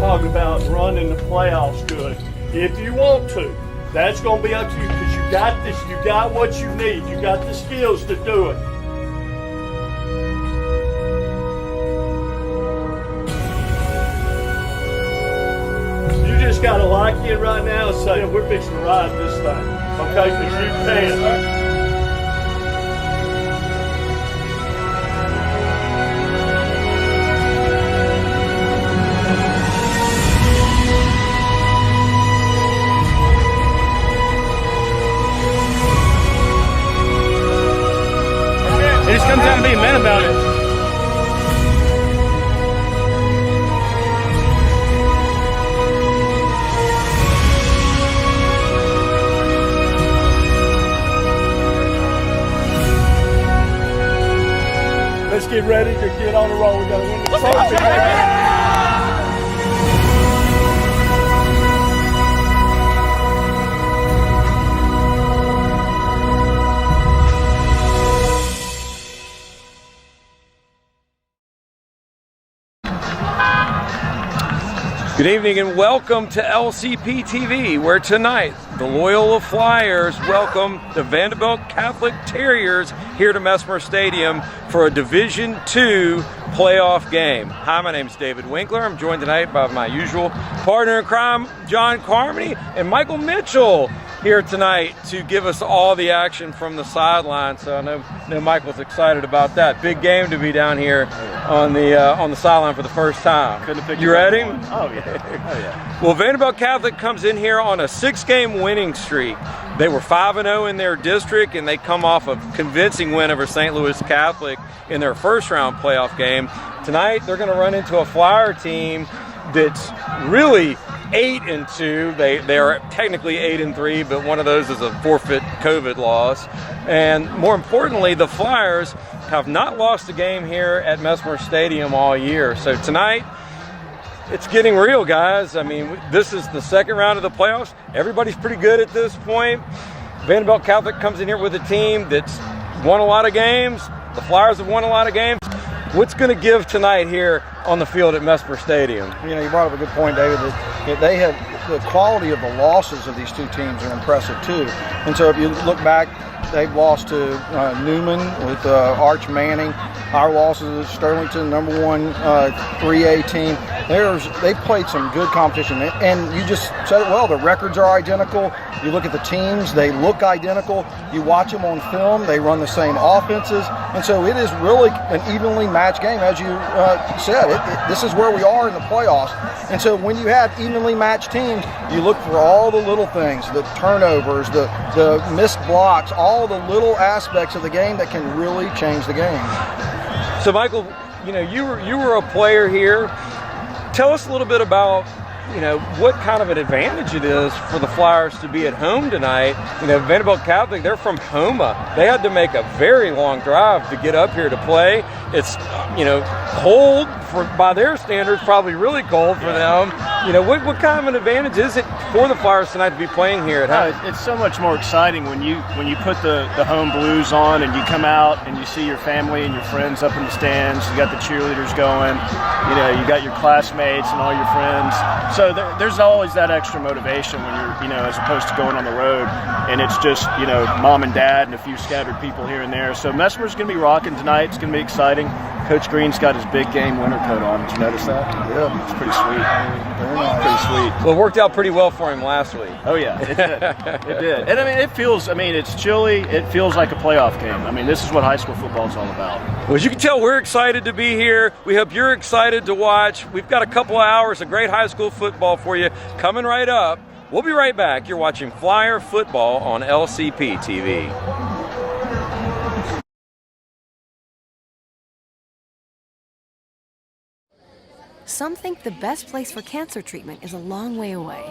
talk about running the playoffs good. If you want to, that's going to be up to you because you got this, you got what you need, you got the skills to do it. You just got to lock in right now and say, we're fixing to ride this thing, okay? Because you can. It just comes down to being men about it. Let's get ready to get on the road. We got to win the trophy. Good evening and welcome to LCP TV, where tonight the Loyola Flyers welcome the Vandebilt Catholic Terriers here to Mesmer Stadium for a Division II playoff game. Hi, my name is David Winkler. I'm joined tonight by my usual partner in crime, John Carmody, and Michael Mitchell here tonight to give us all the action from the sideline. So I know Michael's excited about that. Big game to be down here on the sideline for the first time. Couldn't have picked you ready? Oh yeah. Well, Vandebilt Catholic comes in here on a 6-game winning streak. They were 5-0 in their district, and they come off a convincing win over St. Louis Catholic in their first-round playoff game. Tonight, they're going to run into a Flyer team that's really 8-2. They are technically 8-3, but one of those is a forfeit COVID loss. And more importantly, the Flyers have not lost a game here at Mesmer Stadium all year. So tonight, it's getting real, guys. I mean, this is the second round of the playoffs. Everybody's pretty good at this point. Vandebilt Catholic comes in here with a team that's won a lot of games. The Flyers have won a lot of games. What's going to give tonight here on the field at Mesmer Stadium? You know, you brought up a good point, David, that they have the quality of the losses of these two teams are impressive too. And so if you look back, they've lost to Newman with Arch Manning. Our losses, Sterlington, number one 3A team. They've played some good competition, and you just said it well. The records are identical. You look at the teams; they look identical. You watch them on film; they run the same offenses, and so it is really an evenly matched game, as you said. This is where we are in the playoffs, and so when you have evenly matched teams, you look for all the little things, the turnovers, the missed blocks, all the little aspects of the game that can really change the game. So, Michael, you know, you were a player here. Tell us a little bit about, you know, what kind of an advantage it is for the Flyers to be at home tonight. You know, Vandebilt Catholic, they're from Houma. They had to make a very long drive to get up here to play. It's, you know, cold by their standards, probably really cold for them. You know, what kind of an advantage is it for the Flyers tonight to be playing here at home? It's so much more exciting when you put the home blues on and you come out and you see your family and your friends up in the stands. You got the cheerleaders going. You know, you got your classmates and all your friends. So there's always that extra motivation when you're, you know, as opposed to going on the road and it's just, you know, mom and dad and a few scattered people here and there. So Mesmer's going to be rocking tonight. It's going to be exciting. Coach Green's got his big game winter coat on. Did you notice that? Yeah, it's pretty sweet. Very nice. Pretty sweet. Well, it worked out pretty well for him last week. Oh yeah, it did. It did. And I mean, it's chilly. It feels like a playoff game. I mean, this is what high school football is all about. Well, as you can tell, we're excited to be here. We hope you're excited to watch. We've got a couple of hours of great high school football for you coming right up. We'll be right back. You're watching Flyer Football on LCP TV. Some think the best place for cancer treatment is a long way away.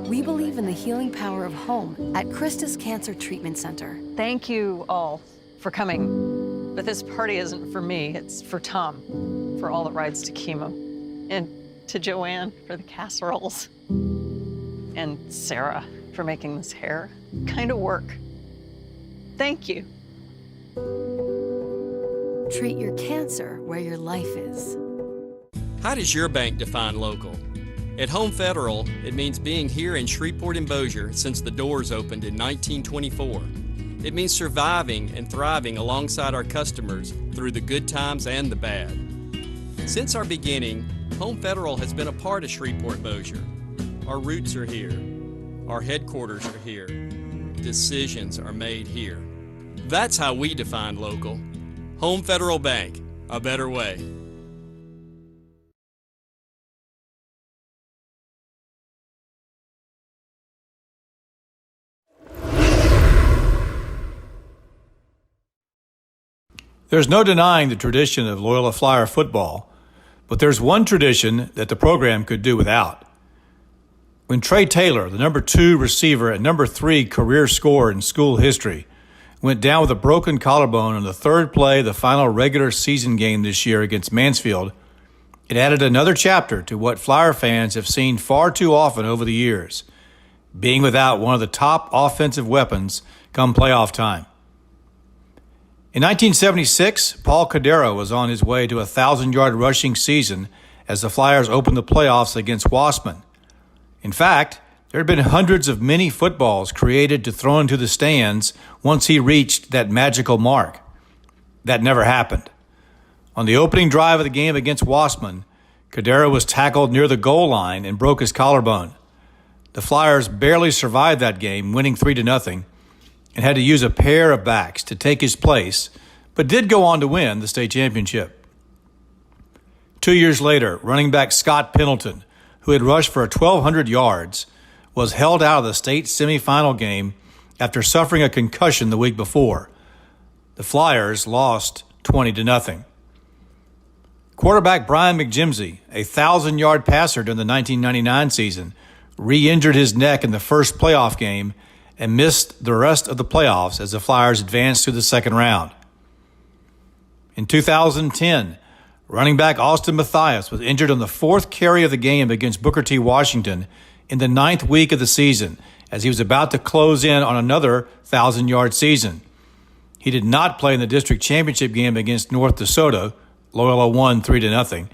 We believe in the healing power of home at Christus Cancer Treatment Center. Thank you all for coming. But this party isn't for me, it's for Tom, for all the rides to chemo. And to Joanne for the casseroles. And Sarah for making this hair kind of work. Thank you. Treat your cancer where your life is. How does your bank define local? At Home Federal, it means being here in Shreveport and Bossier since the doors opened in 1924. It means surviving and thriving alongside our customers through the good times and the bad. Since our beginning, Home Federal has been a part of Shreveport Bossier. Our roots are here. Our headquarters are here. Decisions are made here. That's how we define local. Home Federal Bank, a better way. There's no denying the tradition of Loyola Flyer football, but there's one tradition that the program could do without. When Trey Taylor, the number 2 receiver and number 3 career scorer in school history, went down with a broken collarbone on the third play of the final regular season game this year against Mansfield, it added another chapter to what Flyer fans have seen far too often over the years, being without one of the top offensive weapons come playoff time. In 1976, Paul Cordero was on his way to a 1,000-yard rushing season as the Flyers opened the playoffs against Wassman. In fact, there had been hundreds of mini footballs created to throw into the stands once he reached that magical mark. That never happened. On the opening drive of the game against Wassman, Cordero was tackled near the goal line and broke his collarbone. The Flyers barely survived that game, winning 3-0, and had to use a pair of backs to take his place, but did go on to win the state championship. 2 years later, running back Scott Pendleton, who had rushed for 1,200 yards, was held out of the state semifinal game after suffering a concussion the week before. The Flyers lost 20-0. Quarterback Brian McJimsey, a 1,000-yard passer during the 1999 season, re-injured his neck in the first playoff game and missed the rest of the playoffs as the Flyers advanced to the second round. In 2010, running back Austin Mathias was injured on the fourth carry of the game against Booker T. Washington in the 9th week of the season as he was about to close in on another 1,000-yard season. He did not play in the district championship game against North DeSoto. Loyola won 3-0,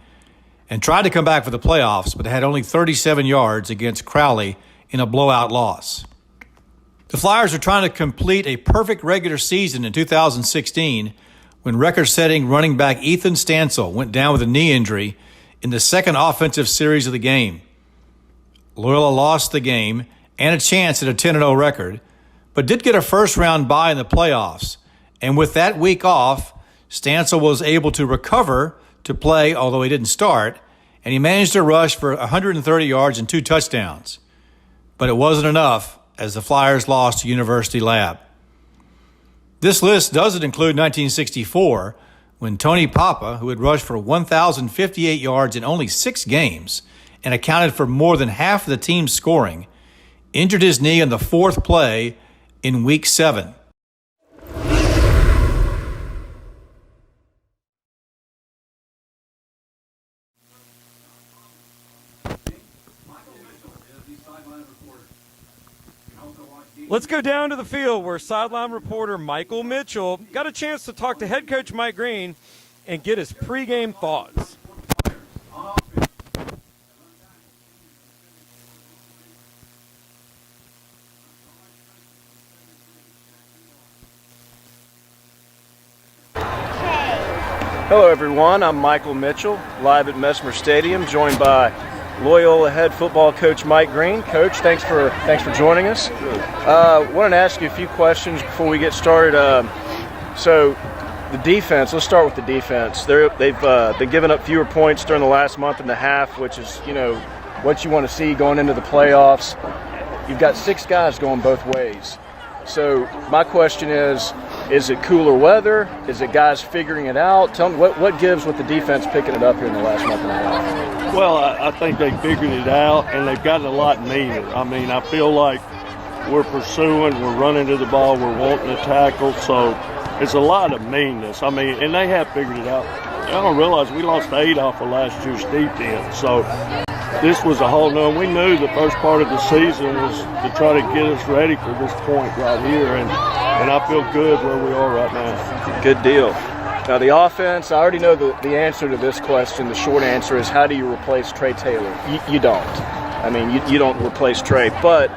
and tried to come back for the playoffs, but had only 37 yards against Crowley in a blowout loss. The Flyers are trying to complete a perfect regular season in 2016 when record-setting running back Ethan Stansel went down with a knee injury in the second offensive series of the game. Loyola lost the game and a chance at a 10-0 record, but did get a first-round bye in the playoffs. And with that week off, Stansel was able to recover to play, although he didn't start, and he managed to rush for 130 yards and 2 touchdowns. But it wasn't enough as the Flyers lost to University Lab. This list doesn't include 1964, when Tony Papa, who had rushed for 1,058 yards in only 6 games and accounted for more than half of the team's scoring, injured his knee in the 4th play in Week 7. Let's go down to the field where sideline reporter Michael Mitchell got a chance to talk to head coach Mike Green and get his pregame thoughts. Hello everyone, I'm Michael Mitchell, live at Mesmer Stadium, joined by Loyola head football coach Mike Green. Coach, thanks for joining us. Wanted to ask you a few questions before we get started. So the defense, let's start with the defense. They've been giving up fewer points during the last month and a half, which is, what you want to see going into the playoffs. You've got 6 guys going both ways. So my question is it cooler weather? Is it guys figuring it out? Tell me what gives with the defense picking it up here in the last month and a half? Well, I think they figured it out, and they've gotten a lot meaner. I mean, I feel like we're pursuing, we're running to the ball, we're wanting to tackle, so it's a lot of meanness. I mean, and they have figured it out. I don't realize we lost 8 off of last year's defense, so this was a whole nother. We knew the first part of the season was to try to get us ready for this point right here, and I feel good where we are right now. Good deal. Now the offense, I already know the answer to this question. The short answer is, how do you replace Trey Taylor? You don't. I mean, you don't replace Trey. But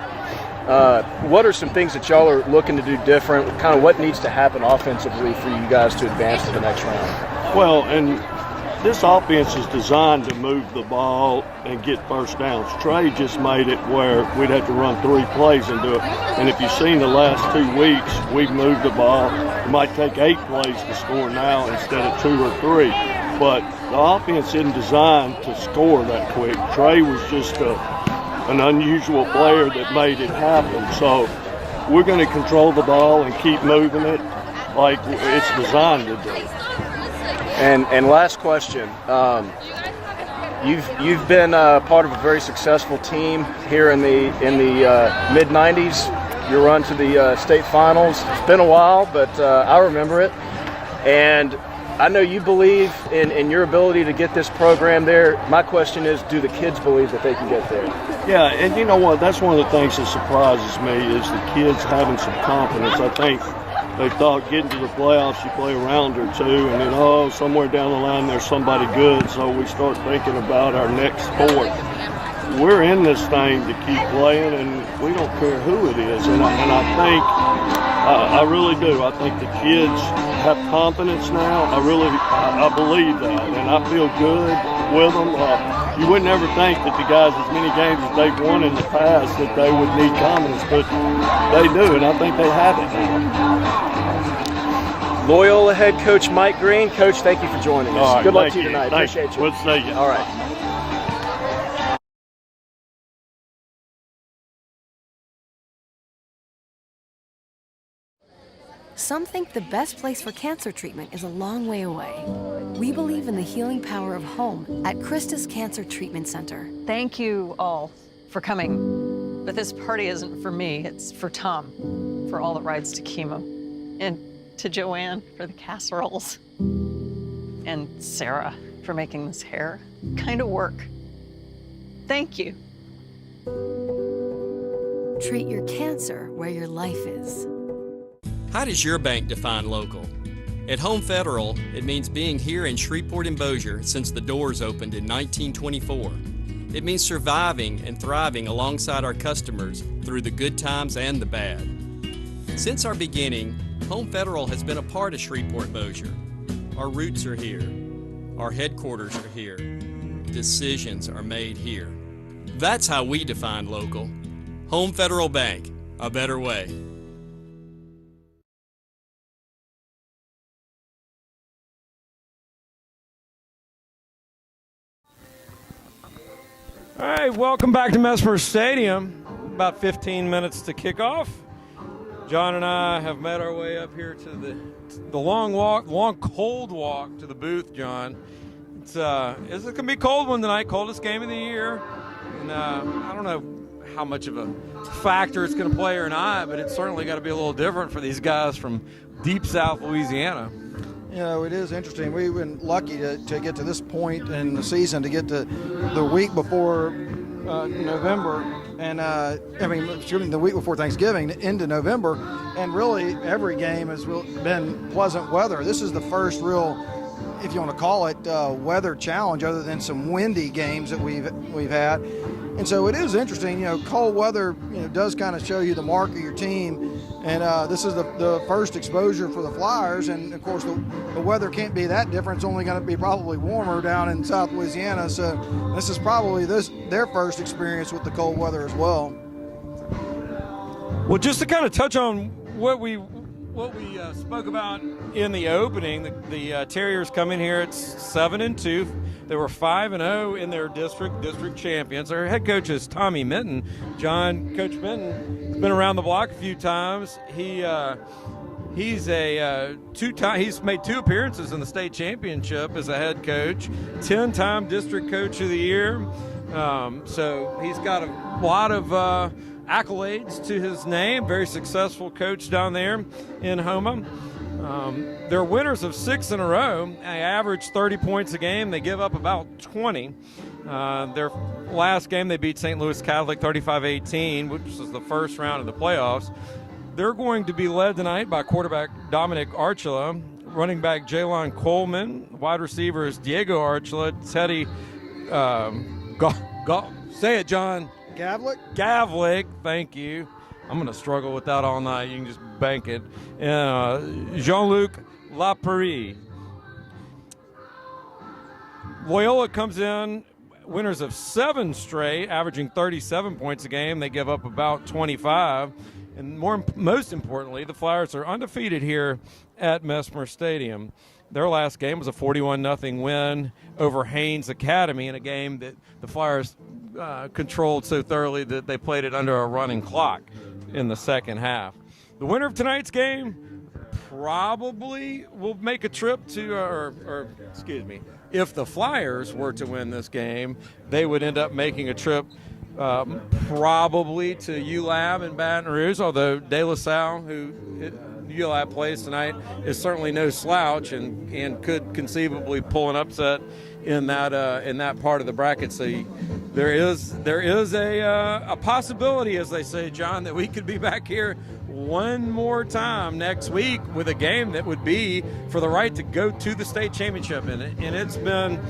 what are some things that y'all are looking to do different? Kind of what needs to happen offensively for you guys to advance to the next round? Well, and this offense is designed to move the ball and get first downs. Trey just made it where we'd have to run 3 plays and do it. And if you've seen the last 2 weeks, we've moved the ball. It might take 8 plays to score now instead of 2 or 3. But the offense isn't designed to score that quick. Trey was just an unusual player that made it happen. So we're going to control the ball and keep moving it like it's designed to do. And last question, you've been part of a very successful team here in the mid '90s. Your run to the state finals. It's been a while, but I remember it. And I know you believe in your ability to get this program there. My question is, do the kids believe that they can get there? Yeah, and you know what? That's one of the things that surprises me is the kids having some confidence. I think they thought getting to the playoffs, you play a round or 2, and then, somewhere down the line there's somebody good, so we start thinking about our next sport. We're in this thing to keep playing, and we don't care who it is. And I think, I really do. I think the kids have confidence now. I believe that, and I feel good with them. You would never think that the guys, as many games as they've won in the past, that they would need confidence, but they do, and I think they have it now. Loyola head coach Mike Green. Coach, thank you for joining us. Right, good luck to you you. tonight. Thank Appreciate you. We'll see you. All right. Some think the best place for cancer treatment is a long way away. We believe in the healing power of home at Christus Cancer Treatment Center. Thank you all for coming. But this party isn't for me, it's for Tom, for all the rides to chemo. And to Joanne for the casseroles. And Sarah for making this hair kind of work. Thank you. Treat your cancer where your life is. How does your bank define local? At Home Federal, it means being here in Shreveport and Bossier since the doors opened in 1924. It means surviving and thriving alongside our customers through the good times and the bad. Since our beginning, Home Federal has been a part of Shreveport Bossier. Our roots are here. Our headquarters are here. Decisions are made here. That's how we define local. Home Federal Bank, a better way. All right, welcome back to Mesmer Stadium. About 15 minutes to kick off. John and I have made our way up here to the long cold walk to the booth, John. It's going to be a cold one tonight, coldest game of the year. And I don't know how much of a factor it's going to play or not, but it's certainly got to be a little different for these guys from deep South Louisiana. You know, it is interesting. We've been lucky to get to this point in the season, to get to the week before November, and the week before Thanksgiving into November, and really every game has been pleasant weather. This is the first real, if you want to call it, weather challenge, other than some windy games that we've had. And so it is interesting, cold weather, does kind of show you the mark of your team. And this is the first exposure for the Flyers. And of course, the weather can't be that different. It's only going to be probably warmer down in South Louisiana. So this is probably their first experience with the cold weather as well. Well, just to kind of touch on what we spoke about in the opening, the Terriers come in here at 7-2. They were 5-0 in their district champions. Their head coach is Tommy Minton. Coach Minton has been around the block a few times. He's made 2 appearances in the state championship as a head coach, 10-time district coach of the year. So he's got a lot of accolades to his name. Very successful coach down there in Houma. They're winners of 6 in a row. They average 30 points a game. They give up about 20. Their last game, they beat St. Louis Catholic 35-18, which was the first round of the playoffs. They're going to be led tonight by quarterback Dominic Archula, running back Jalon Coleman. Wide receiver is Diego Archula. Teddy, say it, John. Gavlik, thank you. I'm going to struggle with that all night. You can just bank it. Jean-Luc Lapéry. Loyola comes in winners of 7 straight, averaging 37 points a game. They give up about 25. And most importantly, the Flyers are undefeated here at Mesmer Stadium. Their last game was a 41-0 win over Haynes Academy in a game that the Flyers controlled so thoroughly that they played it under a running clock in the second half. The winner of tonight's game probably will make a trip to, if the Flyers were to win this game, they would end up making a trip probably to ULAB in Baton Rouge, although De La Salle, who ULAB plays tonight, is certainly no slouch and could conceivably pull an upset in that part of the bracket. So there is a possibility, as they say, John, that we could be back here one more time next week with a game that would be for the right to go to the state championship. And it's been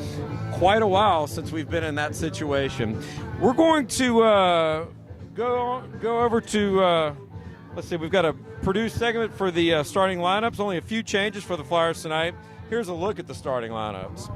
quite a while since we've been in that situation. We're going to go over to, let's see, we've got a produced segment for the starting lineups. Only a few changes for the Flyers tonight. Here's a look at the starting lineups.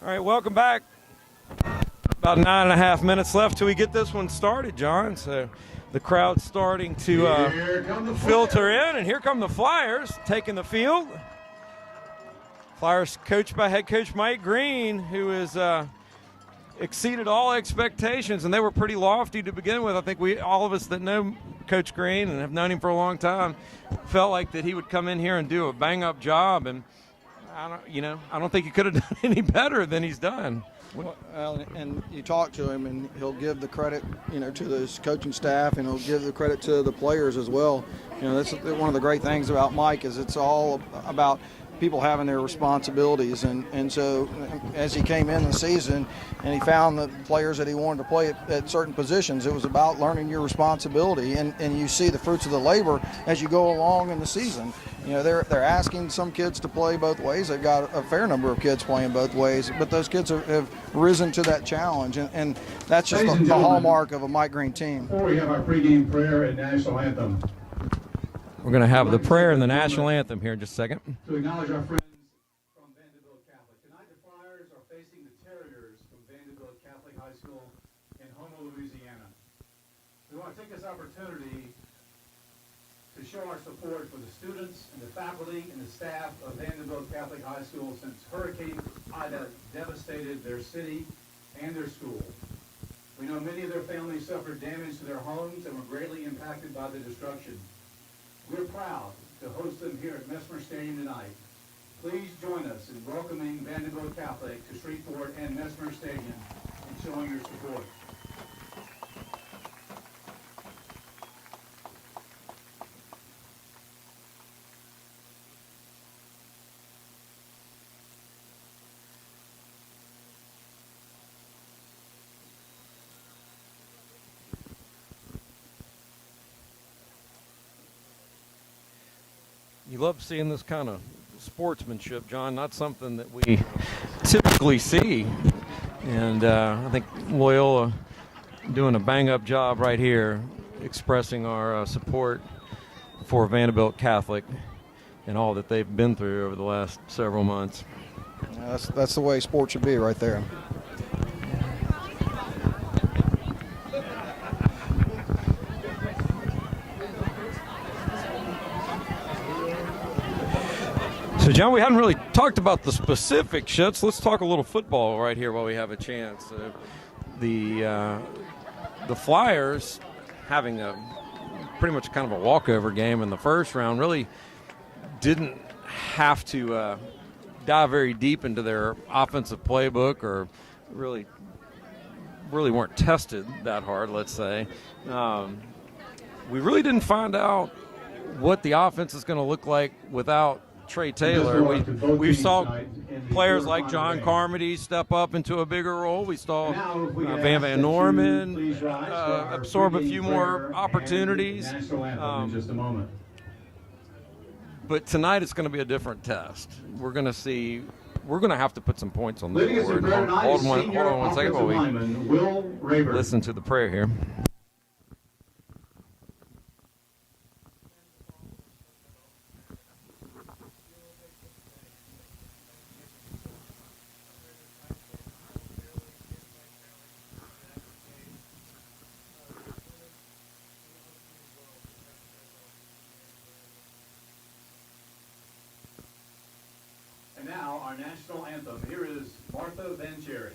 All right, welcome back. About 9.5 minutes left till we get this one started, John. So the crowd's starting to filter in, and here come the Flyers taking the field. Flyers coached by head coach Mike Green, who has exceeded all expectations, and they were pretty lofty to begin with. I think all of us that know Coach Green and have known him for a long time felt like that he would come in here and do a bang-up job, and I don't think he could have done any better than he's done. Well, and you talk to him, and he'll give the credit, to his coaching staff, and he'll give the credit to the players as well. That's one of the great things about Mike is it's all about people having their responsibilities. And so as he came in the season and he found the players that he wanted to play at certain positions, it was about learning your responsibility. And you see the fruits of the labor as you go along in the season. You know, they're asking some kids to play both ways. They've got a fair number of kids playing both ways, but those kids have risen to that challenge, and that's just the hallmark of a Mike Green team. Before we have our pregame prayer and national anthem, We're going to have the prayer and the national anthem here in just a second. to acknowledge our friends from Vandebilt Catholic. Tonight the Flyers are facing the Terriers from Vandebilt Catholic High School in Houma, Louisiana. We want to take this opportunity to show our support for the students and the faculty and the staff of Vandebilt Catholic High School since Hurricane Ida devastated their city and their school. We know many of their families suffered damage to their homes and were greatly impacted by the destruction. We're proud to host them here at Messmer Stadium tonight. Please join us in welcoming Vandebilt Catholic to Shreveport and Messmer Stadium and showing your support. You love seeing this kind of sportsmanship, John. Not something that we typically see. And I think Loyola doing a bang-up job right here expressing our support for Vandebilt Catholic and all that they've been through over the last several months. That's the way sports should be right there. So, John, we hadn't really talked about the specifics yet, so let's talk a little football right here while we have a chance. The Flyers having a pretty much kind of a walkover game in the first round really didn't have to dive very deep into their offensive playbook or really weren't tested that hard, let's say. We really didn't find out what the offense is going to look like without Trey Taylor. We saw players like John Carmody step up into a bigger role. We saw Van Norman absorb a few more opportunities. But tonight it's going to be a different test. We're going to have to put some points on the board. Hold on one second while we listen to the prayer here. And now our national anthem. Here is Martha Vancherry.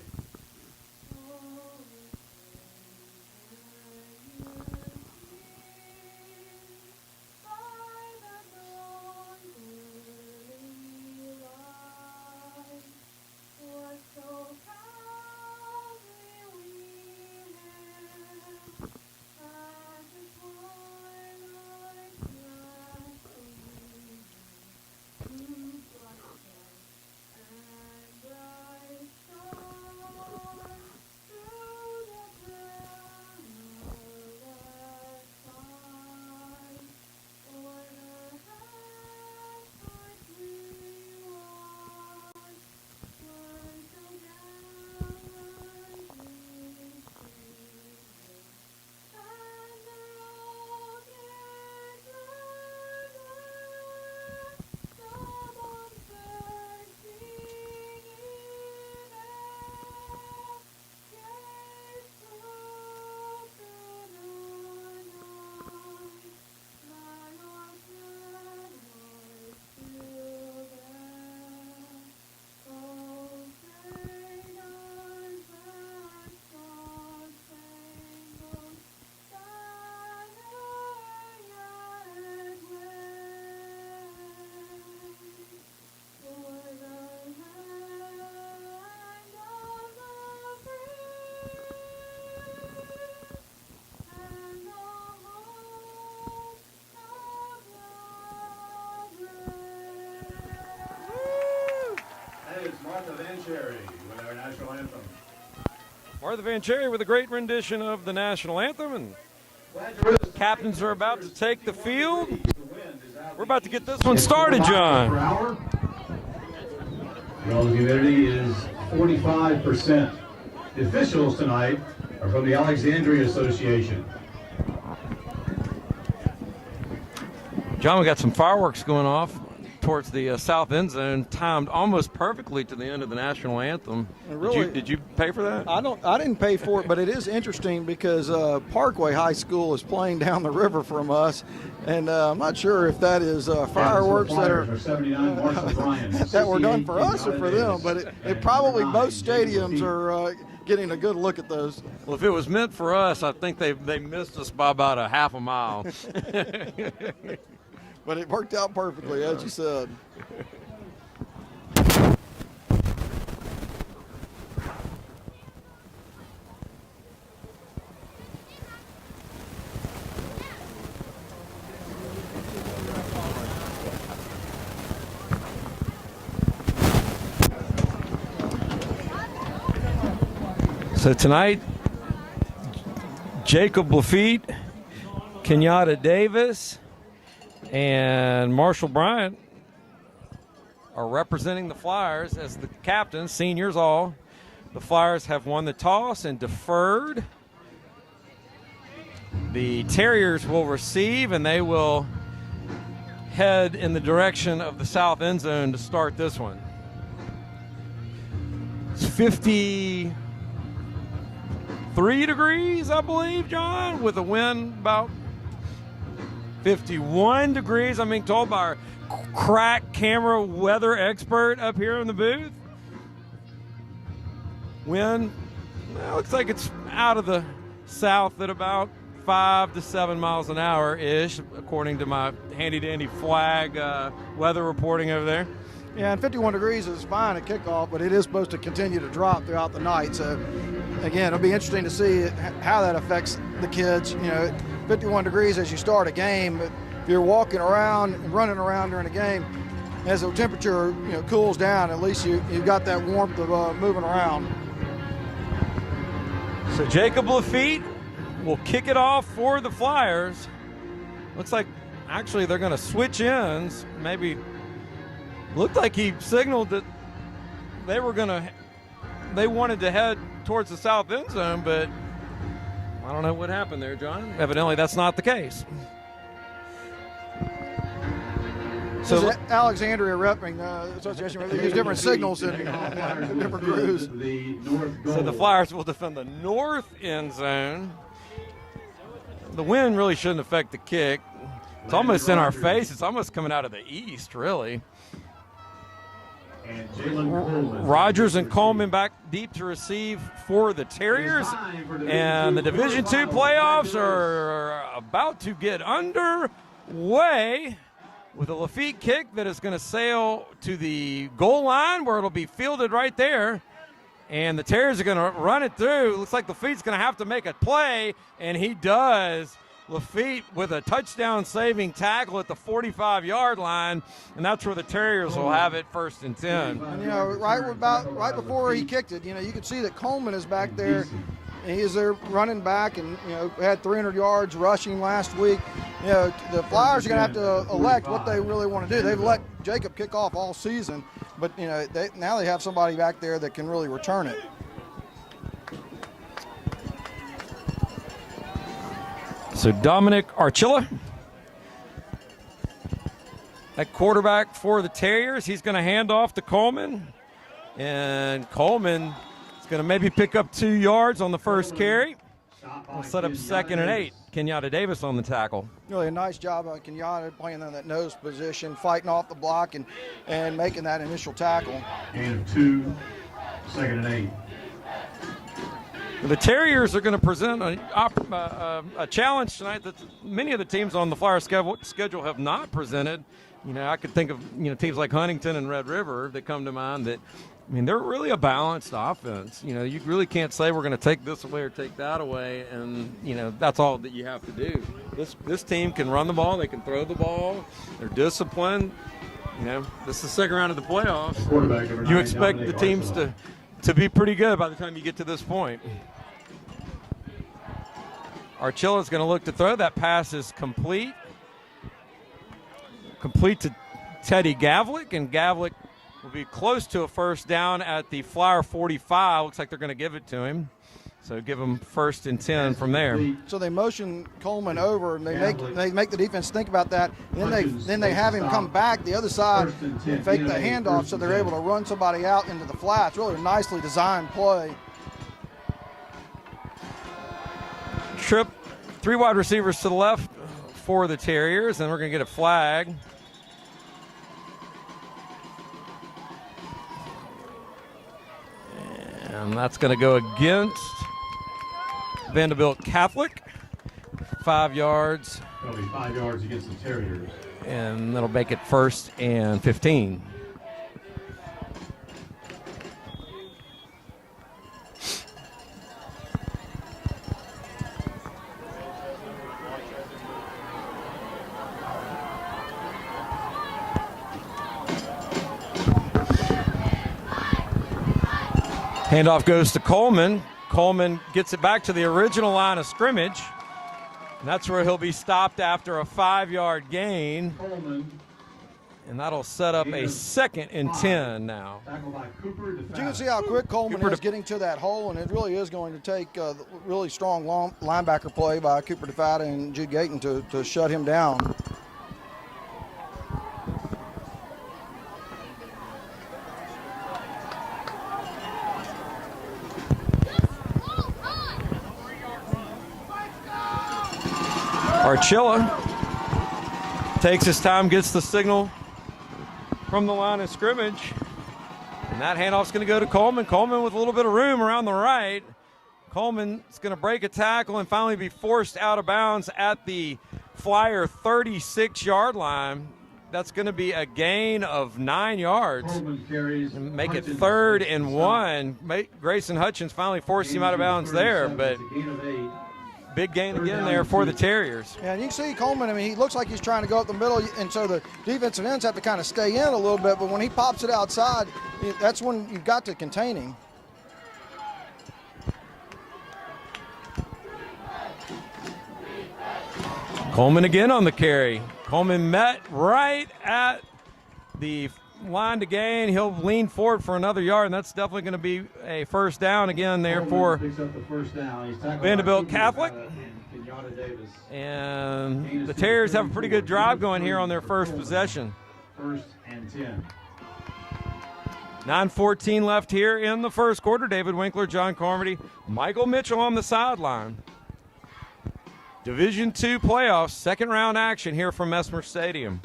Cherry with our national anthem. Martha Van Cherry with a great rendition of the national anthem, and captains are about to take the field. We're about to get this one started, John. Relative humidity is 45%. The officials tonight are from the Alexandria Association. John, we got some fireworks going off towards the south end zone, timed almost perfectly to the end of the national anthem. Really, did you pay for that? I didn't pay for it, but it is interesting because Parkway High School is playing down the river from us, and I'm not sure if that is fireworks that are that were done for us or for them, but it probably most stadiums are getting a good look at those. Well, if it was meant for us, I think they missed us by about a half a mile. But it worked out perfectly, as you said. So tonight, Jacob Lafitte, Kenyatta Davis, and Marshall Bryant are representing the Flyers as the captains, seniors all. The Flyers have won the toss and deferred. The Terriers will receive, and they will head in the direction of the south end zone to start this one. It's 53 degrees, I believe, John, with a wind about 51 degrees. I'm being told by our crack camera weather expert up here in the booth. Wind, well, looks like it's out of the south at about 5 to 7 miles an hour ish, according to my handy dandy flag weather reporting over there. Yeah, and 51 degrees is fine at kickoff, but it is supposed to continue to drop throughout the night. So, again, it'll be interesting to see how that affects the kids. 51 degrees as you start a game, but if you're walking around and running around during a game, as the temperature cools down, at least you've got that warmth of moving around. So Jacob Lafitte will kick it off for the Flyers. Looks like actually they're going to switch ends. Maybe looked like he signaled that they wanted to head towards the south end zone, but I don't know what happened there, John. Evidently, that's not the case. So Alexandria Repping Association, they use different signals in different crews. So the Flyers will defend the north end zone. The wind really shouldn't affect the kick. It's almost in our face. It's almost coming out of the east, really. Rogers and Coleman back deep to receive for the Terriers, and the Division II playoffs are about to get underway with a Lafitte kick that is going to sail to the goal line where it'll be fielded right there, and the Terriers are going to run it through. Looks like Lafitte's going to have to make a play, and he does. Lafitte with a touchdown-saving tackle at the 45-yard line, and that's where the Terriers will have it 1st and 10. And, right before he kicked it, you could see that Coleman is back there. He is there running back, and had 300 yards rushing last week. The Flyers are going to have to elect what they really want to do. They've let Jacob kick off all season, but now they have somebody back there that can really return it. So Dominic Archilla at quarterback for the Terriers. He's going to hand off to Coleman, and Coleman is going to maybe pick up 2 yards on the first carry. We'll set up 2nd and 8. Kenyatta Davis on the tackle. Really a nice job by Kenyatta playing in that nose position, fighting off the block and making that initial tackle. And 2, 2nd and 8. The Terriers are going to present a challenge tonight that many of the teams on the Flyer schedule have not presented. I could think of teams like Huntington and Red River that come to mind that, they're really a balanced offense. You really can't say we're going to take this away or take that away, and, that's all that you have to do. This team can run the ball. They can throw the ball. They're disciplined. You know, this is the second round of the playoffs. Quarterback number You 9, expect the Dominic teams Arsenal. to be pretty good by the time you get to this point. Archilla's going to look to throw. That pass is complete. Complete to Teddy Gavlik, and Gavlik will be close to a first down at the Flyer 45. Looks like they're going to give it to him. So give him 1st and 10 from there. So they motion Coleman over, and they make the defense think about that. And then they have him come back the other side and fake the handoff, so they're able to run somebody out into the flats. Really a nicely designed play. Trip, 3 wide receivers to the left for the Terriers, and we're going to get a flag. And that's going to go against Vandebilt Catholic. 5 yards. That'll be 5 yards against the Terriers. And that'll make it 1st and 15. Handoff goes to Coleman. Coleman gets it back to the original line of scrimmage. And that's where he'll be stopped after a 5-yard gain. Coleman. And that'll set up a 2nd and 10 now. Tackled by Cooper. But you can see how quick Coleman Cooper is getting to that hole, and it really is going to take a really strong linebacker play by Cooper DeFada and Jude Gayton to shut him down. Archilla takes his time, gets the signal from the line of scrimmage. And that handoff's going to go to Coleman. Coleman with a little bit of room around the right. Coleman's going to break a tackle and finally be forced out of bounds at the Flyer 36-yard line. That's going to be a gain of 9 yards. And make it 3rd and 1. Grayson Hutchins finally forced him out of bounds there, but big gain again there for the Terriers. Yeah, and you can see Coleman, I mean, he looks like he's trying to go up the middle, and so the defensive ends have to kind of stay in a little bit, but when he pops it outside, that's when you've got to contain him. Coleman again on the carry. Coleman met right at the line to gain. He'll lean forward for another yard, and that's definitely going to be a first down again there for Vandebilt Catholic. And the Terriers have a pretty good drive going here on their first possession. 1st and 10. 9:14 left here in the first quarter. David Winkler, John Carmody, Michael Mitchell on the sideline. Division II playoffs, 2nd round action here from Messmer Stadium.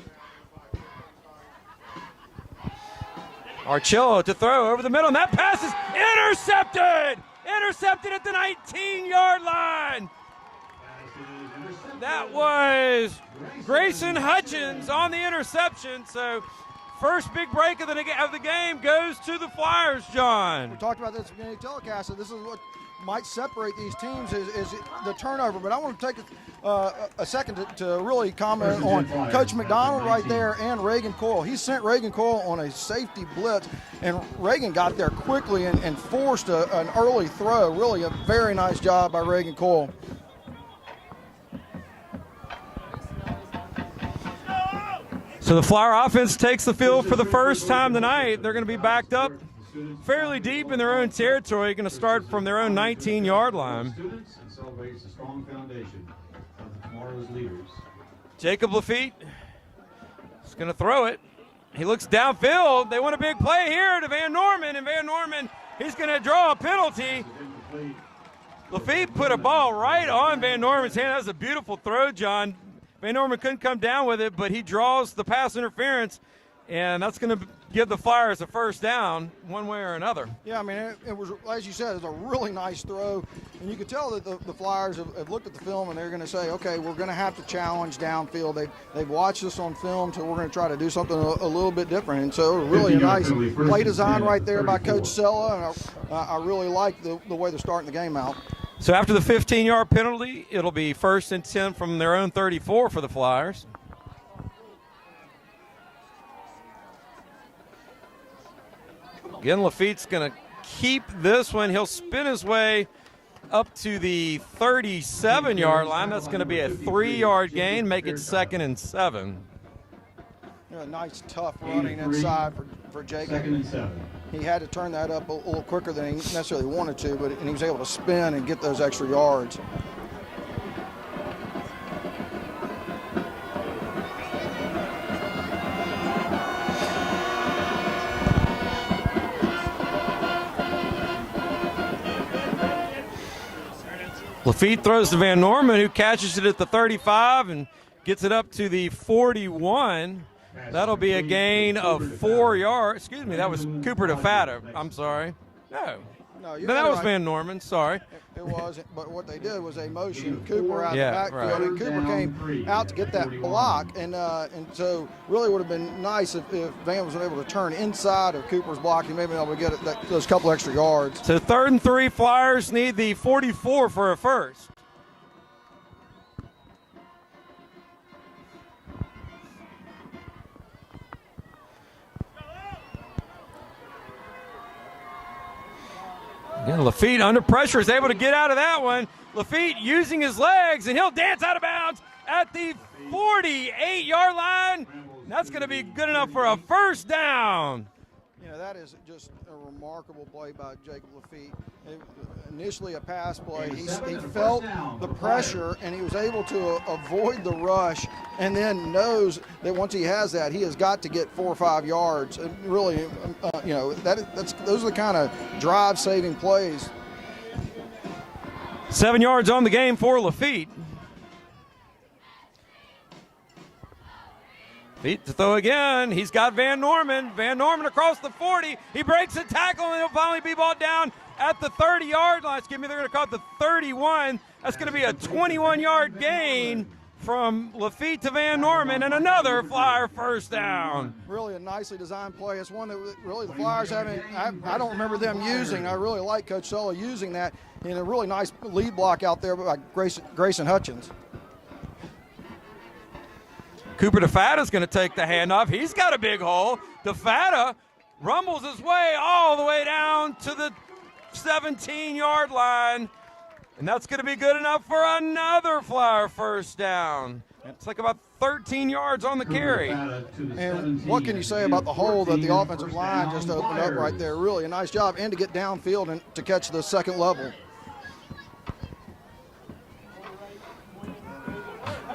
Archillo to throw over the middle, and that pass is intercepted! Intercepted at the 19-yard line. That was Grayson Hutchins on the interception. So first big break of the game goes to the Flyers, John. We talked about this at the beginning of the telecast, so this is what might separate these teams is the turnover. But I want to take a second to really comment on Coach McDonald right there and Reagan Coyle. He sent Reagan Coyle on a safety blitz, and Reagan got there quickly and forced an early throw. Really a very nice job by Reagan Coyle. So the Flyer offense takes the field for the first time tonight. They're going to be backed up fairly deep in their own territory, going to start from their own 19-yard line. Jacob Lafitte is going to throw it. He looks downfield. They want a big play here to Van Norman, and Van Norman, he's going to draw a penalty. Lafitte put a ball right on Van Norman's hand. That was a beautiful throw, John. Van Norman couldn't come down with it, but he draws the pass interference, and that's going to give the Flyers a first down one way or another. Yeah, I mean, it was, as you said, it was a really nice throw, and you could tell that the Flyers have looked at the film, and they're going to say, okay, we're going to have to challenge downfield. They've watched this on film, so we're going to try to do something a little bit different. And so really a nice play design right there by Coach Sella, and I really like the way they're starting the game out. So after the 15-yard penalty, it'll be 1st and 10 from their own 34 for the Flyers. Again, Lafitte's going to keep this one. He'll spin his way up to the 37-yard line. That's going to be a 3-yard gain, make it 2nd and 7. A nice, tough running inside for Jacob. 2nd and 7. He had to turn that up a little quicker than he necessarily wanted to, and he was able to spin and get those extra yards. Lafitte throws to Van Norman, who catches it at the 35 and gets it up to the 41. That'll be a gain of 4 yards. Excuse me, that was Cooper DeFatta. I'm sorry. No, that was Van Norman. Sorry. It was, but what they did was they motioned Cooper out the Yeah, backfield, right. and Cooper came out to get that block, and so really would have been nice if Van was able to turn inside of Cooper's block and maybe able to get those couple extra yards. So 3rd and 3, Flyers need the 44 for a first. Again, Lafitte under pressure is able to get out of that one. Lafitte using his legs, and he'll dance out of bounds at the 48-yard line. That's going to be good enough for a first down. You know, that is just a remarkable play by Jacob Lafitte. Initially a pass play, he felt the pressure and he was able to avoid the rush, and then knows that once he has that, he has got to get 4 or 5 yards. And really, you know, those are the kind of drive-saving plays. 7 yards on the game for Lafitte. Lafitte to throw again. He's got Van Norman. Van Norman across the 40. He breaks a tackle, and he'll finally be brought down at the 30-yard line. Excuse me, they're going to call it the 31. That's going to be a 21-yard gain from Lafitte to Van Norman, and another Flyer first down. Really a nicely designed play. It's one that really the Flyers haven't, I don't remember them using. I really like Coach Sulla using that in a really nice lead block out there by Grayson Hutchins. Cooper DeFatta is going to take the handoff. He's got a big hole. DeFatta rumbles his way all the way down to the 17-yard line, and that's going to be good enough for another Flyer first down. It's like about 13 yards on the carry. And what can you say about the hole that the offensive line just opened up right there? Really a nice job, and to get downfield and to catch the second level.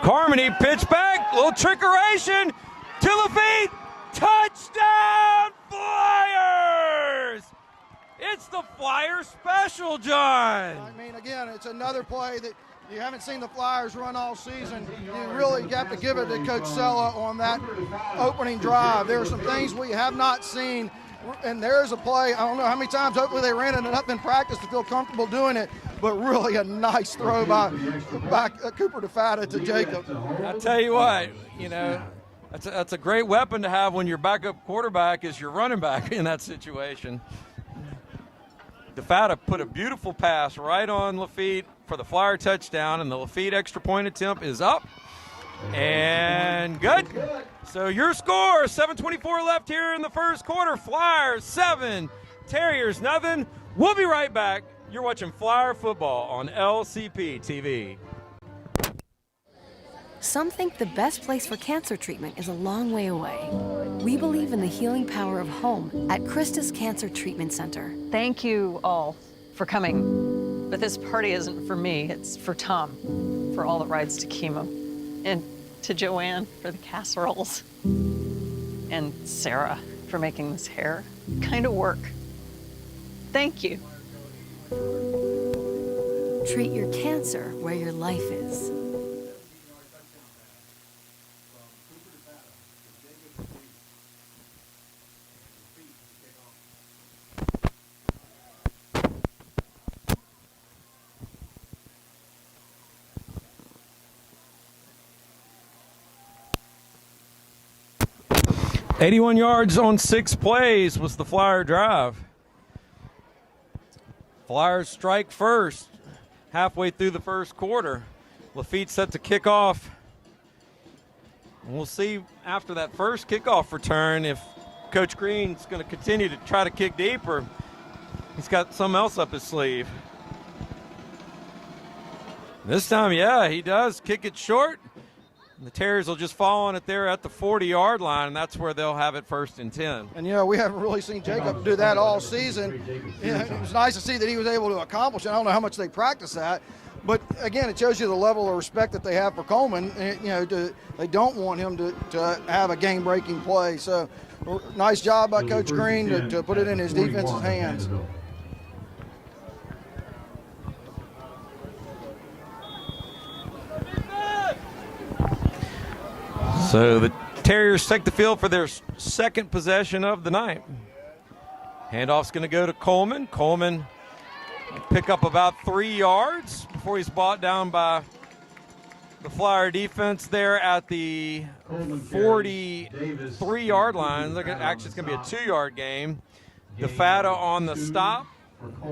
Carmody pitch back, little trickeration to Lafitte. Touchdown Flyers! It's the Flyer special, John. I mean, again, it's another play that you haven't seen the Flyers run all season. You really have to give it to Coach Sulla on that opening drive. There are some things we have not seen, and there's a play, I don't know how many times, hopefully they ran it enough in practice to feel comfortable doing it, but really a nice throw by Cooper DeFatta to Jacob. I tell you what, you know, that's a great weapon to have when your backup quarterback is your running back in that situation. DeFatta put a beautiful pass right on Lafitte for the Flyer touchdown, and the Lafitte extra point attempt is up and good. So your score, 7:24 left here in the first quarter. Flyers 7, Terriers nothing. We'll be right back. You're watching Flyer football on LCP TV. Some think the best place for cancer treatment is a long way away. We believe in the healing power of home at Christus Cancer Treatment Center. Thank you all for coming. But this party isn't for me, it's for Tom, for all the rides to chemo. And to Joanne for the casseroles. And Sarah for making this hair kind of work. Thank you. Treat your cancer where your life is. 81 yards on 6 plays was the Flyer drive. Flyers strike first halfway through the first quarter. Lafitte set to kick off. And we'll see after that first kickoff return if Coach Green's going to continue to try to kick deep, or he's got something else up his sleeve. This time, yeah, he does kick it short. The Terriers will just fall on it there at the 40-yard line, and that's where they'll have it 1st and 10. And, we haven't really seen Jacob do that all season. It was nice to see that he was able to accomplish it. I don't know how much they practice that. But, again, it shows you the level of respect that they have for Coleman. They don't want him to have a game-breaking play. So, nice job by Coach Green to put it in his defense's hands. So the Terriers take the field for their second possession of the night. Handoff's going to go to Coleman. Coleman pick up about 3 yards before he's brought down by the Flyer defense there at the 43-yard line. Actually, it's going to be a 2-yard game. DeFata on the stop.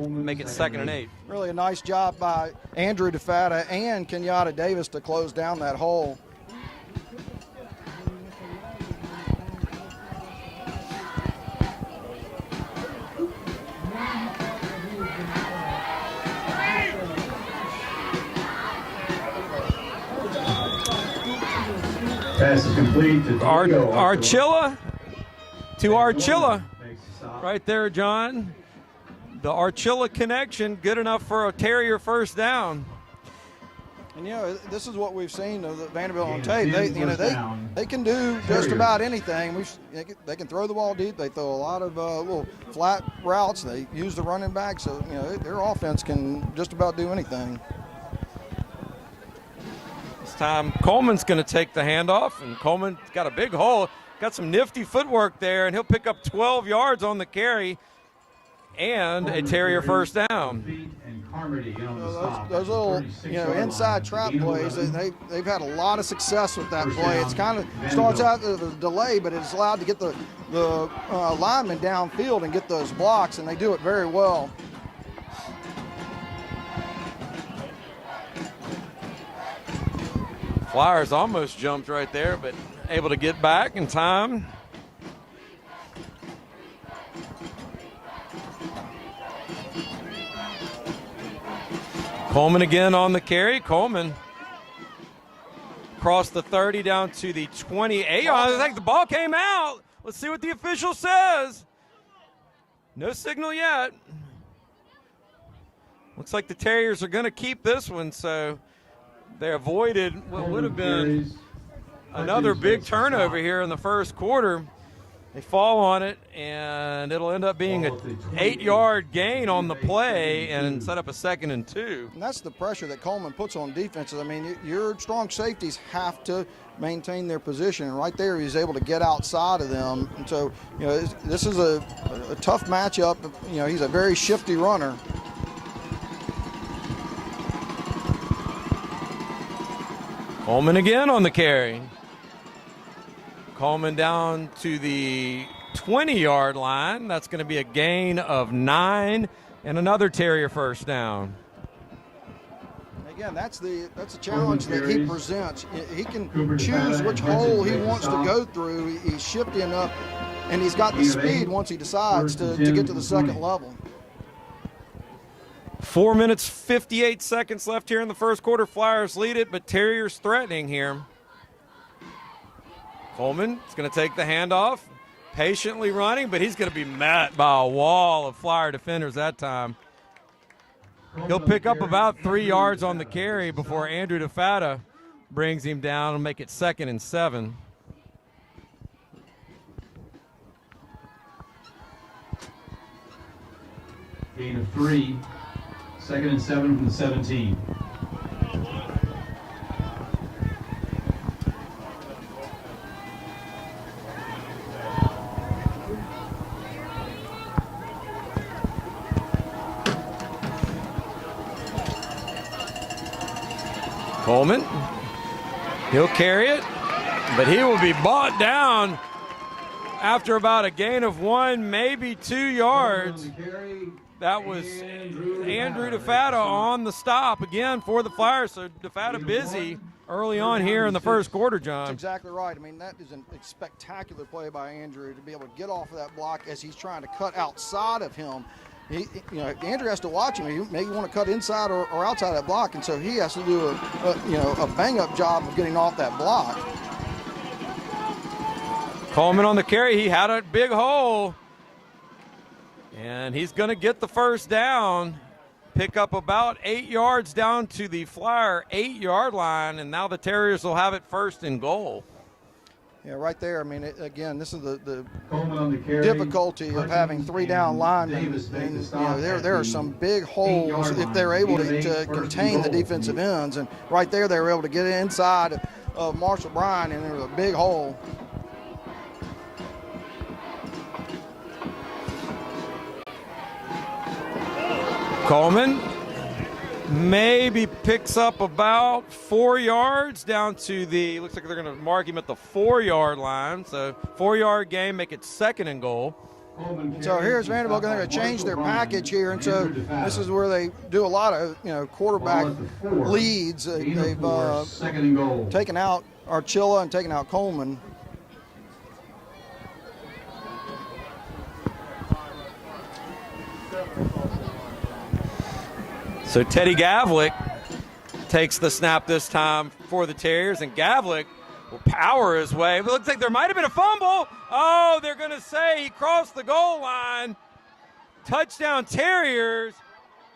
Make it 2nd and 8. Really a nice job by Andrew DeFata and Kenyatta Davis to close down that hole. Pass is complete to Archilla to Archilla. Right there, John. The Archilla connection, good enough for a Terrier 1st down. And this is what we've seen of the Vandebilt on tape. They can do just about anything. They can throw the ball deep. They throw a lot of little flat routes. They use the running back, so their offense can just about do anything. This time Coleman's going to take the handoff, and Coleman's got a big hole. Got some nifty footwork there, and he'll pick up 12 yards on the carry and a Terrier 1st down. Those little, inside trap plays, they've had a lot of success with that play. It's kind of starts out with a delay, but it's allowed to get the linemen downfield and get those blocks, and they do it very well. Flyers almost jumped right there, but able to get back in time. Coleman again on the carry. Coleman crossed the 30 down to the 28. I think the ball came out. Let's see what the official says. No signal yet. Looks like the Terriers are going to keep this one, so they avoided what would have been another big turnover here in the 1st quarter. They fall on it, and it'll end up being an 8-yard gain on the play and set up a 2nd and 2. And that's the pressure that Coleman puts on defenses. I mean, your strong safeties have to maintain their position, and right there he's able to get outside of them. And so, this is a tough matchup. He's a very shifty runner. Coleman again on the carry. Coleman down to the 20-yard line. That's going to be a gain of 9 and another Terrier 1st down. Again, that's the challenge that he presents. He can choose which hole he wants to go through. He's shifty enough, and he's got the speed once he decides to get to the 2nd level. 4 minutes, 58 seconds left here in the 1st quarter. Flyers lead it, but Terriers threatening here. Coleman is going to take the handoff, patiently running, but he's going to be met by a wall of Flyer defenders that time. He'll pick up about 3 yards on the carry before Andrew DeFata brings him down and make it 2nd and 7. Gain of 3, 2nd and 7 from the 17. Coleman, he'll carry it, but he will be brought down after about a gain of 1, maybe 2 yards. That was Andrew DeFata on the stop again for the Flyers. So DeFata busy early on here in the first quarter, John. That's exactly right. I mean, that is a spectacular play by Andrew to be able to get off of that block as he's trying to cut outside of him. Andrew has to watch him. He maybe want to cut inside or outside that block, and so he has to do a bang-up job of getting off that block. Coleman on the carry. He had a big hole, and he's going to get the first down. Pick up about 8 yards down to the Flyer 8-yard line, and now the Terriers will have it first and goal. Yeah, right there. I mean, again, this is the Coleman on the carry. difficulty of having 3 down linemen. And, there are some big holes if they're able to contain the defensive ends. And right there, they were able to get inside of Marshall Bryan, and there was a big hole. Coleman maybe picks up about 4 yards down to the, looks like they're going to mark him at the 4-yard line. So 4-yard gain, make it second and goal. So here's Vanderbilt going to change their package here, and so this is where they do a lot of quarterback leads. They've taken out Archilla and taken out Coleman. So Teddy Gavlik takes the snap this time for the Terriers, and Gavlik will power his way. It looks like there might have been a fumble. Oh, they're going to say he crossed the goal line. Touchdown Terriers.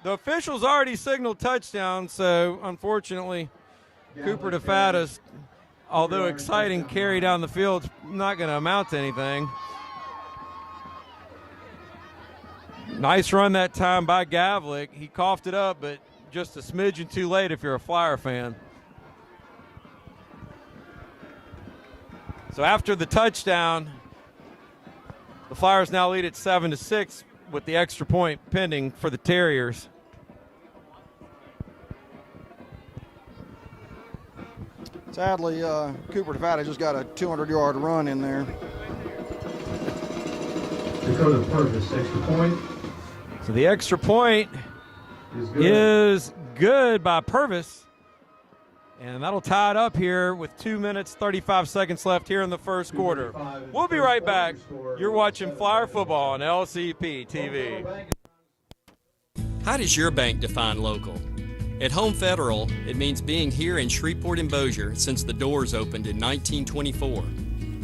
The officials already signaled touchdown, so unfortunately Cooper DeFatis, although exciting carry down the field, not going to amount to anything. Nice run that time by Gavlik. He coughed it up, but just a smidgen too late if you're a Flyer fan. So after the touchdown, the Flyers now lead at 7-6 with the extra point pending for the Terriers. Sadly, Cooper DeFatis just got a 200-yard run in there. Dakota Purvis, extra point. So the extra point is good by Purvis. And that'll tie it up here with 2 minutes, 35 seconds left here in the first quarter. We'll be right back. You're watching Flyer Football on LCP TV. How does your bank define local? At Home Federal, it means being here in Shreveport and Bossier since the doors opened in 1924.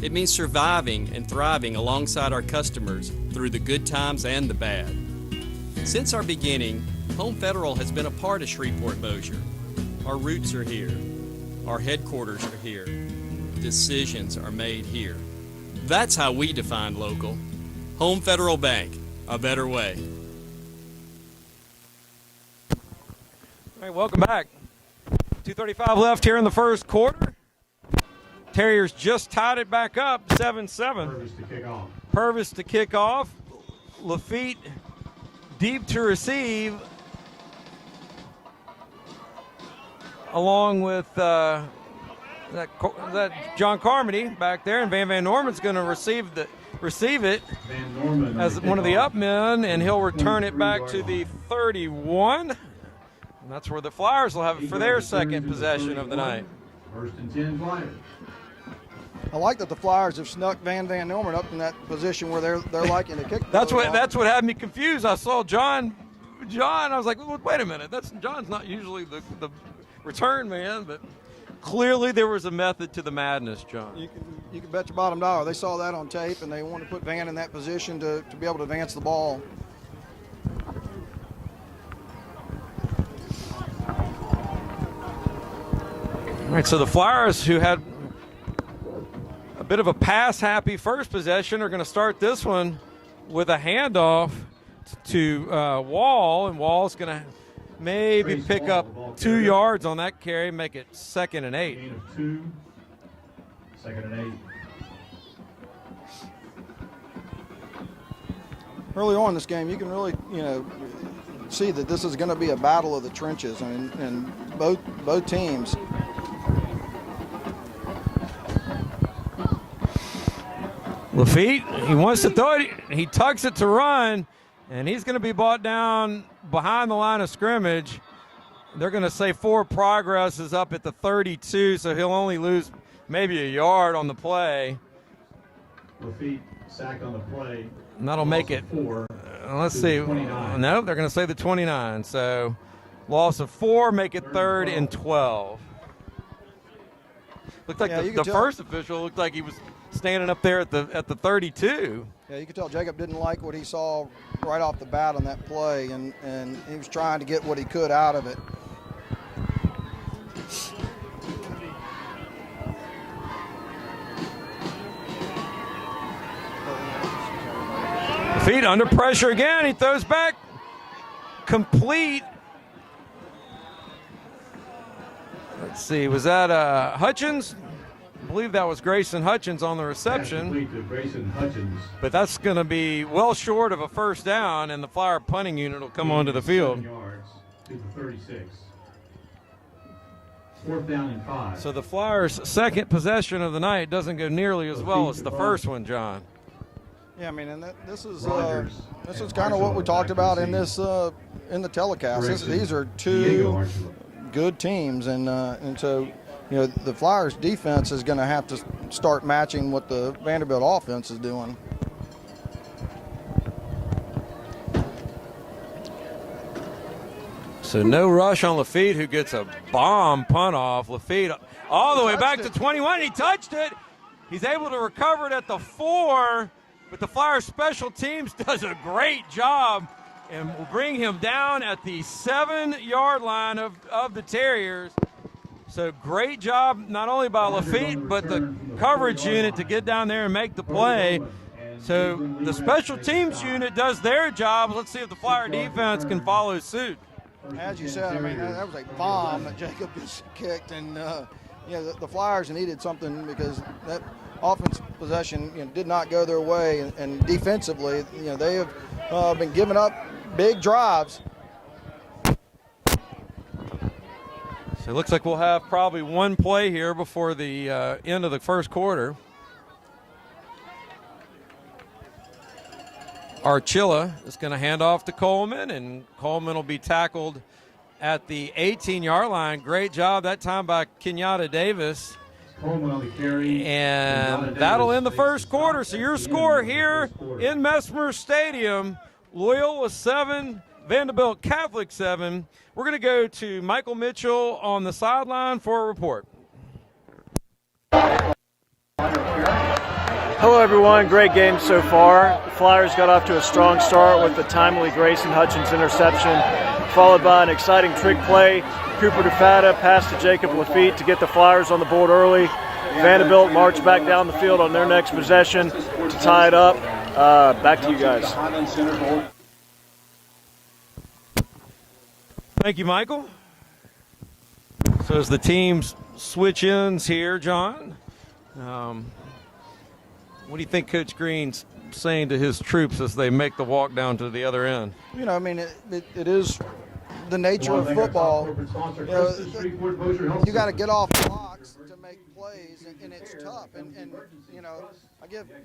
It means surviving and thriving alongside our customers through the good times and the bad. Since our beginning, Home Federal has been a part of Shreveport Bossier. Our roots are here. Our headquarters are here. Decisions are made here. That's how we define local. Home Federal Bank, a better way. All right, welcome back. 2:35 left here in the first quarter. Terriers just tied it back up, 7-7. Purvis to kick off. Purvis to kick off. Lafitte deep to receive, along with that John Carmody back there, and Van Norman's going to receive it as one of the up men, and he'll return it back to the 31. And that's where the Flyers will have it for their second possession of the night. First and 10 Flyers. I like that the Flyers have snuck Van Norman up in that position where they're liking to kick. That's what had me confused. I saw John. I was like, well, wait a minute. John's not usually the return man, but clearly there was a method to the madness, John. You can bet your bottom dollar they saw that on tape, and they wanted to put Van in that position to be able to advance the ball. All right, so the Flyers, who had a bit of a pass-happy first possession, are going to start this one with a handoff to Wall, and Wall's going to maybe pick up 2 yards on that carry, make it 2nd and 8. Gain of 2, 2nd and 8. Early on in this game, you can really, see that this is going to be a battle of the trenches, and both teams. Lafitte, he wants to throw it. He tucks it to run, and he's going to be brought down behind the line of scrimmage. They're going to say forward progress is up at the 32, so he'll only lose maybe a yard on the play. Lafitte sack on the play. And that'll make it, let's see. No, they're going to say the 29. So loss of 4, make it 3rd and 12. Looked like the first official looked like he was standing up there at the 32. Yeah, you could tell Jacob didn't like what he saw right off the bat on that play, and he was trying to get what he could out of it. Feet under pressure again. He throws back. Complete. Let's see. Was that Hutchins? I believe that was Grayson Hutchins on the reception. But that's going to be well short of a first down, and the Flyer punting unit will come onto the field. Yards to the 36. 4th down and 5. So the Flyers' second possession of the night doesn't go nearly as well as the first one, John. Yeah, I mean, and this is kind of what we talked about in this in the telecast. These are two good teams, and so the Flyers' defense is going to have to start matching what the Vanderbilt offense is doing. So no rush on Lafitte, who gets a bomb punt off. Lafitte all the way back to 21. He touched it. He's able to recover it at the 4. But the Flyers special teams does a great job and will bring him down at the 7-yard line of the Terriers. So great job not only by Lafitte, but the coverage unit to get down there and make the play. So the special teams unit does their job. Let's see if the Flyer defense can follow suit. As you said, I mean, that was a bomb that Jacob just kicked, and the Flyers needed something because that offensive possession did not go their way, and defensively, they have been giving up big drives. So it looks like we'll have probably one play here before the end of the first quarter. Archilla is going to hand off to Coleman, and Coleman will be tackled at the 18-yard line. Great job that time by Kenyatta Davis. Coleman on the carry. And that'll end the first quarter. So your score here in Mesmer Stadium, Loyola 7, Vandebilt Catholic 7. We're going to go to Michael Mitchell on the sideline for a report. Hello, everyone. Great game so far. The Flyers got off to a strong start with the timely Grayson Hutchins interception, followed by an exciting trick play. Cooper DeFatta passed to Jacob Lafitte to get the Flyers on the board early. Vandebilt marched back down the field on their next possession to tie it up. Back to you guys. Thank you, Michael. So as the teams switch ends here, John, what do you think Coach Green's saying to his troops as they make the walk down to the other end? I mean, it is the nature of football. You got to get off blocks to make plays, and it's tough. And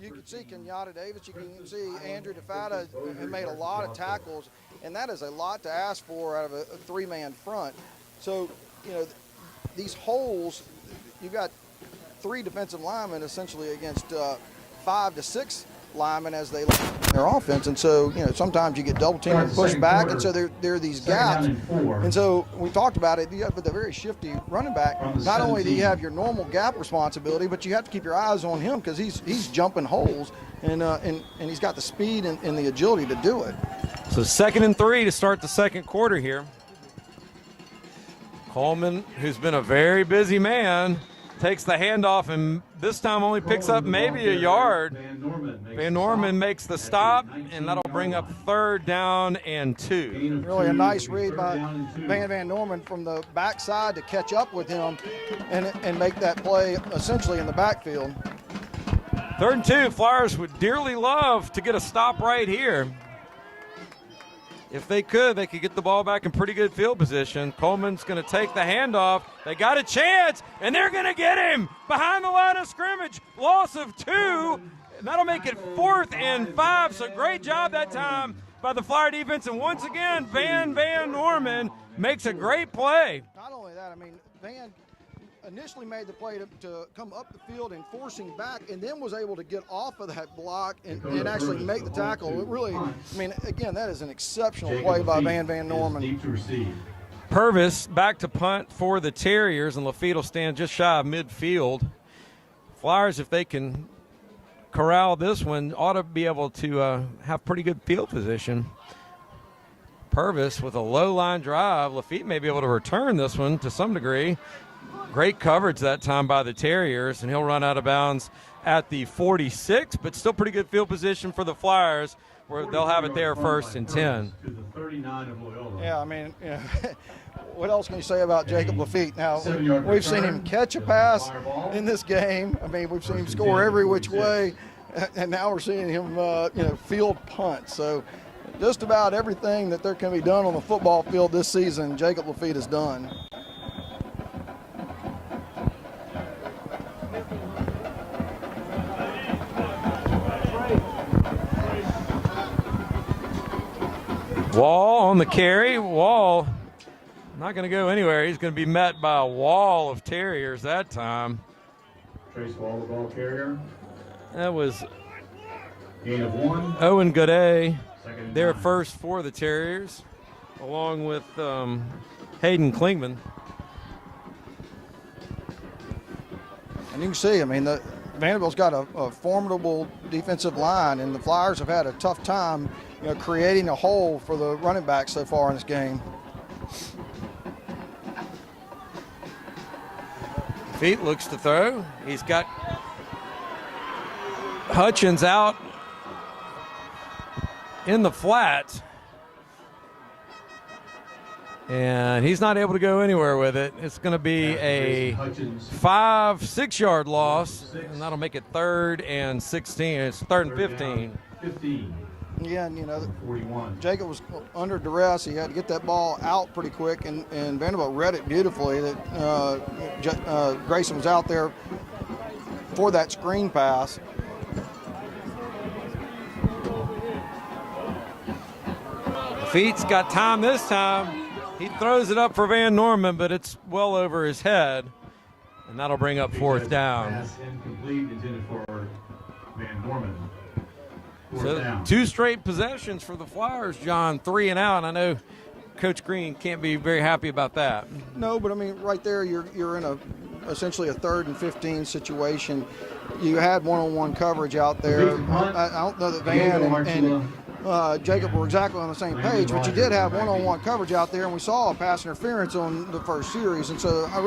you can see Kenyatta Davis, you can see Andrew DeFatta who made a lot of tackles, and that is a lot to ask for out of a three-man front. So, these holes, you've got 3 defensive linemen essentially against 5 to 6 linemen as they line their offense, and so sometimes you get double teamed and pushed back, and so there are these gaps. And so we talked about it. You have with a very shifty running back. Not only do you have your normal gap responsibility, but you have to keep your eyes on him because he's jumping holes, and he's got the speed and the agility to do it. So 2nd and 3 to start the second quarter here. Coleman, who's been a very busy man, takes the handoff and this time only picks up maybe a yard. Van Norman makes the stop, and that'll bring up 3rd down and 2. Really a nice read by Van Norman from the backside to catch up with him and make that play essentially in the backfield. 3rd and 2, Flyers would dearly love to get a stop right here. If they could get the ball back in pretty good field position. Coleman's going to take the handoff. They got a chance, and they're going to get him behind the line of scrimmage. Loss of 2, and that'll make it 4th and 5. So great job that time by the Flyer defense. And once again, Van Norman makes a great play. Not only that, I mean, Van initially made the play to come up the field and forcing back, and then was able to get off of that block and actually make the tackle. It really, I mean, again, that is an exceptional play by Van Norman. Purvis back to punt for the Terriers, and Lafitte will stand just shy of midfield. Flyers, if they can corral this one, ought to be able to have pretty good field position. Purvis with a low line drive. Lafitte may be able to return this one to some degree. Great coverage that time by the Terriers, and he'll run out of bounds at the 46, but still pretty good field position for the Flyers, where they'll have it there 1st and 10. To the 39 of Loyola. Yeah, I mean, what else can you say about Jacob Lafitte? Now, we've seen him catch a pass in this game. I mean, we've seen him score every which way, and now we're seeing him, field punt. So just about everything that there can be done on the football field this season, Jacob Lafitte has done. Wall on the carry. Wall not going to go anywhere. He's going to be met by a wall of Terriers that time. Trace Wall, the ball carrier. That was Gain of 1. Owen Godet there 9. first for the Terriers, along with Hayden Klingman. And you can see, I mean, Vanderbilt's got a formidable defensive line, and the Flyers have had a tough time, creating a hole for the running back so far in this game. Feet looks to throw. He's got Hutchins out in the flat, and he's not able to go anywhere with it. It's going to be a 5-6 yard loss, and that'll make it 3rd and 16. It's 3rd and 15. 15. Yeah, and 41. Jacob was under duress. He had to get that ball out pretty quick, and Vanderbilt read it beautifully. That Grayson was out there for that screen pass. Feet's got time this time. He throws it up for Van Norman, but it's well over his head, and that'll bring up 4th down. Pass incomplete, intended for Van Norman. So 2 straight possessions for the Flyers, John, 3 and out. I know Coach Green can't be very happy about that. No, but I mean, right there, you're in essentially a 3rd and 15 situation. You had one-on-one coverage out there. I don't know that Van and Jacob were exactly on the same page, but you did have one-on-one coverage out there, and we saw a pass interference on the first series, and so I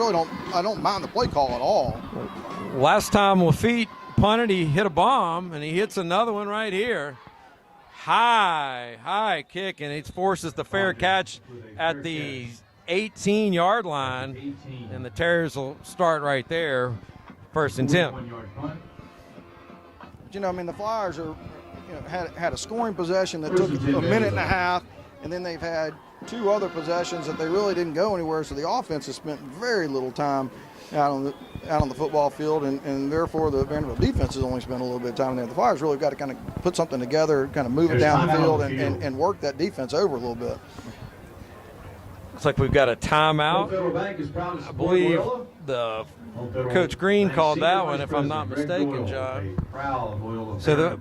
don't mind the play call at all. Last time Lafitte punted, he hit a bomb, and he hits another one right here. High kick, and it forces the fair catch at the 18-yard line, and the Terriers will start right there, 1st and 10. But, I mean, the Flyers had a scoring possession that took a minute and a half, and then they've had 2 other possessions that they really didn't go anywhere, so the offense has spent very little time out on the football field, and therefore the Vanderbilt defense has only spent a little bit of time there. The Flyers really got to kind of put something together, kind of move it down the field, and work that defense over a little bit. Looks like we've got a timeout. I believe the Coach Green called that one, if I'm not mistaken, John. So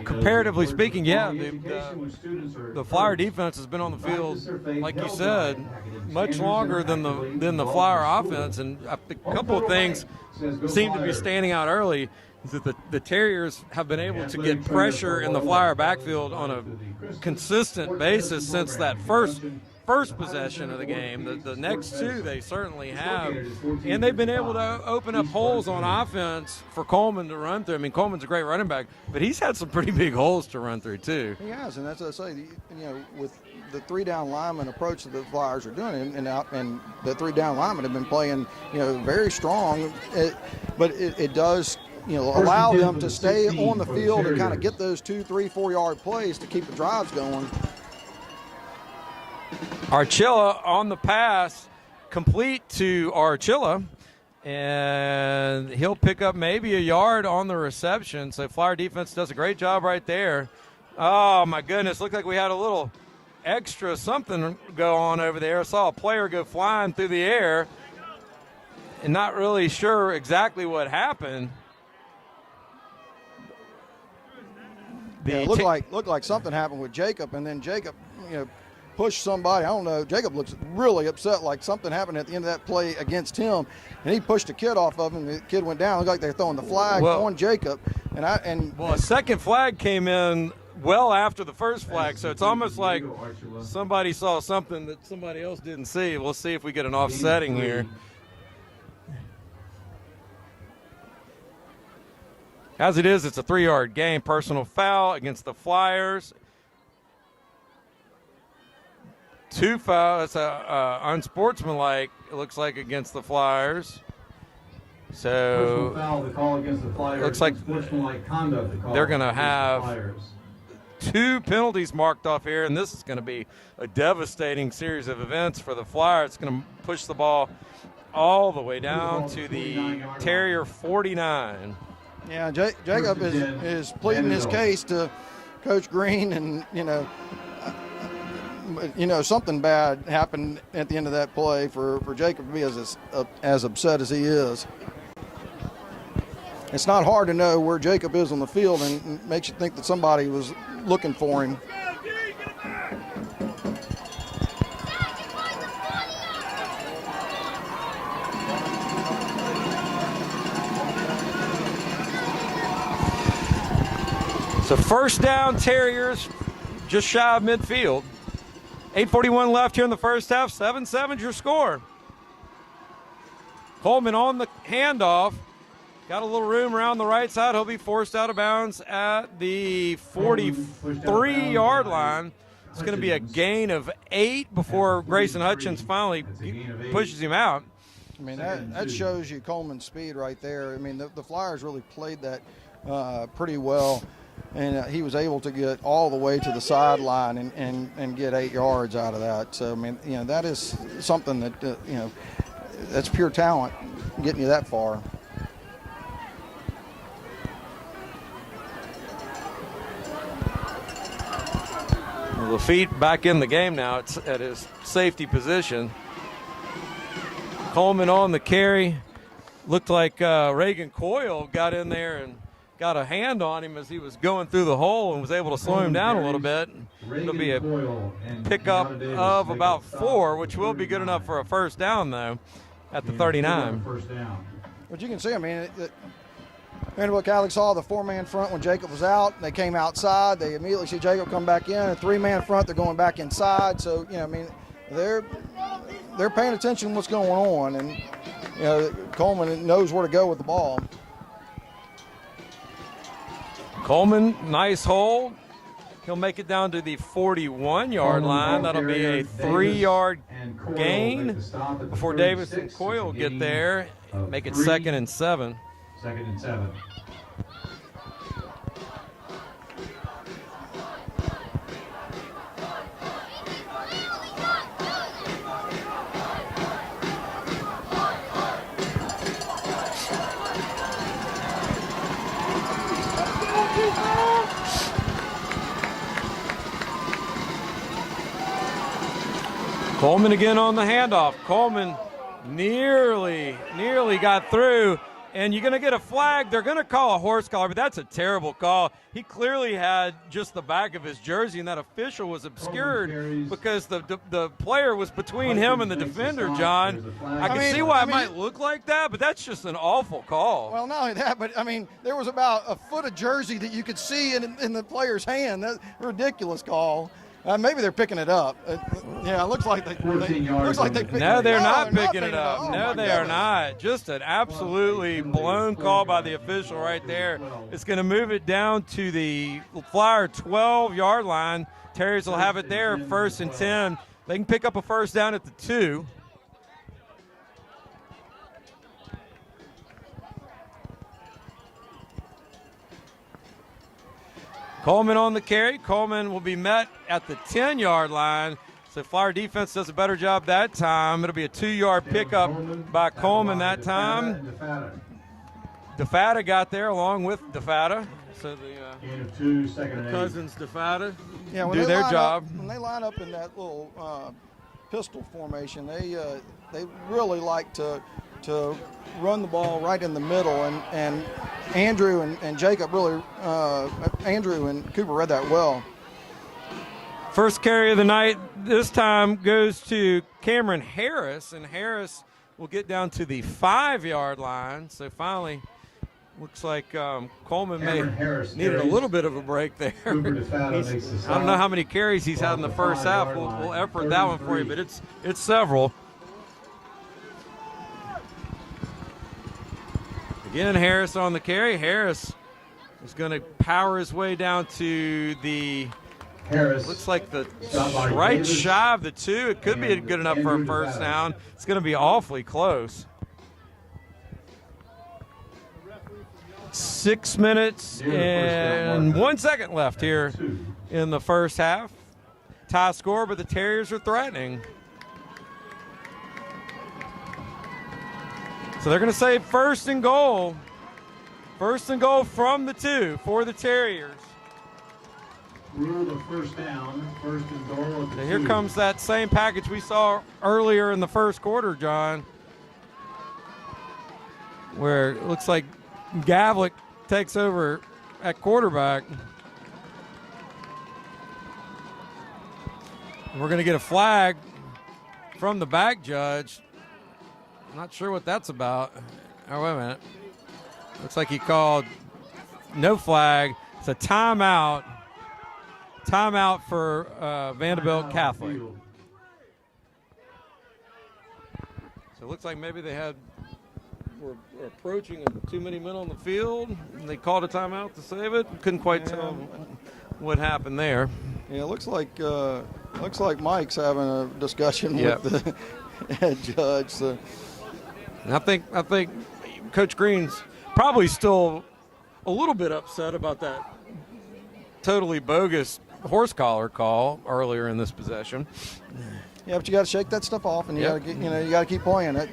comparatively speaking, the Flyer defense has been on the field, like you said, much longer than the Flyer offense, and a couple of things seem to be standing out early. Is that the Terriers have been able to get pressure in the Flyer backfield on a consistent basis since that first possession of the game. The next 2 they certainly have, and they've been able to open up holes on offense for Coleman to run through. I mean, Coleman's a great running back, but he's had some pretty big holes to run through too. He has, and that's what I say. With the 3-down lineman approach that the Flyers are doing, and the 3-down linemen have been playing, very strong. But it does, allow them to stay on the field and kind of get those 2, 3, 4 yard plays to keep the drives going. Archilla on the pass, complete to Archilla, and he'll pick up maybe a yard on the reception. So Flyer defense does a great job right there. Oh, my goodness. Looked like we had a little extra something go on over there. I saw a player go flying through the air and not really sure exactly what happened. It looked like something happened with Jacob, and then Jacob, pushed somebody. I don't know. Jacob looks really upset, like something happened at the end of that play against him, and he pushed a kid off of him. The kid went down. It looked like they're throwing the flag on Jacob. A second flag came in well after the first flag, so it's almost like somebody saw something that somebody else didn't see. We'll see if we get an offsetting here. As it is, it's a 3-yard gain. Personal foul against the Flyers. 2 fouls. That's unsportsmanlike, it looks like, against the Flyers. So foul, the call against the Flyers. Looks like conduct, the call they're going to have Flyers. 2 penalties marked off here, and this is going to be a devastating series of events for the Flyers. It's going to push the ball all the way down to the Terrier 49. Yeah, Jacob is pleading his case to Coach Green, and something bad happened at the end of that play for Jacob to be as upset as he is. It's not hard to know where Jacob is on the field, and it makes you think that somebody was looking for him. So first down, Terriers, just shy of midfield. 8:41 left here in the first half. 7-7's your score. Coleman on the handoff. Got a little room around the right side. He'll be forced out of bounds at the 43-yard line. It's going to be a gain of 8 before Grayson Hutchins finally pushes him out. I mean, that shows you Coleman's speed right there. I mean, the Flyers really played that pretty well. And he was able to get all the way to the sideline and get 8 yards out of that. So, I mean, that is something that, that's pure talent, getting you that far. Lafitte back in the game now at his safety position. Coleman on the carry. Looked like Reagan Coyle got in there and got a hand on him as he was going through the hole and was able to slow him down a little bit. It'll be a pickup of about 4, which will be good enough for a first down, though, at the 39. But you can see, I mean, Vanderbilt Catholic saw the 4-man front when Jacob was out. They came outside. They immediately see Jacob come back in. A 3-man front, they're going back inside. So, I mean, they're paying attention to what's going on. And, Coleman knows where to go with the ball. Coleman, nice hold. He'll make it down to the 41-yard line. That'll be a 3-yard gain before Davis and Coyle get there. Make it 2nd and 7. 2nd and 7. Coleman again on the handoff. Coleman nearly got through, and you're going to get a flag. They're going to call a horse collar, but that's a terrible call. He clearly had just the back of his jersey, and that official was obscured because the player was between him and the defender, John. I can see why it might look like that, but that's just an awful call. Well, not only that, but, I mean, there was about a foot of jersey that you could see in the player's hand. That's a ridiculous call. Maybe they're picking it up. It looks like they picked it up. No, they're not picking it up. No, they are not. Just an absolutely blown call by the official right there. It's going to move it down to the Flyer 12-yard line. Terriers will have it there, 1st and 10. They can pick up a first down at the 2. Coleman on the carry. Coleman will be met at the 10-yard line. So Flyer defense does a better job that time. It'll be a 2-yard pickup by Coleman that time. DeFata got there along with DeFata. So the Gain of 2, second and 8. cousins DeFata Yeah, do their job. When they line up in that little pistol formation, they really like to run the ball right in the middle, and Andrew and Jacob really Andrew and Cooper read that well. First carry of the night this time goes to Cameron Harris, and Harris will get down to the 5-yard line. So finally, looks like Coleman needed a little bit of a break there. I don't know how many carries he's had in the first half. We'll effort that one for you, but it's several. Again, Harris on the carry. Harris is going to power his way down to the looks like the right shy of the 2. It could be good enough for a first down. It's going to be awfully close. 6 minutes and 1 second left here in the first half. Tie score, but the Terriers are threatening. So they're going to say first and goal. First and goal from the 2 for the Terriers. Rule of first down, first and goal at the 2. Here comes that same package we saw earlier in the first quarter, John, where it looks like Gavlik takes over at quarterback. And we're going to get a flag from the back judge. I'm not sure what that's about. Oh, wait a minute. Looks like he called no flag. It's a timeout. Timeout for Vandebilt Catholic. So it looks like maybe they were approaching too many men on the field. And they called a timeout to save it. Couldn't quite tell what happened there. Yeah, it looks like Mike's having a discussion with the head judge. So. And I think Coach Green's probably still a little bit upset about that totally bogus horse collar call earlier in this possession. Yeah, but you got to shake that stuff off, and you got to you got to keep playing it.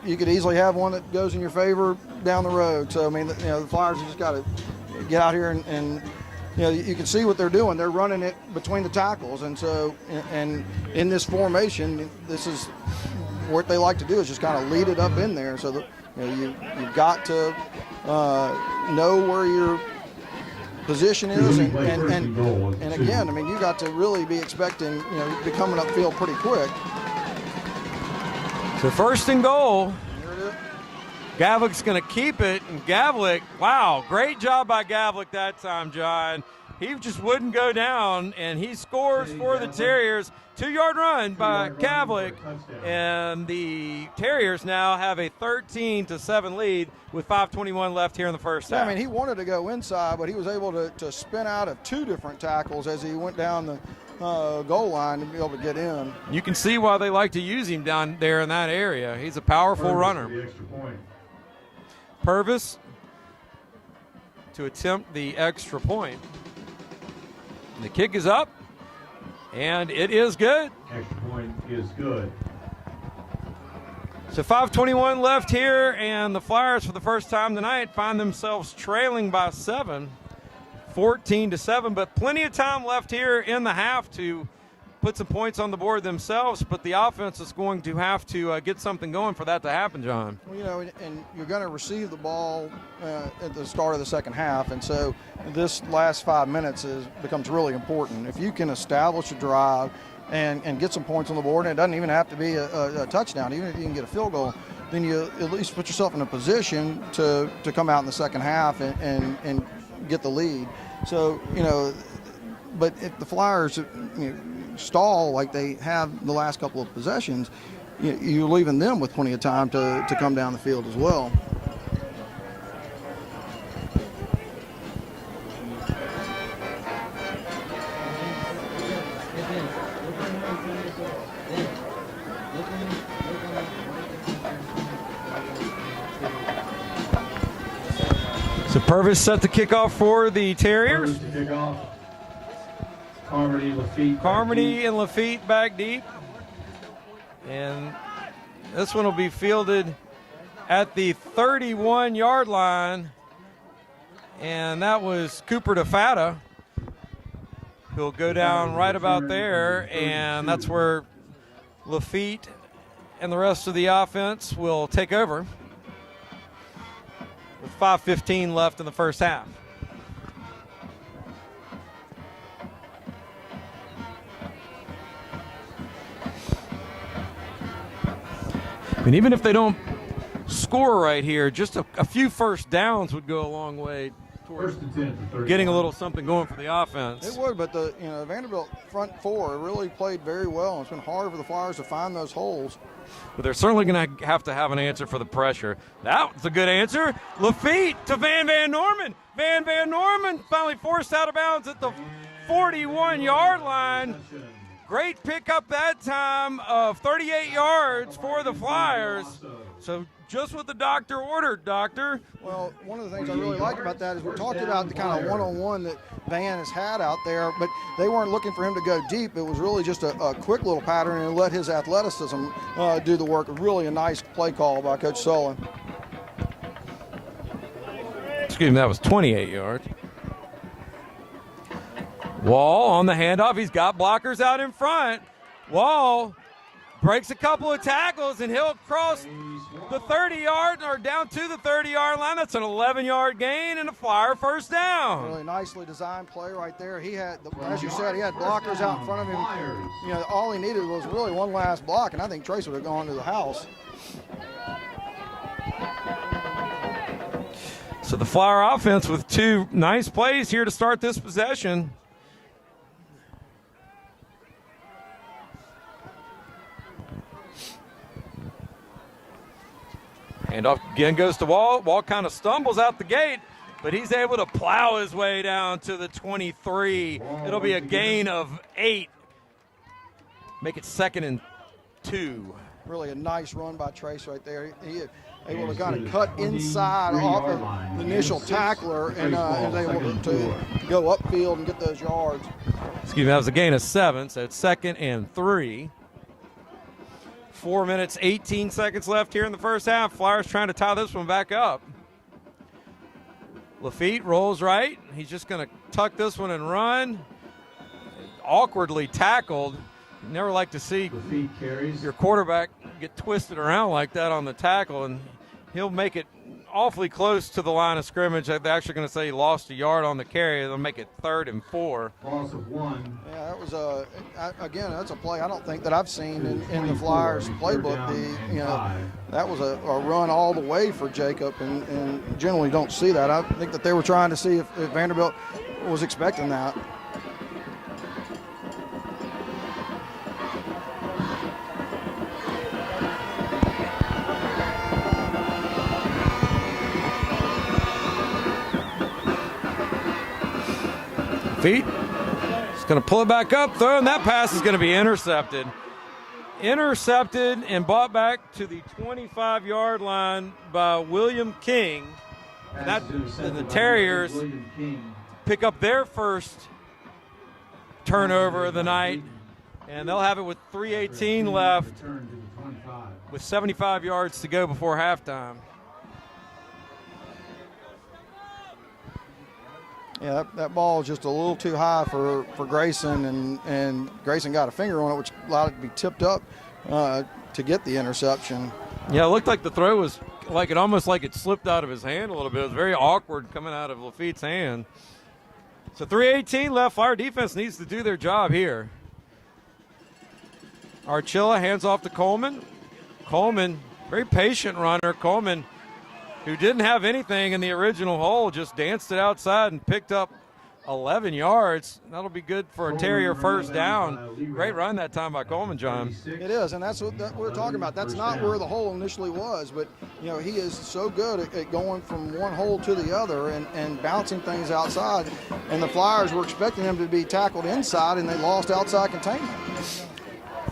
You could easily have one that goes in your favor down the road. So I mean, the Flyers have just got to get out here and you can see what they're doing. They're running it between the tackles, and so and in this formation, this is what they like to do is just kind of lead it up in there. So that you've got to know where your position is, and again, I mean, you got to really be expecting, be coming upfield pretty quick. So first and goal. Gavlik's going to keep it, and Gavlik, wow, great job by Gavlik that time, John. He just wouldn't go down, and he scores for the Terriers. 2-yard run by Gavlik, and the Terriers now have a 13-7 lead with 5:21 left here in the first half. I mean, he wanted to go inside, but he was able to spin out of 2 different tackles as he went down the goal line to be able to get in. You can see why they like to use him down there in that area. He's a powerful runner. Purvis to attempt the extra point. And the kick is up, and it is good. Extra point is good. So 5:21 left here, and the Flyers for the first time tonight find themselves trailing by 7, 14-7, but plenty of time left here in the half to put some points on the board themselves, but the offense is going to have to get something going for that to happen, John. Well, and you're going to receive the ball at the start of the second half, and so this last 5 minutes becomes really important. If you can establish a drive and get some points on the board, and it doesn't even have to be a touchdown, even if you can get a field goal, then you at least put yourself in a position to come out in the second half and get the lead. So, but if the Flyers stall like they have the last couple of possessions, you're leaving them with plenty of time to come down the field as well. So Purvis set the kickoff for the Terriers. Carmody and Lafitte back deep. And this one will be fielded at the 31-yard line, and that was Cooper DeFata. He'll go down right about there, and that's where Lafitte and the rest of the offense will take over with 5:15 left in the first half. I mean, even if they don't score right here, just a few first downs would go a long way towards getting a little something going for the offense. It would, but the Vanderbilt front four really played very well. It's been hard for the Flyers to find those holes. But they're certainly going to have an answer for the pressure. That was a good answer. Lafitte to Van Norman. Van Norman finally forced out of bounds at the 41-yard line. Great pickup that time of 38 yards for the Flyers. So just what the doctor ordered, Doctor. Well, one of the things I really like about that is we talked about the kind of one-on-one that Van has had out there, but they weren't looking for him to go deep. It was really just a quick little pattern and let his athleticism do the work. Really a nice play call by Coach Sullivan. Excuse me, that was 28 yards. Wall on the handoff. He's got blockers out in front. Wall breaks a couple of tackles, and he'll cross the 30-yard or down to the 30-yard line. That's an 11-yard gain and a Flyer first down. Really nicely designed play right there. He had, as you said, he had blockers out in front of him. All he needed was really one last block, and I think Trace would have gone to the house. So the Flyer offense with two nice plays here to start this possession. Handoff again goes to Wall. Wall kind of stumbles out the gate, but he's able to plow his way down to the 23. It'll be a gain of 8. Make it 2nd and 2. Really a nice run by Trace right there. He able to kind of cut inside off of the initial tackler and able to go upfield and get those yards. Excuse me, that was a gain of 7, so it's 2nd and 3. 4 minutes, 18 seconds left here in the first half. Flyers trying to tie this one back up. Lafitte rolls right. He's just going to tuck this one and run. Awkwardly tackled. You never like to see your quarterback get twisted around like that on the tackle, and he'll make it awfully close to the line of scrimmage. They're actually going to say he lost a yard on the carry. They'll make it 3rd and 4. Loss of 1. Yeah, that was again, that's a play I don't think that I've seen in the Flyers playbook. That was a run all the way for Jacob, and generally don't see that. I think that they were trying to see if Vanderbilt was expecting that. Feet. He's going to pull it back up, throw, and that pass is going to be intercepted. Intercepted and brought back to the 25-yard line by William King. And the Terriers pick up their first turnover of the night, and they'll have it with 3:18 left with 75 yards to go before halftime. Yeah, that ball is just a little too high for Grayson, and Grayson got a finger on it, which allowed it to be tipped up to get the interception. Yeah, it looked like the throw was almost like it slipped out of his hand a little bit. It was very awkward coming out of Lafitte's hand. So 3:18 left. Flyer defense needs to do their job here. Archilla hands off to Coleman. Coleman, very patient runner. Coleman, who didn't have anything in the original hole, just danced it outside and picked up 11 yards. That'll be good for a Terrier first down. Great run that time by Coleman, John. It is, and that's what we're talking about. That's not where the hole initially was, but he is so good at going from one hole to the other and bouncing things outside. And the Flyers were expecting him to be tackled inside, and they lost outside containment.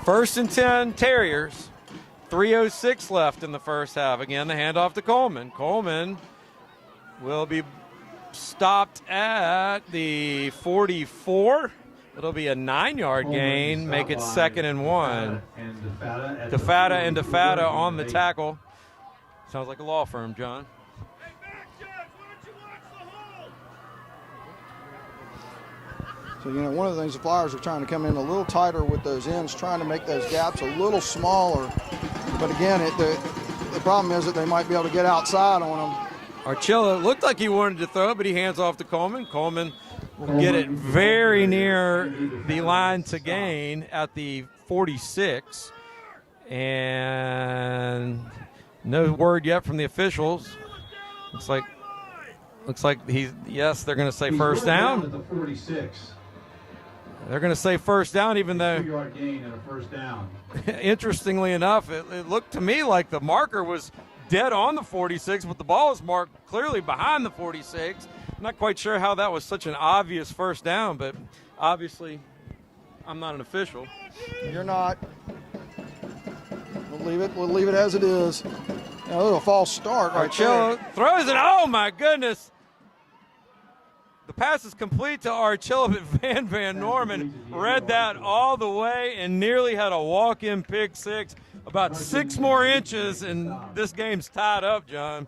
1st and 10 Terriers. 3:06 left in the first half. Again, the handoff to Coleman. Coleman will be stopped at the 44. It'll be a 9-yard gain, make it 2nd and 1. DeFata on the tackle. Sounds like a law firm, John. So, one of the things the Flyers are trying to come in a little tighter with those ends, trying to make those gaps a little smaller. But again, the problem is that they might be able to get outside on them. Archilla looked like he wanted to throw it, but he hands off to Coleman. Coleman will get it very near the line to gain at the 46. And no word yet from the officials. Looks like they're going to say first down. At the 46. They're going to say first down, even though 2-yard gain and a first down. interestingly enough, it looked to me like the marker was dead on the 46, but the ball was marked clearly behind the 46. I'm not quite sure how that was such an obvious first down, but obviously I'm not an official. You're not. We'll leave it as it is. A little false start right Archilla there. throws it. Oh, my goodness. The pass is complete to Archilla, but Van Norman read that all the way and nearly had a walk-in pick six. About 6 more inches, and this game's tied up, John.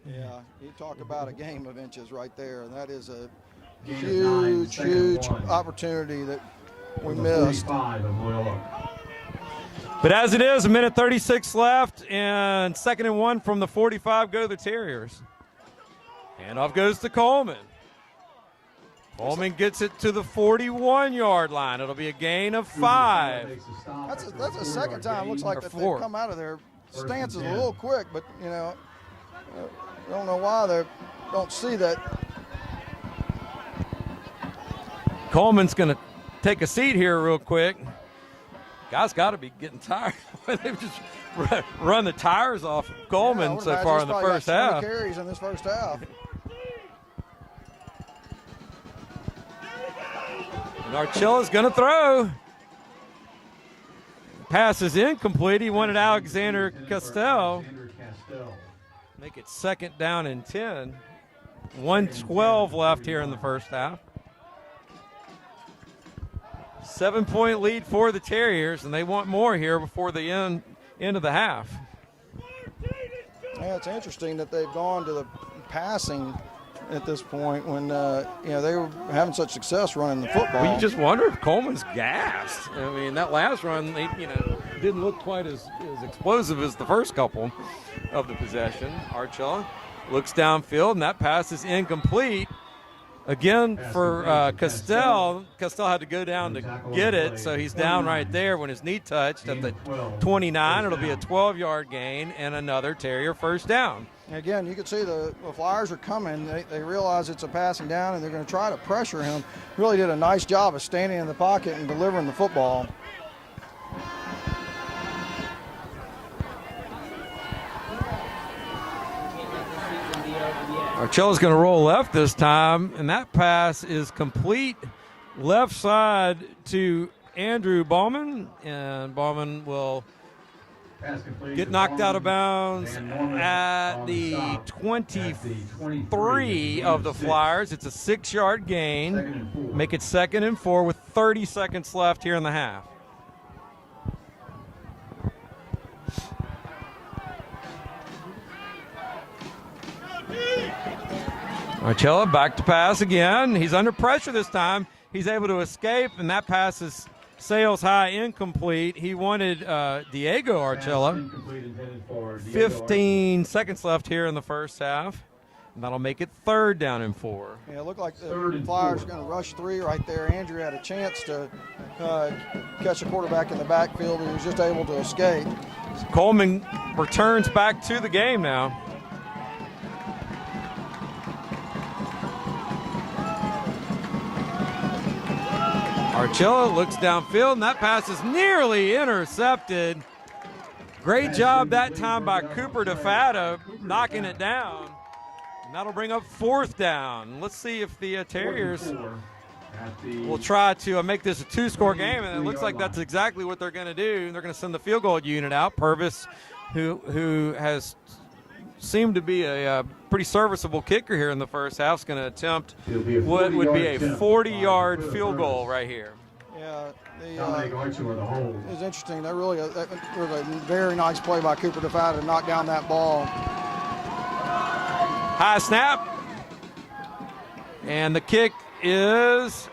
Yeah, you talk about a game of inches right there, and that is a huge opportunity that we missed. But as it is, 1:36 left, and 2nd and 1 from the 45 go the Terriers. Handoff goes to Coleman. Coleman gets it to the 41-yard line. It'll be a gain of 5. That's the second time. Looks like that they've come out of their stances a little quick, but I don't know why they don't see that. Coleman's going to take a seat here real quick. Guys got to be getting tired. They've just run the tires off Coleman so far in the first half. Carries in this first half. And Archilla's going to throw. Pass is incomplete. He wanted Alexander Castell. Make it 2nd down and 10. 1:12 left here in the first half. 7-point lead for the Terriers, and they want more here before the end of the half. Yeah, it's interesting that they've gone to the passing at this point when they were having such success running the football. Well, you just wonder if Coleman's gassed. I mean, that last run, didn't look quite as explosive as the first couple of the possession. Archilla looks downfield, and that pass is incomplete. Again, for Castell had to go down to get it, so he's down right there when his knee touched at the 29. It'll be a 12-yard gain and another Terrier first down. Again, you can see the Flyers are coming. They realize it's a passing down, and they're going to try to pressure him. Really did a nice job of standing in the pocket and delivering the football. Archilla's going to roll left this time, and that pass is complete left side to Andrew Bauman, and Bauman will get knocked out of bounds at the 23 of the Flyers. It's a 6-yard gain. Make it 2nd and 4 with 30 seconds left here in the half. Archilla back to pass again. He's under pressure this time. He's able to escape, and that pass is sails high, incomplete. He wanted Diego Archilla. 15 seconds left here in the first half. And that'll make it 3rd down and 4. Yeah, it looked like the Flyers are going to rush 3 right there. Andrew had a chance to catch a quarterback in the backfield. He was just able to escape. Coleman returns back to the game now. Archilla looks downfield, and that pass is nearly intercepted. Great job that time by Cooper DeFatta knocking it down. And that'll bring up 4th down. Let's see if the Terriers will try to make this a 2-score game, and it looks like that's exactly what they're going to do. They're going to send the field goal unit out. Purvis, who has seemed to be a pretty serviceable kicker here in the first half, is going to attempt what would be a 40-yard field goal right here. Yeah, it was interesting. That was a very nice play by Cooper DeFatta to knock down that ball. High snap. And the kick is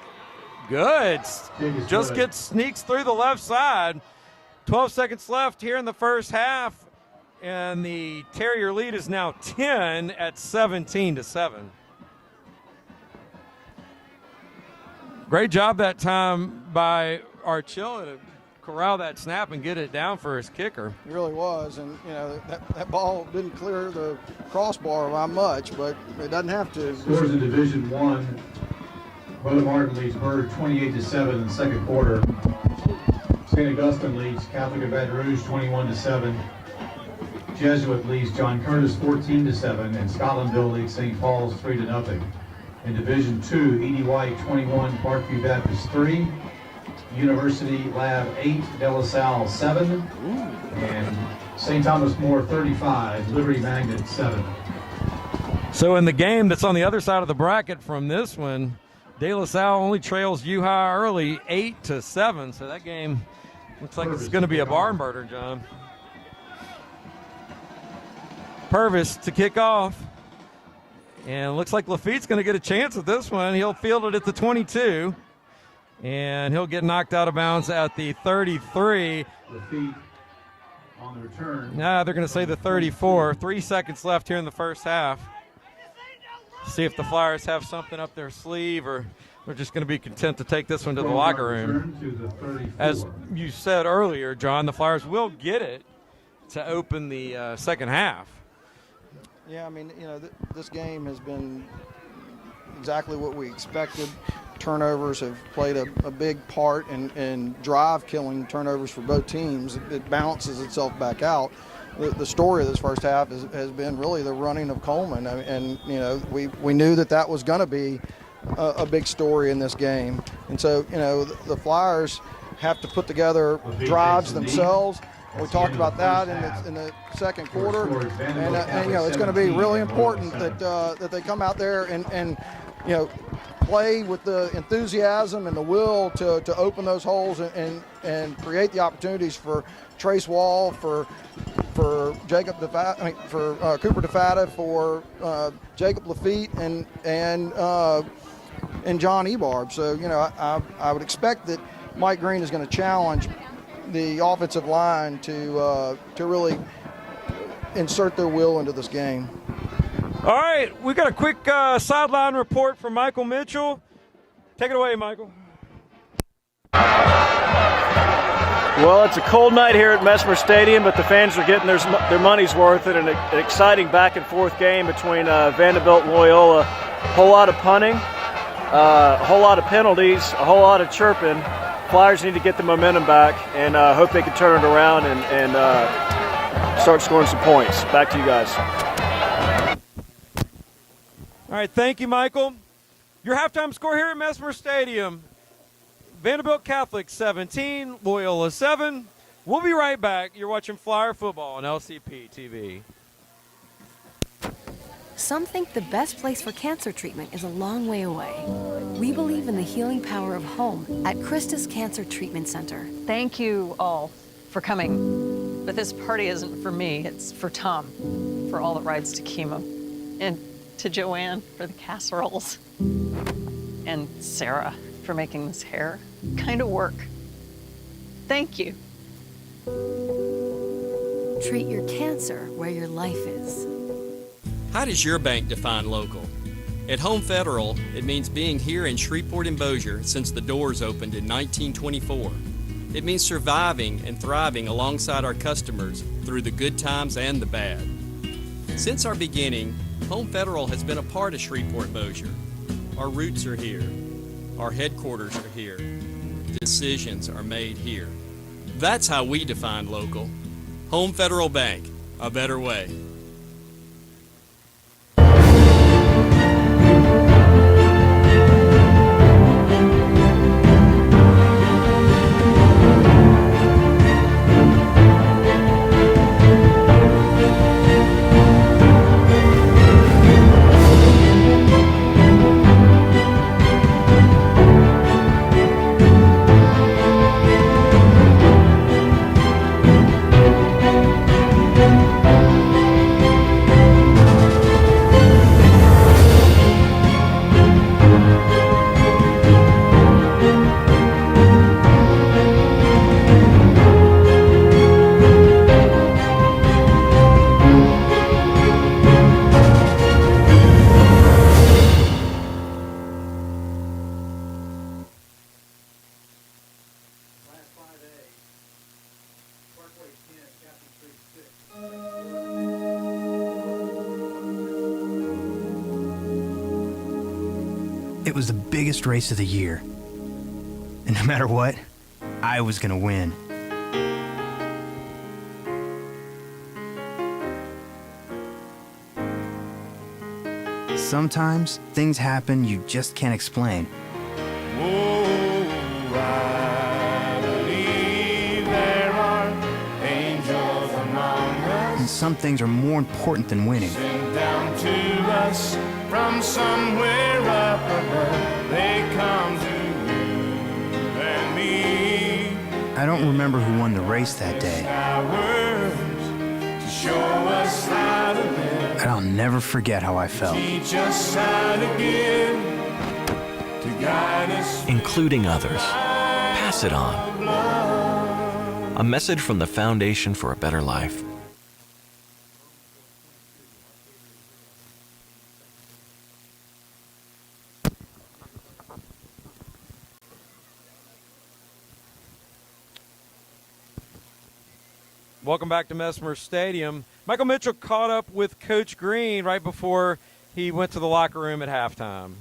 good. Just sneaks through the left side. 12 seconds left here in the first half. And the Terrier lead is now 10 at 17-7. Great job that time by Archilla to corral that snap and get it down for his kicker. It really was, and that ball didn't clear the crossbar by much, but it doesn't have to. Scores in Division I. Brother Martin leads Bird 28-7 in the second quarter. St. Augustine leads Catholic of Baton Rouge 21-7. Jesuit leads John Curtis 14-7, and Scotlandville leads St. Paul's 3-0. In Division II, Edie White 21, Parkview Baptist 3. University Lab 8, De La Salle 7, and St. Thomas More 35, Liberty Magnet 7. So in the game that's on the other side of the bracket from this one, De La Salle only trails U-High early 8-7. So that game looks like it's going to be a barn burner, John. Purvis to kick off. And it looks like Lafitte's going to get a chance at this one. He'll field it at the 22. And he'll get knocked out of bounds at the 33. Lafitte on the return. Nah, they're going to say the 34. 3 seconds left here in the first half. See if the Flyers have something up their sleeve, or they're just going to be content to take this one to the locker room. As you said earlier, John, the Flyers will get it to open the second half. Yeah, I mean, this game has been exactly what we expected. Turnovers have played a big part in drive-killing turnovers for both teams. It balances itself back out. The story of this first half has been really the running of Coleman, and we knew that was going to be a big story in this game. And so the Flyers have to put together drives themselves. We talked about that in the second quarter, and it's going to be really important that they come out there and play with the enthusiasm and the will to open those holes and create the opportunities for Trace Wall, for Jacob DeFata, for Cooper DeFata, for Jacob Lafitte, and John Ebarb. So I would expect that Mike Green is going to challenge the offensive line to really insert their will into this game. All right, we got a quick sideline report from Michael Mitchell. Take it away, Michael. Well, it's a cold night here at Mesmer Stadium, but the fans are getting their money's worth in an exciting back-and-forth game between Vandebilt and Loyola. A whole lot of punting, a whole lot of penalties, a whole lot of chirping. Flyers need to get the momentum back, and hope they can turn it around and start scoring some points. Back to you guys. All right, thank you, Michael. Your halftime score here at Mesmer Stadium: Vandebilt Catholic 17, Loyola 7. We'll be right back. You're watching Flyer Football on LCP TV. Some think the best place for cancer treatment is a long way away. We believe in the healing power of home at Christus Cancer Treatment Center. Thank you all for coming. But this party isn't for me, it's for Tom, for all the rides to chemo. And to Joanne for the casseroles. And Sarah for making this hair kind of work. Thank you. Treat your cancer where your life is. How does your bank define local? At Home Federal, it means being here in Shreveport and Bossier since the doors opened in 1924. It means surviving and thriving alongside our customers through the good times and the bad. Since our beginning, Home Federal has been a part of Shreveport Bossier. Our roots are here. Our headquarters are here. Decisions are made here. That's how we define local. Home Federal Bank, a better way. It was the biggest race of the year. And no matter what, I was gonna win. Sometimes things happen you just can't explain. Oh, I believe there are angels among us. And some things are more important than winning. Sent down to us from somewhere up above. They come to you and me. I don't remember who won the race that day. Hours to show us how to live. But I'll never forget how I felt. Teach us how to give, to guide us. Including others. Pass it on. A message from the Foundation for a Better Life. Welcome back to Mesmer Stadium. Michael Mitchell caught up with Coach Green right before he went to the locker room at halftime.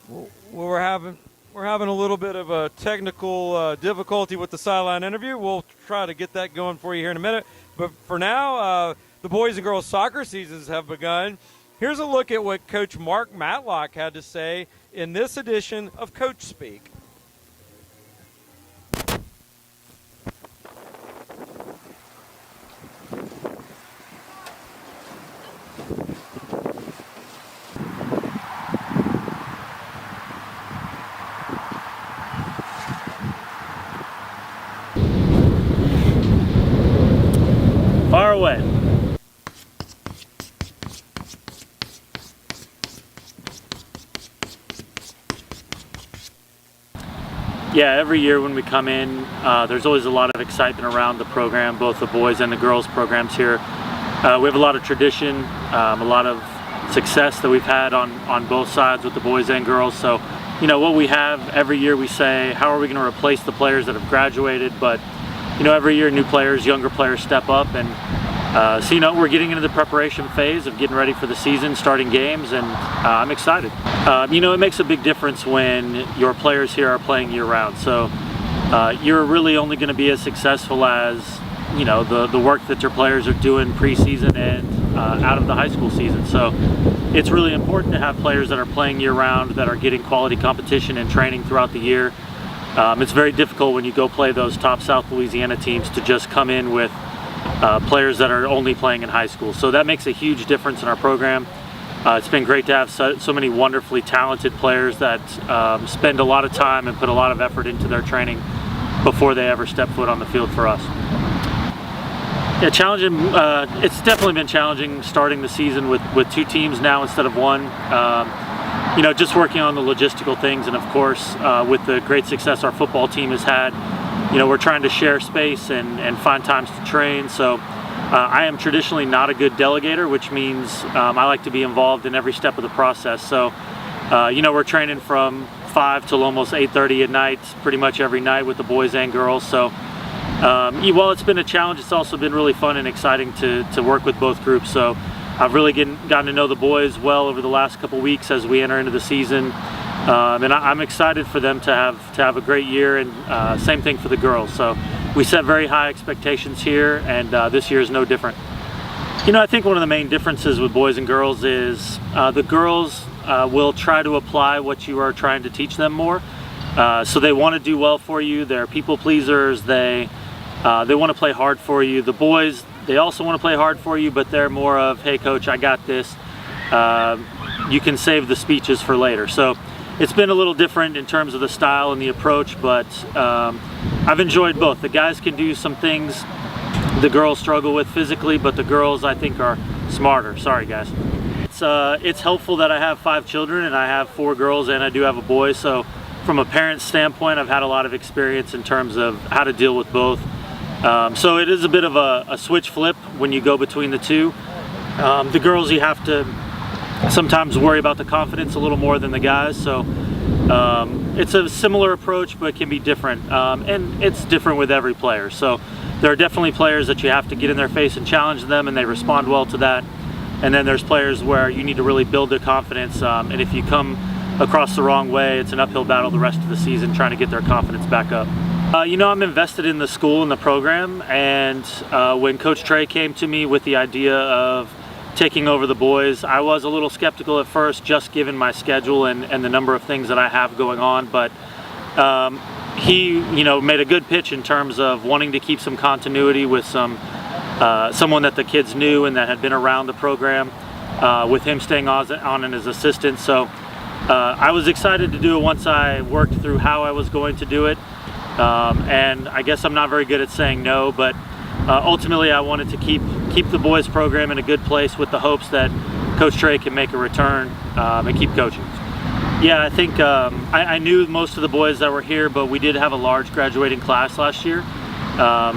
Well, we're having a little bit of a technical difficulty with the sideline interview. We'll try to get that going for you here in a minute. But for now, the boys and girls soccer seasons have begun. Here's a look at what Coach Mark Matlock had to say in this edition of Coach Speak. Far away. Yeah, every year when we come in, there's always a lot of excitement around the program, both the boys and the girls programs here. We have a lot of tradition, a lot of success that we've had on both sides with the boys and girls. So, you know, what we have every year, we say, how are we going to replace the players that have graduated? But, you know, every year new players, younger players step up, and so, you know, we're getting into the preparation phase of getting ready for the season, starting games, and I'm excited. You know, it makes a big difference when your players here are playing year-round. So you're really only going to be as successful as, you know, the work that your players are doing preseason and out of the high school season. So it's really important to have players that are playing year-round, that are getting quality competition and training throughout the year. It's very difficult when you go play those top South Louisiana teams to just come in with players that are only playing in high school. So that makes a huge difference in our program. It's been great to have so many wonderfully talented players that spend a lot of time and put a lot of effort into their training before they ever step foot on the field for us. Yeah, challenging. It's definitely been challenging starting the season with two teams now instead of one. You know, just working on the logistical things, and of course, with the great success our football team has had, you know, we're trying to share space and find times to train. So I am traditionally not a good delegator, which means I like to be involved in every step of the process. So, you know, we're training from 5 till almost 8:30 at night, pretty much every night with the boys and girls. So while it's been a challenge, it's also been really fun and exciting to work with both groups. So I've really gotten to know the boys well over the last couple weeks as we enter into the season. And I'm excited for them to have a great year, and same thing for the girls. So we set very high expectations here, and this year is no different. You know, I think one of the main differences with boys and girls is the girls will try to apply what you are trying to teach them more. So they want to do well for you. They're people pleasers. They want to play hard for you. The boys, they also want to play hard for you, but they're more of, hey coach, I got this. You can save the speeches for later. So it's been a little different in terms of the style and the approach, but I've enjoyed both. The guys can do some things the girls struggle with physically, but the girls, I think, are smarter. Sorry, guys. It's helpful that I have 5 children, and I have 4 girls, and I do have a boy. So from a parent standpoint, I've had a lot of experience in terms of how to deal with both. So it is a bit of a switch flip when you go between the two. The girls, you have to sometimes worry about the confidence a little more than the guys. So it's a similar approach, but it can be different. And it's different with every player. So there are definitely players that you have to get in their face and challenge them, and they respond well to that. And then there's players where you need to really build their confidence. And if you come across the wrong way, it's an uphill battle the rest of the season trying to get their confidence back up. You know, I'm invested in the school and the program, and when Coach Trey came to me with the idea of taking over the boys, I was a little skeptical at first, just given my schedule and the number of things that I have going on, but he, you know, made a good pitch in terms of wanting to keep some continuity with someone that the kids knew and that had been around the program, with him staying on in his assistant. So I was excited to do it once I worked through how I was going to do it. And I guess I'm not very good at saying no, but ultimately I wanted to keep the boys program in a good place with the hopes that Coach Trey can make a return and keep coaching. Yeah, I think I knew most of the boys that were here, but we did have a large graduating class last year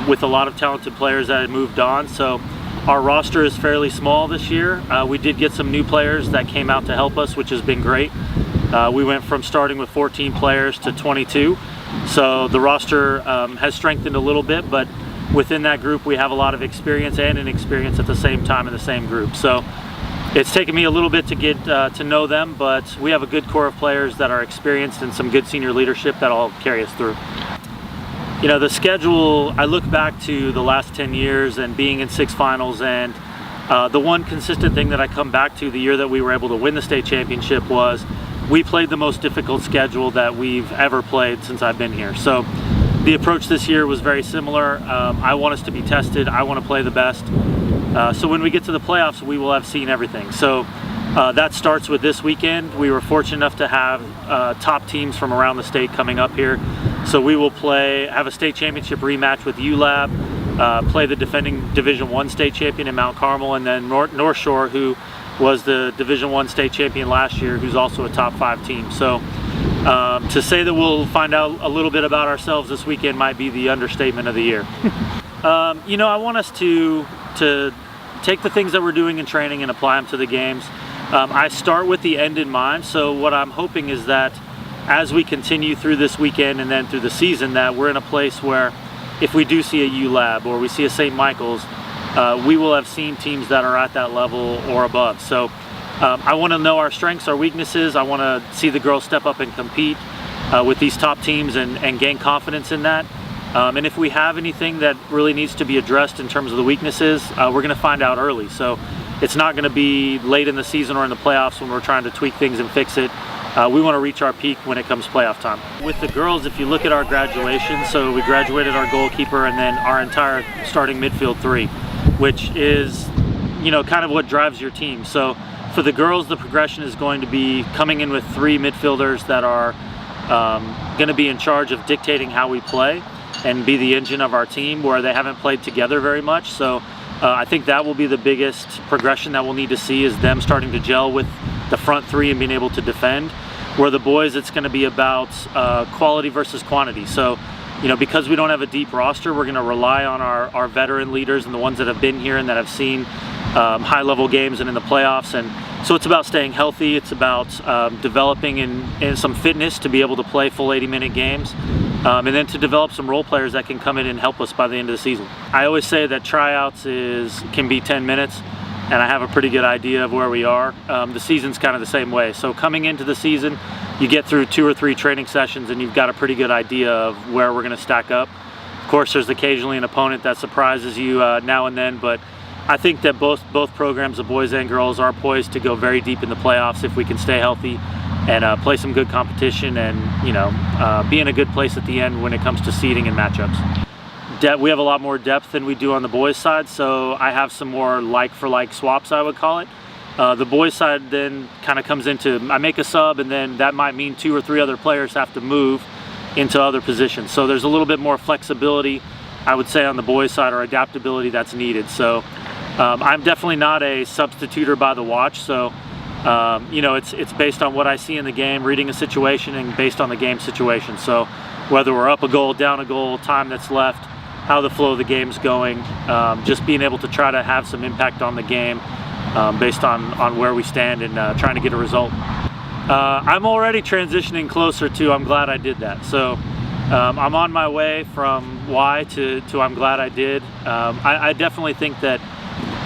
with a lot of talented players that had moved on. So our roster is fairly small this year. We did get some new players that came out to help us, which has been great. We went from starting with 14 players to 22. So the roster has strengthened a little bit, but within that group we have a lot of experience and inexperience at the same time in the same group. So it's taken me a little bit to get to know them, but we have a good core of players that are experienced and some good senior leadership that'll carry us through. You know, the schedule, I look back to the last 10 years and being in 6 finals, and the one consistent thing that I come back to the year that we were able to win the state championship was we played the most difficult schedule that we've ever played since I've been here. So the approach this year was very similar. I want us to be tested. I want to play the best. So when we get to the playoffs, we will have seen everything. So that starts with this weekend. We were fortunate enough to have top teams from around the state coming up here. So we will have a state championship rematch with ULAB, play the defending Division I state champion in Mount Carmel, and then North Shore, who was the Division I state champion last year, who's also a top 5 team. So to say that we'll find out a little bit about ourselves this weekend might be the understatement of the year. You know, I want us to take the things that we're doing in training and apply them to the games. I start with the end in mind, so what I'm hoping is that as we continue through this weekend and then through the season, that we're in a place where if we do see a ULAB or we see a St. Michael's, we will have seen teams that are at that level or above. So I want to know our strengths, our weaknesses. I want to see the girls step up and compete with these top teams and gain confidence in that. And if we have anything that really needs to be addressed in terms of the weaknesses, we're going to find out early. So it's not going to be late in the season or in the playoffs when we're trying to tweak things and fix it. We want to reach our peak when it comes playoff time. With the girls, if you look at our graduation, so we graduated our goalkeeper and then our entire starting midfield 3, which is, you know, kind of what drives your team. So for the girls, the progression is going to be coming in with 3 midfielders that are going to be in charge of dictating how we play and be the engine of our team, where they haven't played together very much. So I think that will be the biggest progression that we'll need to see, is them starting to gel with the front 3 and being able to defend. Where the boys, it's going to be about quality versus quantity. So, you know, because we don't have a deep roster, we're going to rely on our veteran leaders and the ones that have been here and that have seen high-level games and in the playoffs. And so it's about staying healthy. It's about developing in some fitness to be able to play full 80-minute games. And then to develop some role players that can come in and help us by the end of the season. I always say that tryouts can be 10 minutes, and I have a pretty good idea of where we are. The season's kind of the same way. So coming into the season, you get through 2 or 3 training sessions and you've got a pretty good idea of where we're going to stack up. Of course, there's occasionally an opponent that surprises you now and then, but I think that both programs, the boys and girls, are poised to go very deep in the playoffs if we can stay healthy and play some good competition and, you know, be in a good place at the end when it comes to seeding and matchups. We have a lot more depth than we do on the boys side, so I have some more like-for-like swaps, I would call it. The boys side then kind of comes into, I make a sub and then that might mean 2 or 3 other players have to move into other positions. So there's a little bit more flexibility, I would say, on the boys side, or adaptability that's needed. So I'm definitely not a substituter by the watch. So you know, it's based on what I see in the game, reading a situation, and based on the game situation. So whether we're up a goal, down a goal, time that's left, how the flow of the game's going, just being able to try to have some impact on the game based on where we stand and trying to get a result. I'm already transitioning closer to I'm glad I did that. So I'm on my way from why to I'm glad I did. I definitely think that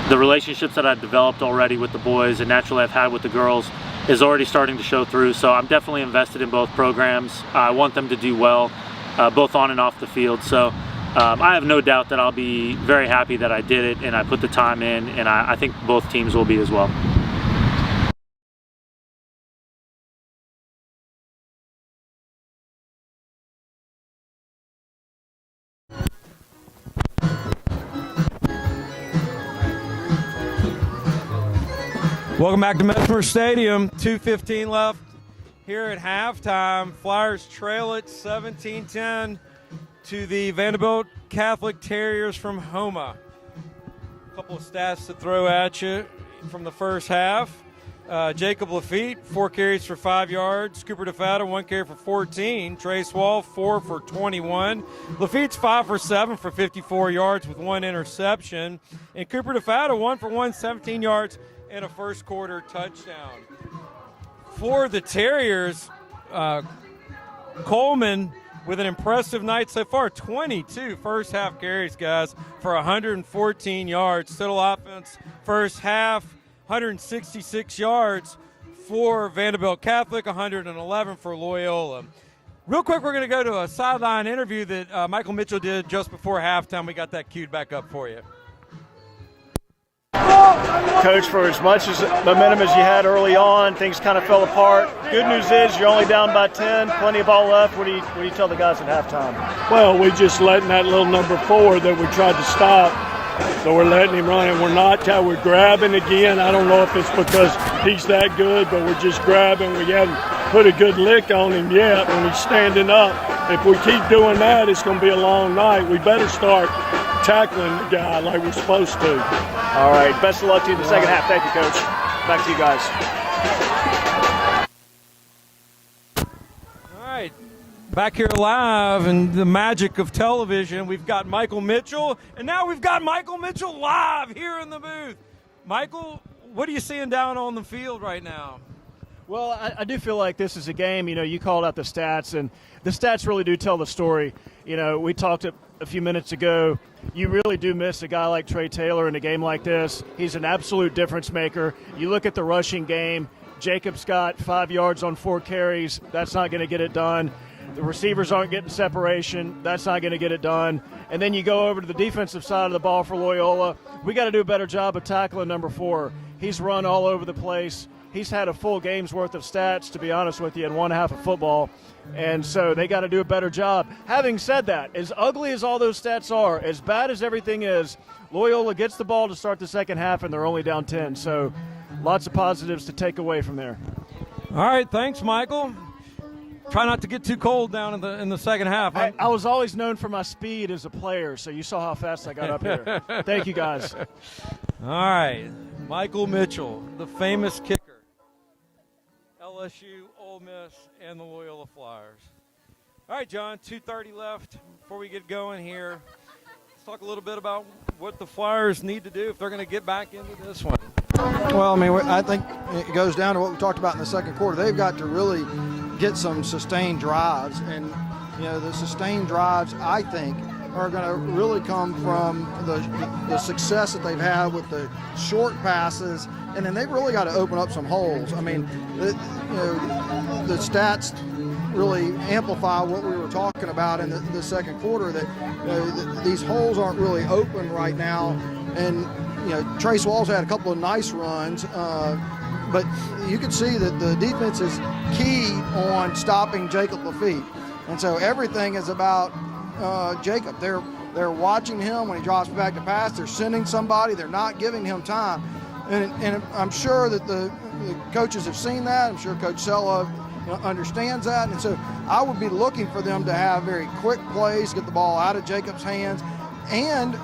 the relationships that I've developed already with the boys and naturally I've had with the girls is already starting to show through. So I'm definitely invested in both programs. I want them to do well, both on and off the field. So I have no doubt that I'll be very happy that I did it and I put the time in, and I think both teams will be as well. Welcome back to Mesmer Stadium. 2:15 left here at halftime. Flyers trail it 17-10 to the Vandebilt Catholic Terriers from Houma. A couple of stats to throw at you from the first half. Jacob Lafitte, 4 carries for 5 yards. Cooper DeFatta, 1 carry for 14. Trey Swall, 4 for 21. Lafitte's 5 for 7 for 54 yards with 1 interception. And Cooper DeFatta, 1 for 1, 17 yards and a first quarter touchdown. For the Terriers, Coleman with an impressive night so far, 22 first half carries, guys, for 114 yards. Total offense first half, 166 yards for Vandebilt Catholic, 111 for Loyola. Real quick, we're going to go to a sideline interview that Michael Mitchell did just before halftime. We got that queued back up for you. Coach, for as much as momentum as you had early on, things kind of fell apart. Good news is you're only down by 10, plenty of ball left. What do you tell the guys at halftime? Well, we just letting that little number 4 that we tried to stop, so we're letting him run, and we're grabbing again. I don't know if it's because he's that good, but we're just grabbing. We haven't put a good lick on him yet when he's standing up. If we keep doing that, it's going to be a long night. We better start tackling the guy like we're supposed to. All right, best of luck to you in the second half. Thank you, Coach. Back to you guys. All right, back here live and the magic of television. We've got Michael Mitchell, and now we've got Michael Mitchell live here in the booth. Michael, what are you seeing down on the field right now? Well, I do feel like this is a game. You know, you called out the stats, and the stats really do tell the story. You know, we talked a few minutes ago. You really do miss a guy like Trey Taylor in a game like this. He's an absolute difference maker. You look at the rushing game. Jacob's got 5 yards on 4 carries. That's not going to get it done. The receivers aren't getting separation. That's not going to get it done. And then you go over to the defensive side of the ball for Loyola. We got to do a better job of tackling number 4. He's run all over the place. He's had a full game's worth of stats, to be honest with you, in one half of football. And so they got to do a better job. Having said that, as ugly as all those stats are, as bad as everything is, Loyola gets the ball to start the second half, and they're only down 10. So lots of positives to take away from there. All right, thanks, Michael. Try not to get too cold down in the second half. I was always known for my speed as a player, so you saw how fast I got up here. Thank you, guys. All right, Michael Mitchell, the famous kicker. LSU, Ole Miss, and the Loyola Flyers. All right, John, 2:30 left before we get going here. Let's talk a little bit about what the Flyers need to do if they're going to get back into this one. Well, I mean, I think it goes down to what we talked about in the second quarter. They've got to really get some sustained drives, and you know, the sustained drives, I think, are going to really come from the success that they've had with the short passes, and then they've really got to open up some holes. I mean, the stats really amplify what we were talking about in the second quarter, that these holes aren't really open right now. And Trey Swall's had a couple of nice runs, but you can see that the defense is key on stopping Jacob Lafitte, and so everything is about Jacob. They're watching him when he drops back to pass. They're sending somebody. They're not giving him time, and I'm sure that the coaches have seen that. I'm sure Coach Sella understands that, and so I would be looking for them to have very quick plays, get the ball out of Jacob's hands, and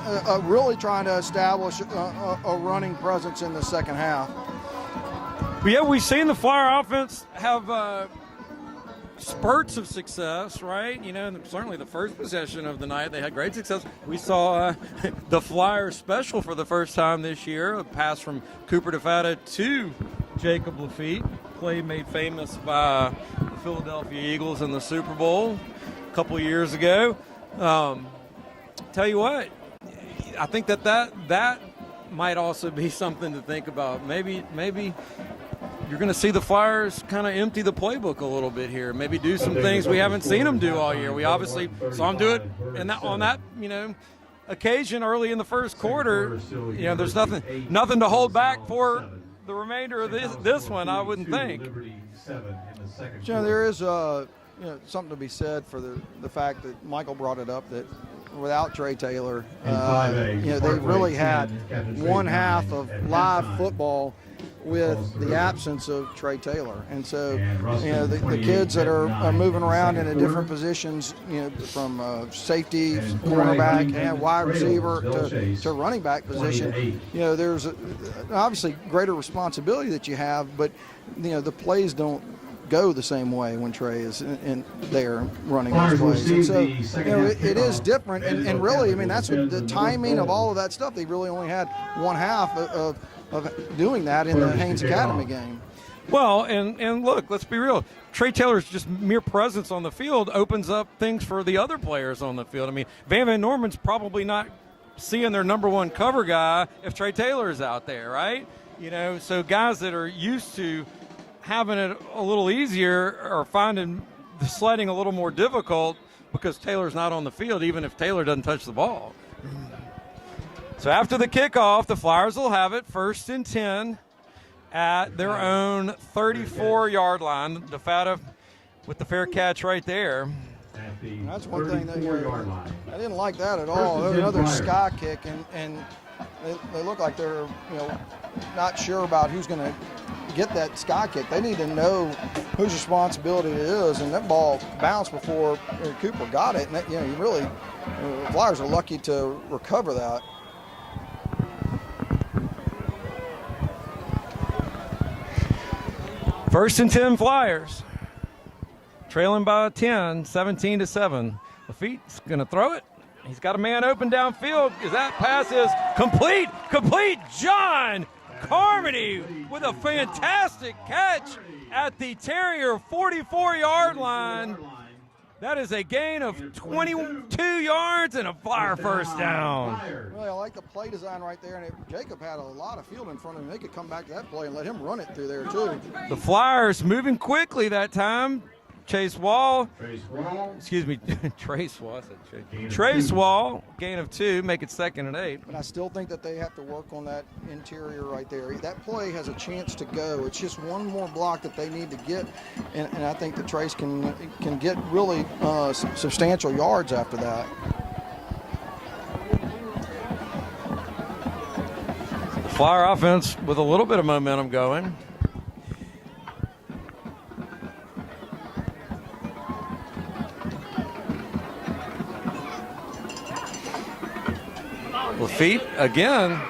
really trying to establish a running presence in the second half. But yeah, we've seen the Flyer offense have spurts of success, right? You know, certainly the first possession of the night, they had great success. We saw the Flyers special for the first time this year, a pass from Cooper DeFatta to Jacob Lafitte, play made famous by the Philadelphia Eagles in the Super Bowl a couple years ago. Tell you what, I think that might also be something to think about. Maybe you're going to see the Flyers kind of empty the playbook a little bit here. Maybe do some things we haven't seen them do all year. We obviously saw them do it on that occasion early in the first quarter. You know, there's nothing to hold back for the remainder of this one, I wouldn't think. There is something to be said for the fact that Michael brought it up, that without Trey Taylor, they really had one half of live football with the absence of Trey Taylor. And so, the kids that are moving around in different positions, from safety, cornerback, and wide receiver to running back position, there's obviously greater responsibility that you have, but, the plays don't go the same way when Trey is in there running those plays. And so, it is different. And really, that's what the timing of all of that stuff. They really only had one half of doing that in the Haynes Academy game. Well, and look, let's be real. Trey Taylor's just mere presence on the field opens up things for the other players on the field. Van Norman's probably not seeing their number one cover guy if Trey Taylor is out there, right? So guys that are used to having it a little easier are finding the sledding a little more difficult because Taylor's not on the field, even if Taylor doesn't touch the ball. So after the kickoff, the Flyers will have it 1st and 10 at their own 34-yard line. DeFatta with the fair catch right there. That's one thing that I didn't like that at all. Another sky kick, and they look like they're not sure about who's going to get that sky kick. They need to know whose responsibility it is, and that ball bounced before Cooper got it. And that, the Flyers are lucky to recover that. First and 10 Flyers, trailing by 10, 17-7. Lafitte's going to throw it. He's got a man open downfield. That pass is complete. John Carmody with a fantastic catch at the Terrier 44-yard line. That is a gain of 22 yards and a Flyer first down. Really, I like the play design right there, and Jacob had a lot of field in front of him. They could come back to that play and let him run it through there, too. The Flyers moving quickly that time. Trace Wall, gain of 2, make it 2nd and 8. But I still think that they have to work on that interior right there. That play has a chance to go. It's just one more block that they need to get, and I think that Trace can get really substantial yards after that. The Flyer offense with a little bit of momentum going. Lafitte again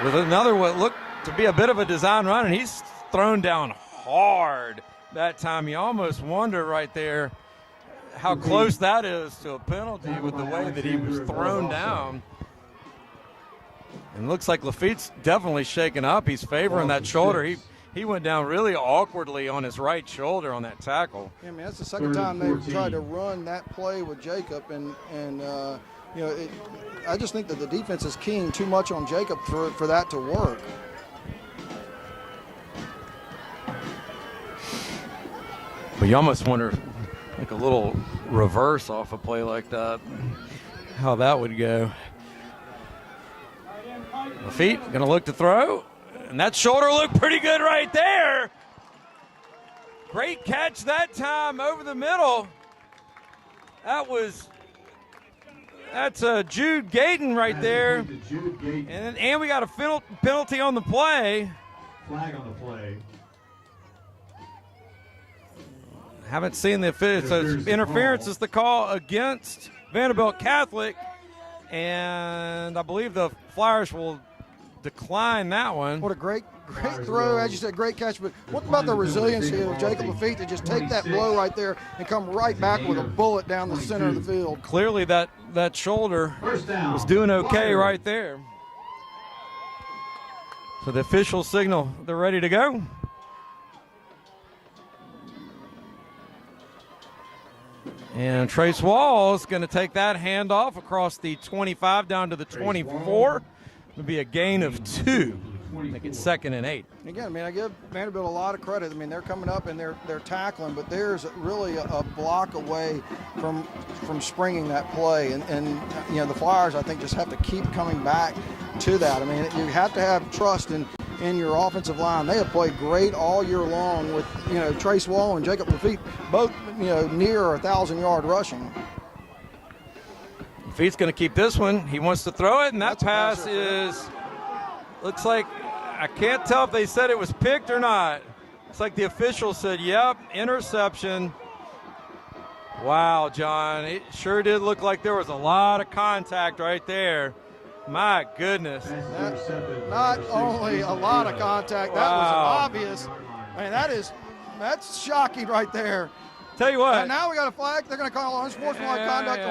with another what looked to be a bit of a design run, and he's thrown down hard that time. You almost wonder right there how close that is to a penalty with the way that he was thrown down. And it looks like Lafitte's definitely shaken up. He's favoring that shoulder. He went down really awkwardly on his right shoulder on that tackle. Yeah, that's the second time they've tried to run that play with Jacob, and I just think that the defense is keying too much on Jacob for that to work. But you almost wonder, like a little reverse off a play like that, how that would go. Lafitte going to look to throw, and that shoulder looked pretty good right there. Great catch that time over the middle. That's Jude Gayton right there. And we got a penalty on the play. Flag on the play. Haven't seen the official. So interference is the call against Vandebilt Catholic. And I believe the Flyers will decline that one. What a great great throw, as you said, great catch. But what about the resiliency of Jacob Lafitte to just take that blow right there and come right back with a bullet down the center of the field? Clearly that shoulder was doing okay right there. So the official signal, they're ready to go. And Trace Wall is going to take that handoff across the 25 down to the 24. It'll be a gain of 2. Make it 2nd and 8. Again, I mean, I give Vanderbilt a lot of credit. I mean, they're coming up and they're tackling, but there's really a block away from springing that play. And you know, the Flyers, I think, just have to keep coming back to that. I mean, you have to have trust in your offensive line. They have played great all year long with, you know, Trace Wall and Jacob Lafitte both, you know, near 1,000-yard rushing. Lafitte's going to keep this one. He wants to throw it, and that pass looks like, I can't tell if they said it was picked or not. It's like the official said, yep, interception. Wow, John, it sure did look like there was a lot of contact right there. My goodness. Not only a lot of contact, that was obvious. I mean, that's shocking right there. Tell you what. And now we got a flag. They're going to call unsportsmanlike conduct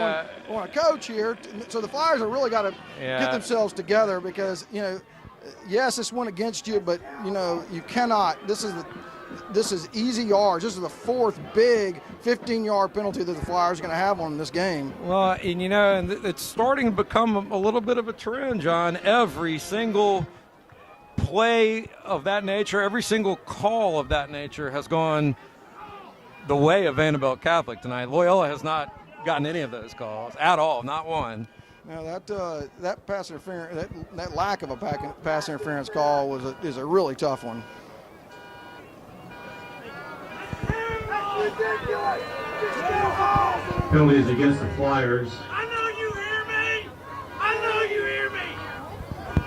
on a coach here. So the Flyers have really got to get themselves together because, you know, yes, this went against you, but, you know, you cannot. This is easy yards. This is the 4th big 15-yard penalty that the Flyers are going to have on this game. Well, and, you know, and it's starting to become a little bit of a trend, John. Every single play of that nature, every single call of that nature has gone the way of Vandebilt Catholic tonight. Loyola has not gotten any of those calls at all, not one. Now that pass interference, that lack of a pass interference call is a really tough one. Penalties against the Flyers. I know you hear me. I know you hear me.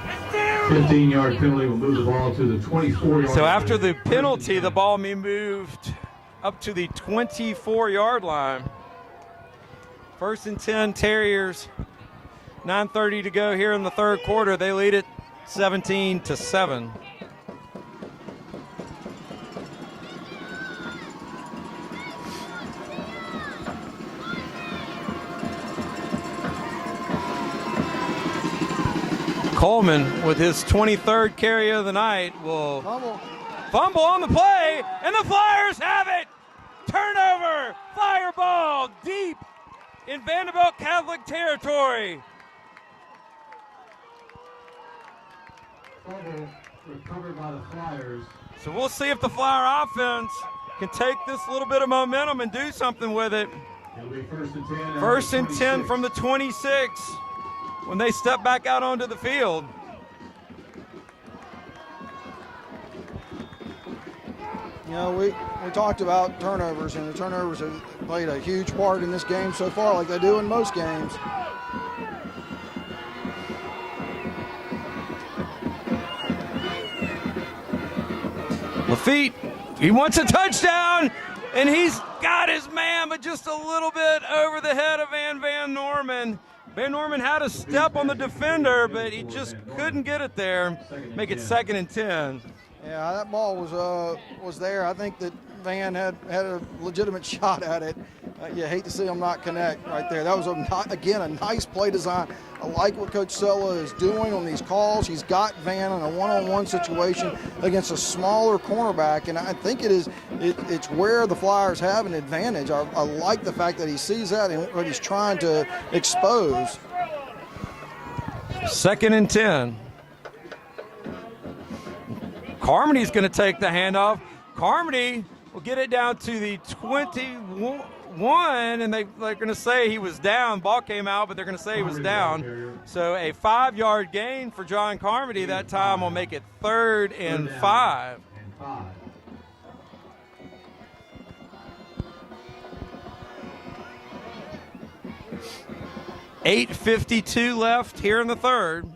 It's terrible. 15-yard penalty will move the ball to the 24-yard. So after the penalty, the ball be moved up to the 24-yard line. 1st and 10, Terriers. 9:30 to go here in the 3rd quarter. They lead it 17-7. Coleman, with his 23rd carry of the night, will fumble on the play, and the Flyers have it! Turnover! Flyer ball deep in Vandebilt Catholic territory. Recovered by the Flyers. So we'll see if the Flyer offense can take this little bit of momentum and do something with it. It'll be 1st and 10. 1st and 10 from the 26 when they step back out onto the field. You know, we talked about turnovers, and the turnovers have played a huge part in this game so far, like they do in most games. Lafitte, he wants a touchdown, and he's got his man, but just a little bit over the head of Van Norman. Van Norman had a step on the defender, but he just couldn't get it there. Make it 2nd and 10. Yeah, that ball was there. I think that Van had a legitimate shot at it. You hate to see him not connect right there. That was, again, a nice play design. I like what Coach Sella is doing on these calls. He's got Van in a one-on-one situation against a smaller cornerback, and I think it's where the Flyers have an advantage. I like the fact that he sees that and what he's trying to expose. 2nd and 10. Carmody's going to take the handoff. Carmody will get it down to the 21, and they're going to say he was down. Ball came out, but they're going to say he was down. So a 5-yard gain for John Carmody that time will make it 3rd and 5. 8:52 left here in the 3rd.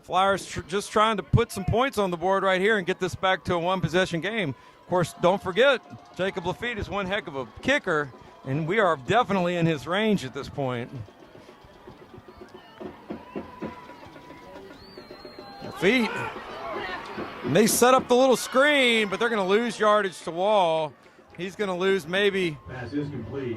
Flyers just trying to put some points on the board right here and get this back to a one-possession game. Of course, don't forget, Jacob Lafitte is one heck of a kicker, and we are definitely in his range at this point. Lafitte And they set up the little screen, but they're going to lose yardage to Wall. He's going to lose maybe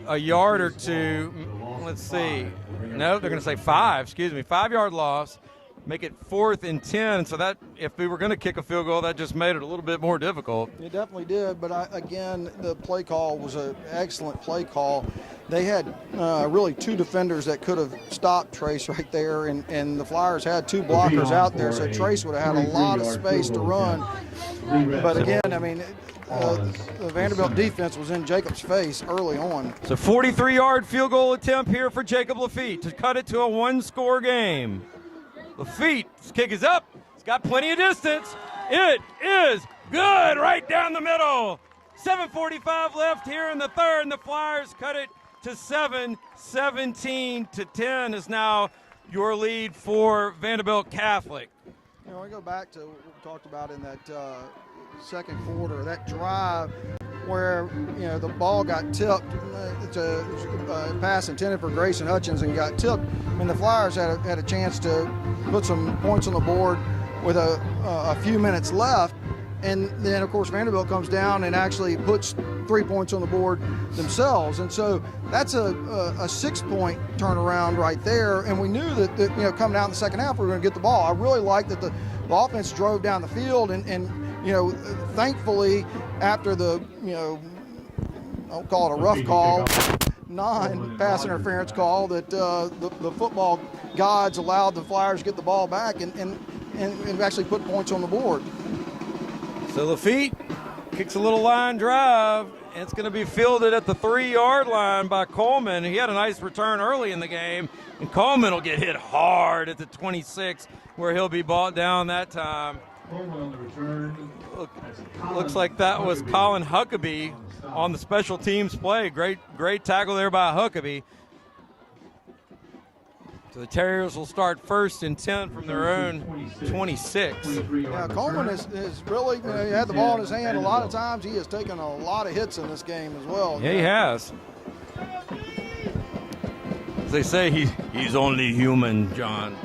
a yard or two. Let's see. No, they're going to say 5. Excuse me, 5-yard loss. Make it 4th and 10. So that, if we were going to kick a field goal, that just made it a little bit more difficult. It definitely did. But again, the play call was an excellent play call. They had really 2 defenders that could have stopped Trace right there, and the Flyers had 2 blockers out there, so Trace would have had a lot of space to run. But again, I mean, the Vanderbilt defense was in Jacob's face early on. So 43-yard field goal attempt here for Jacob Lafitte to cut it to a 1-score game. Lafitte's kick is up. It's got plenty of distance. It is good right down the middle. 7:45 left here in the third, and the Flyers cut it to 7. 17-10 is now your lead for Vanderbilt Catholic. You know, we go back to what we talked about in that second quarter, that drive where, you know, the ball got tipped. It's a pass intended for Grayson Hutchins and got tipped. I mean, the Flyers had a chance to put some points on the board with a few minutes left. And then, of course, Vanderbilt comes down and actually puts 3 points on the board themselves. And so that's a 6-point turnaround right there. And we knew that, you know, coming out in the second half, we were going to get the ball. I really liked that the offense drove down the field. And you know, thankfully, after the, you know, I'll call it a rough call, non-pass interference call, that the football gods allowed the Flyers to get the ball back and actually put points on the board. So Lafitte kicks a little line drive, and it's going to be fielded at the 3-yard line by Coleman. He had a nice return early in the game, and Coleman will get hit hard at the 26, where he'll be brought down that time. Looks like that was Colin Huckabee on the special teams play. Great tackle there by Huckabee. So the Terriers will start 1st and 10 from their own 26. Yeah, Coleman is really, you know, he had the ball in his hand a lot of times. He has taken a lot of hits in this game as well. Yeah, he has. As they say, he's only human, John.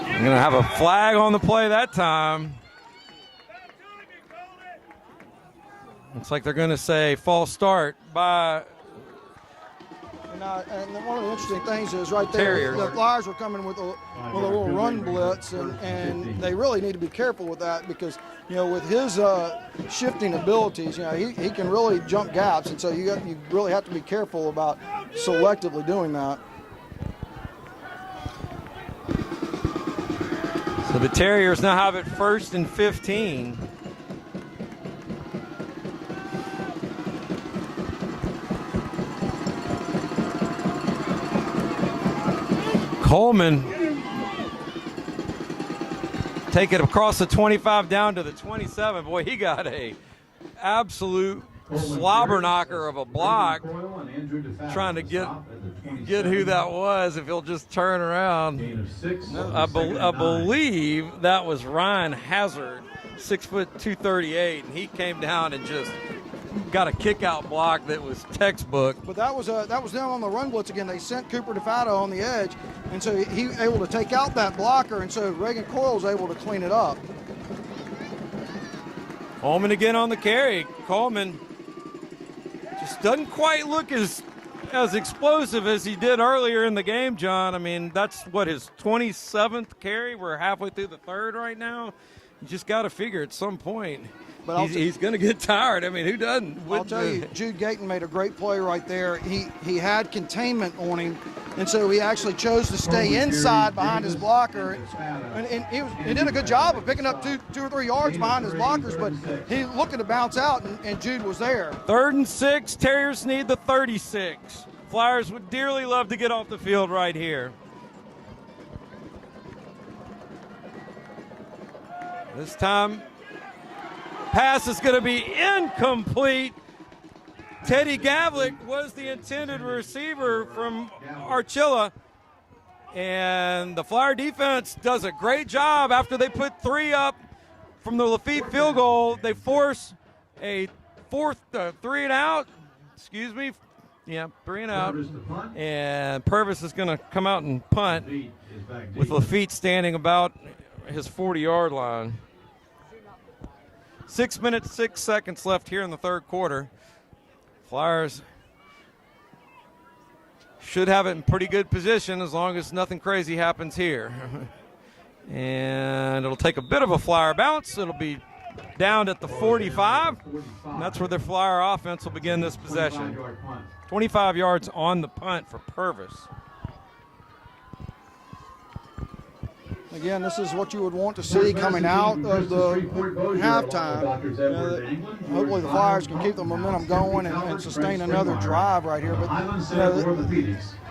I'm going to have a flag on the play that time. Looks like they're going to say false start by. And one of the interesting things is right there, Terriers. the Flyers were coming with a little run blitz, and they really need to be careful with that because, you know, with his shifting abilities, you know, he can really jump gaps, and so you really have to be careful about selectively doing that. So the Terriers now have it 1st and 15. Coleman take it across the 25 down to the 27. Boy, he got a absolute slobber knocker of a block, trying to get who that was if he'll just turn around. I believe that was Ryan Hazard, 6 foot 238, and he came down and just got a kick-out block that was textbook. But that was them on the run blitz again. They sent Cooper DeFato on the edge, and so he was able to take out that blocker, and so Reagan Coyle was able to clean it up. Coleman again on the carry. Coleman just doesn't quite look as explosive as he did earlier in the game, John. I mean, that's what, his 27th carry. We're halfway through the third right now. You just got to figure at some point But he's going to get tired. I mean, who doesn't? I'll tell you, Jude Gayton made a great play right there. He had containment on him, and so he actually chose to stay inside behind his blocker. And he did a good job of picking up two or 3 yards behind his blockers, but he looking to bounce out, and Jude was there. 3rd and 6. Terriers need the 36. Flyers would dearly love to get off the field right here. This time, pass is going to be incomplete. Teddy Gavlik was the intended receiver from Archilla. And the Flyer defense does a great job. After they put 3 up from the Lafitte field goal, they force a 4th 3 and out. Yeah, 3 and out. And Purvis is going to come out and punt with Lafitte standing about his 40-yard line. 6 minutes, 6 seconds left here in the third quarter. Flyers should have it in pretty good position as long as nothing crazy happens here. And it'll take a bit of a Flyer bounce. It'll be down at the 45. And that's where the Flyer offense will begin this possession. 25 yards on the punt for Purvis. Again, this is what you would want to see coming out of the halftime. Hopefully the Flyers can keep the momentum going and sustain another drive right here. But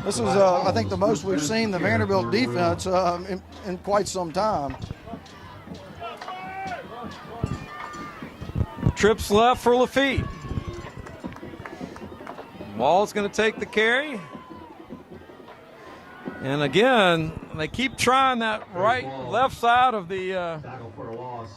this is, I think, the most we've seen the Vanderbilt defense in quite some time. Trips left for Lafitte. Wall's going to take the carry. And again, they keep trying that left side of the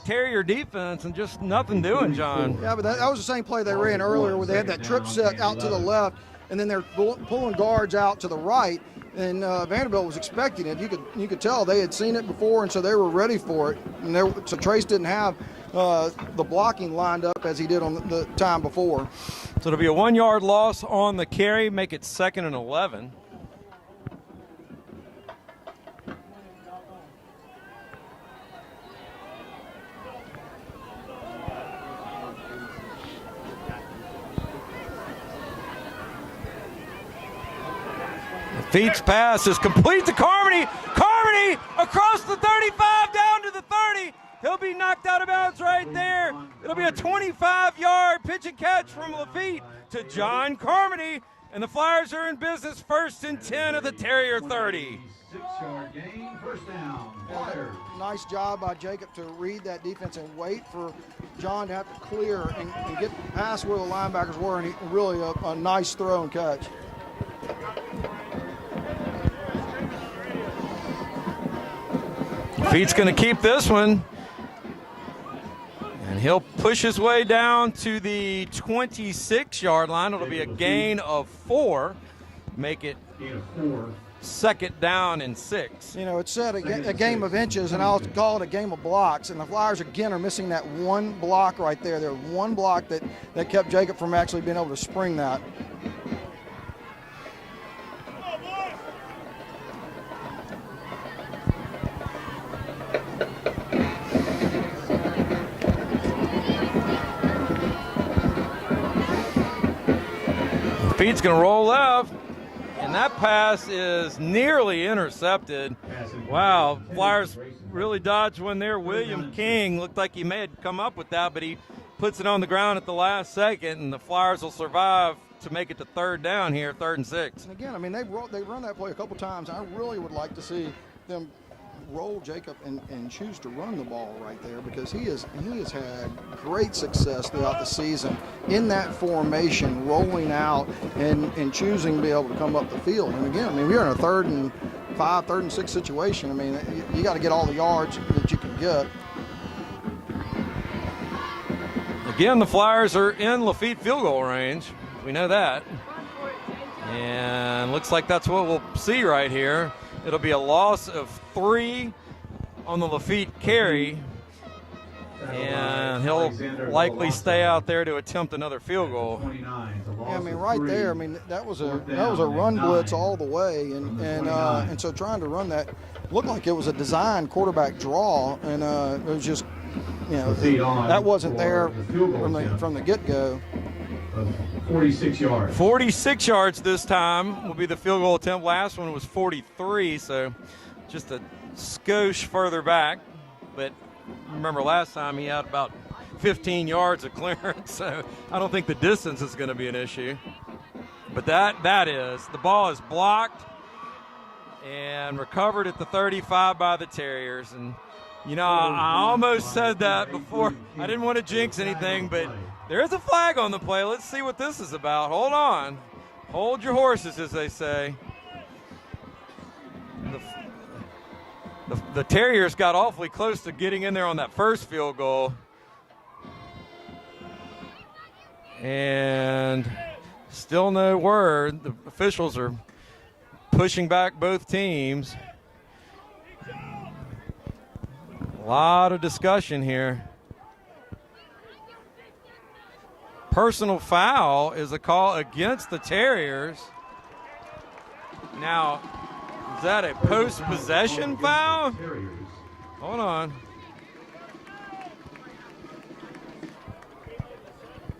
Terrier defense and just nothing doing, John. Yeah, but that was the same play they ran earlier where they had that trip set out to the left, and then they're pulling guards out to the right, and Vanderbilt was expecting it. You could tell they had seen it before, and so they were ready for it. And so Trace didn't have the blocking lined up as he did on the time before. So it'll be a 1 yard loss on the carry, make it 2nd and 11. Lafitte's pass is complete to Carmody. Carmody across the 35 down to the 30. He'll be knocked out of bounds right there. It'll be a 25-yard pitch and catch from Lafitte to John Carmody. And the Flyers are in business, 1st and 10 of the Terrier 30. 6-yard gain, first down, Flyers. Nice job by Jacob to read that defense and wait for John to have to clear and get past where the linebackers were, and really a nice throw and catch. Lafitte's going to keep this one. And he'll push his way down to the 26-yard line. It'll be a gain of 4. Make it 2nd down and 6. You know, it's said a game of inches, and I'll call it a game of blocks. And the Flyers, again, are missing that one block right there. There's one block that kept Jacob from actually being able to spring that. Lafitte's going to roll left, and that pass is nearly intercepted. Wow, Flyers really dodged one there. William King looked like he may have come up with that, but he puts it on the ground at the last second, and the Flyers will survive to make it to 3rd down here, 3rd and 6. And again, I mean, they run that play a couple times. I really would like to see them roll Jacob and choose to run the ball right there, because he has had great success throughout the season in that formation, rolling out and choosing to be able to come up the field. And again, I mean, we're in a 3rd and 5, 3rd and 6 situation. I mean, you got to get all the yards that you can get. Again, the Flyers are in Lafitte field goal range. We know that. And looks like that's what we'll see right here. It'll be a loss of 3 on the Lafitte carry, and he'll likely stay out there to attempt another field goal. Yeah, I mean, right there. I mean, that was a run blitz all the way, and so trying to run that looked like it was a design quarterback draw, and it was just, you know, that wasn't there from the get-go. 46 yards. 46 yards this time will be the field goal attempt. Last one was 43, so just a skosh further back. But remember last time he had about 15 yards of clearance, so I don't think the distance is going to be an issue. But that is. The ball is blocked and recovered at the 35 by the Terriers. And, you know, I almost said that before. I didn't want to jinx anything, but there is a flag on the play. Let's see what this is about. Hold on. Hold your horses, as they say. The Terriers got awfully close to getting in there on that first field goal. And Still no word. The officials are pushing back both teams. A lot of discussion here. Personal foul is a call against the Terriers. Now, is that a post-possession foul? Hold on.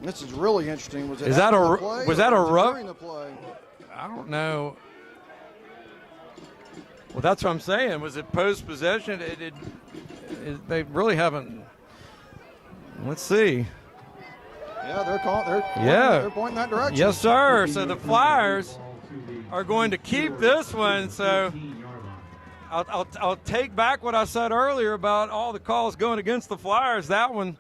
This is really interesting. Was that a during the play? I don't know. Well, that's what I'm saying. Was it post-possession? They really haven't. Let's see. Yeah, they're pointing that direction. Yes, sir. So the Flyers are going to keep this one. So I'll take back what I said earlier about all the calls going against the Flyers. That one,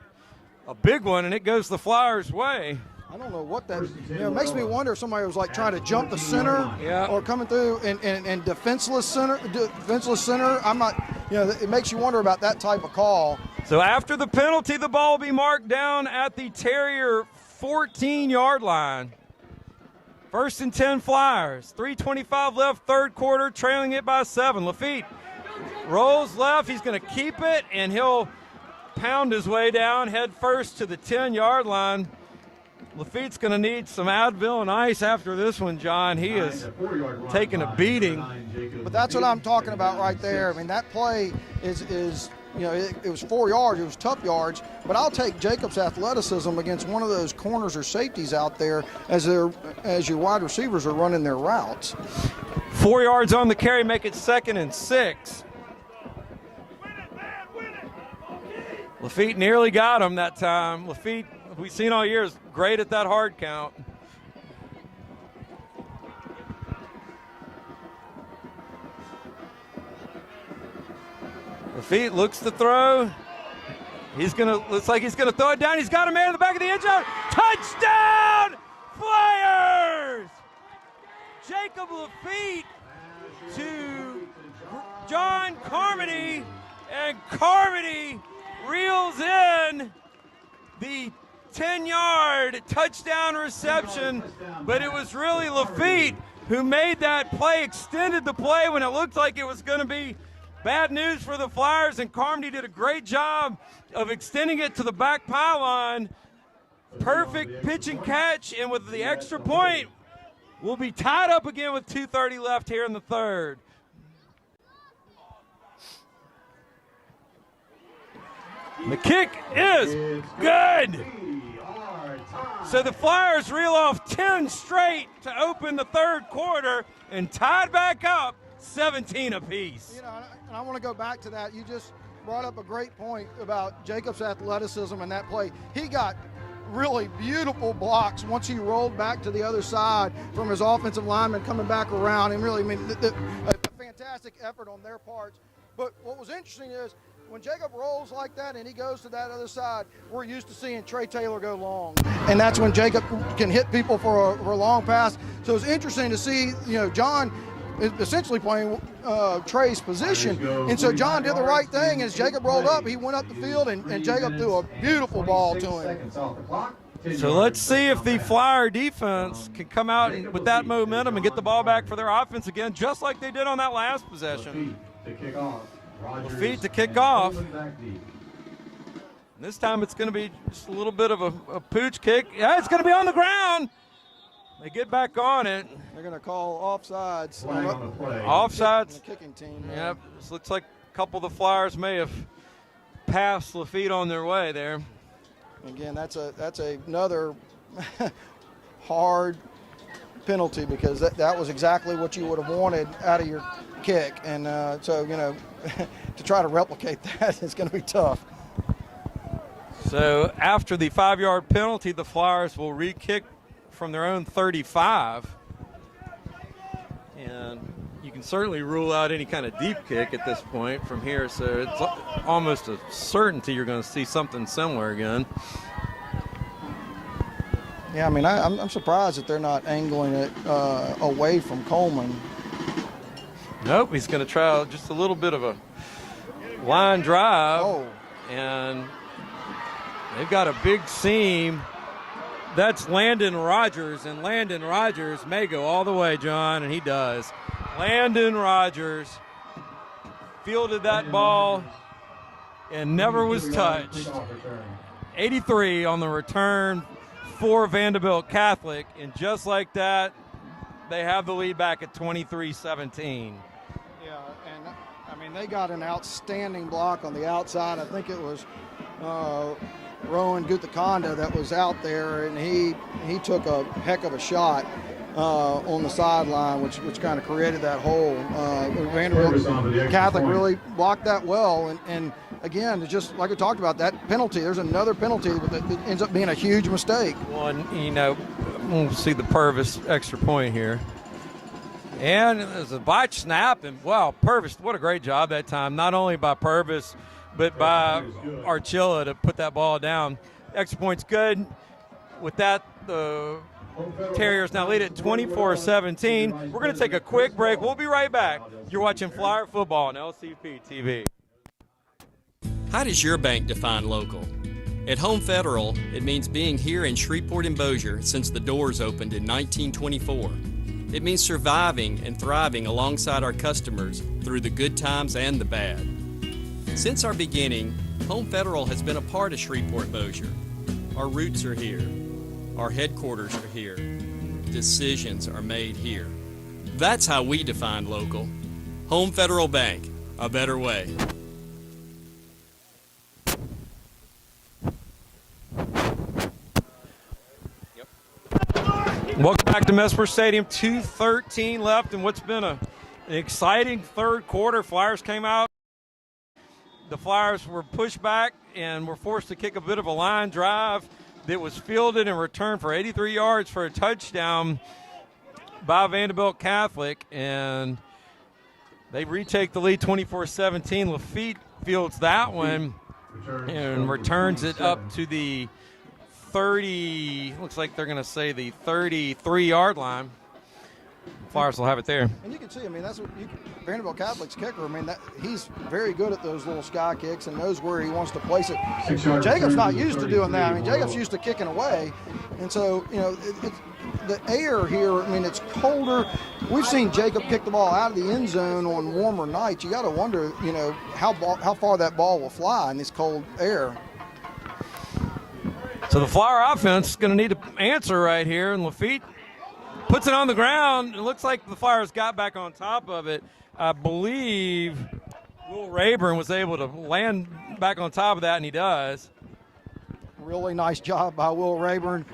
a big one, and it goes the Flyers' way. I don't know what that. It makes me wonder if somebody was like trying to jump the center, or coming through and defenseless center. I'm not. It makes you wonder about that type of call. So after the penalty, the ball will be marked down at the Terrier 14-yard line. 1st and 10 Flyers. 3:25 left, third quarter, trailing it by 7. Lafitte rolls left. He's going to keep it, and he'll pound his way down head first to the 10-yard line. Lafitte's going to need some Advil and ice after this one, John. He is taking a beating. But that's what I'm talking about right there. I mean, that play is it was 4 yards. It was tough yards. But I'll take Jacob's athleticism against one of those corners or safeties out there as your wide receivers are running their routes. 4 yards on the carry, make it 2nd and 6. Lafitte nearly got him that time. Lafitte, we've seen all year, is great at that hard count. Lafitte looks to throw. Looks like he's gonna throw it down. He's got a man in the back of the end zone. Touchdown, Flyers! Jacob Lafitte to John Carmody, and Carmody reels in the 10-yard touchdown reception, but it was really Lafitte who made that play, extended the play when it looked like it was going to be bad news for the Flyers, and Carmody did a great job of extending it to the back pylon. Perfect pitch and catch, and with the extra point, we'll be tied up again with 2:30 left here in the third. The kick is good. So the Flyers reel off 10 straight to open the third quarter and tied back up 17 apiece. And I want to go back to that. You just brought up a great point about Jacob's athleticism in that play. He got really beautiful blocks once he rolled back to the other side from his offensive lineman coming back around, and really, a fantastic effort on their parts. But what was interesting is when Jacob rolls like that and he goes to that other side, we're used to seeing Trey Taylor go long. And that's when Jacob can hit people for a long pass. So it's interesting to see, John is essentially playing Trey's position. And so John did the right thing. As Jacob rolled up, he went up the field, and Jacob threw a beautiful ball to him. So let's see if the Flyer defense can come out with that momentum and get the ball back for their offense again, just like they did on that last possession. Lafitte to kick off. This time it's going to be just a little bit of a pooch kick. Yeah, it's going to be on the ground. They get back on it. They're going to call offsides. Offsides. The kicking team. Yep. This looks like a couple of the Flyers may have passed Lafitte on their way there. Again, that's another hard penalty, because that was exactly what you would have wanted out of your kick. And so, to try to replicate that is going to be tough. So after the 5-yard penalty, the Flyers will re-kick from their own 35. And you can certainly rule out any kind of deep kick at this point from here. So it's almost a certainty you're going to see something similar again. Yeah, I'm surprised that they're not angling it away from Coleman. Nope, he's going to try just a little bit of a line drive. And they've got a big seam That's Landon Rogers, and Landon Rogers may go all the way, John, and he does. Landon Rogers fielded that ball and never was touched. 83 on the return for Vandebilt Catholic, and just like that, they have the lead back at 23-17. Yeah, and I mean, they got an outstanding block on the outside. I think it was Rowan Gutakonda that was out there, and he took a heck of a shot on the sideline, which kind of created that hole. Vanderbilt Catholic really blocked that well, and again, just like we talked about, that penalty, there's another penalty that ends up being a huge mistake. One, we'll see the Purvis extra point here. And there's a botch snap, and wow, Purvis, what a great job that time, not only by Purvis, but by Archilla to put that ball down. Extra point's good. With that, the Terriers now lead at 24-17. We're going to take a quick break. We'll be right back. You're watching Flyer Football on LCP TV. How does your bank define local? At Home Federal, it means being here in Shreveport and Bossier since the doors opened in 1924. It means surviving and thriving alongside our customers through the good times and the bad. Since our beginning, Home Federal has been a part of Shreveport Bossier. Our roots are here. Our headquarters are here. Decisions are made here. That's how we define local. Home Federal Bank, a better way. Welcome back to Mesper Stadium. 2:13 left in what's been an exciting third quarter. Flyers came out. The Flyers were pushed back and were forced to kick a bit of a line drive that was fielded and returned for 83 yards for a touchdown by Vandebilt Catholic, and they retake the lead 24-17. Lafitte fields that one and returns it up to the 30, looks like they're going to say the 33-yard line. Flyers will have it there. And you can see, I mean, that's what Vanderbilt Catholic's kicker. I mean, he's very good at those little sky kicks and knows where he wants to place it. Jacob's not used to doing that. I mean, Jacob's used to kicking away, and so the air here. I mean, it's colder. We've seen Jacob kick the ball out of the end zone on warmer nights. You got to wonder, how far that ball will fly in this cold air. So the Flyer offense is going to need to answer right here, and Lafitte puts it on the ground. It looks like the Flyers got back on top of it. I believe Will Rayburn was able to land back on top of that, and he does. Really nice job by Will Rayburn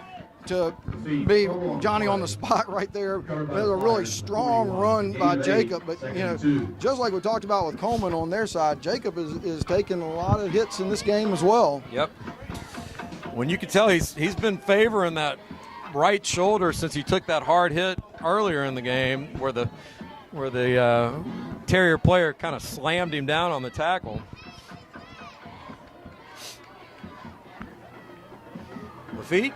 to be Johnny on the spot right there. There's a really strong run by Jacob, but just like we talked about with Coleman on their side, Jacob is taking a lot of hits in this game as well. Yep. When you can tell he's been favoring that right shoulder since he took that hard hit earlier in the game where the Terrier player kind of slammed him down on the tackle. Lafitte